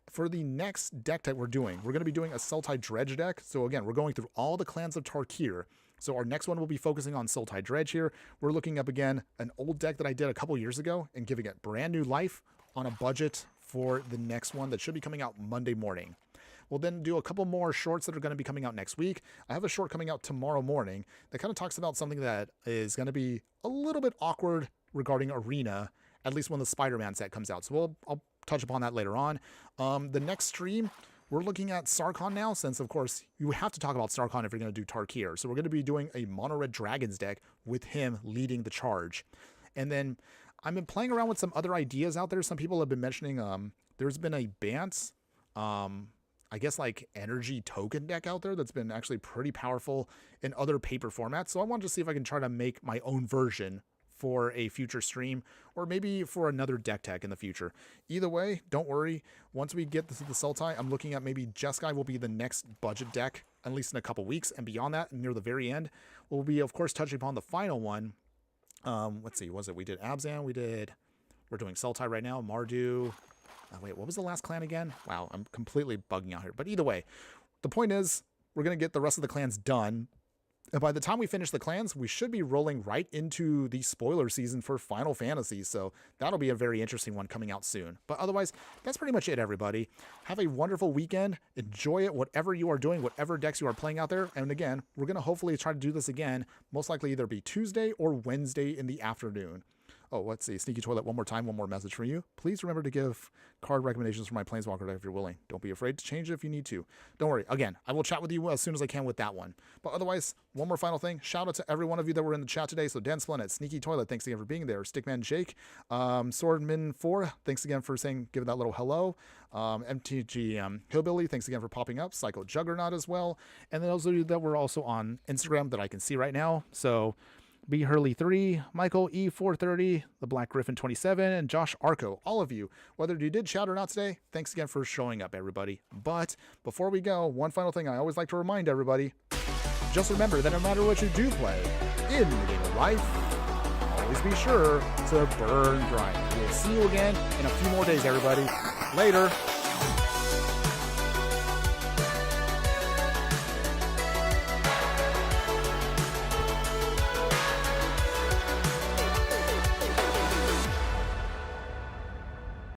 for the next deck type we're going to be doing a Sultai Dredge deck. So again, we're going through all the clans of Tarkir. So our next one will be focusing on Sultai Dredge here. We're looking up again an old deck that I did a couple years ago and giving it brand new life on a budget for the next one that should be coming out Monday morning. We'll then do a couple more shorts that are going to be coming out next week. I have a short coming out tomorrow morning that kind of talks about something that is going to be a little bit awkward regarding Arena, at least when the Spider-Man set comes out. So I'll touch upon that later on. The next stream, we're looking at Sarkhan now, since, of course, you have to talk about Sarkhan if you're going to do Tarkir. So we're going to be doing a Mono-Red Dragons deck with him leading the charge. And then I've been playing around with some other ideas out there. Some people have been mentioning there's been a Bance, I guess like energy token deck out there that's been actually pretty powerful in other paper formats. So I wanted to see if I can try to make my own version for a future stream or maybe for another deck tech in the future. Either way, don't worry. Once we get to the Sultai, I'm looking at maybe Jeskai will be the next budget deck, at least in a couple weeks. And beyond that, near the very end, we'll be, of course, touching upon the final one. Let's see, was it? We did Abzan, we're doing Sultai right now, Mardu. Wait, what was the last clan again? Wow, I'm completely bugging out here. But either way, the point is we're going to get the rest of the clans done. And by the time we finish the clans, we should be rolling right into the spoiler season for Final Fantasy. So that'll be a very interesting one coming out soon. But otherwise, that's pretty much it, everybody. Have a wonderful weekend. Enjoy it, whatever you are doing, whatever decks you are playing out there. And again, we're going to hopefully try to do this again, most likely either be Tuesday or Wednesday in the afternoon. Oh, let's see. Sneaky Toilet, one more time, one more message for you. Please remember to give card recommendations for my Planeswalker deck if you're willing. Don't be afraid to change it if you need to. Don't worry. Again, I will chat with you as soon as I can with that one. But otherwise, one more final thing. Shout out to every one of you that were in the chat today. So Dan Splendid, Sneaky Toilet, thanks again for being there. Stickman Jake, Swordman4, thanks again for giving that little hello. MTG Hillbilly, thanks again for popping up. Psycho Juggernaut as well. And then those of you that were also on Instagram that I can see right now. So B. Hurley 3, Michael E. 430, The Black Griffin 27, and Josh Arco. All of you, whether you did chat or not today, thanks again for showing up, everybody. But before we go, one final thing I always like to remind everybody, just remember that no matter what you do play in the game of life, always be sure to burn bright. We'll see you again in a few more days, everybody. Later.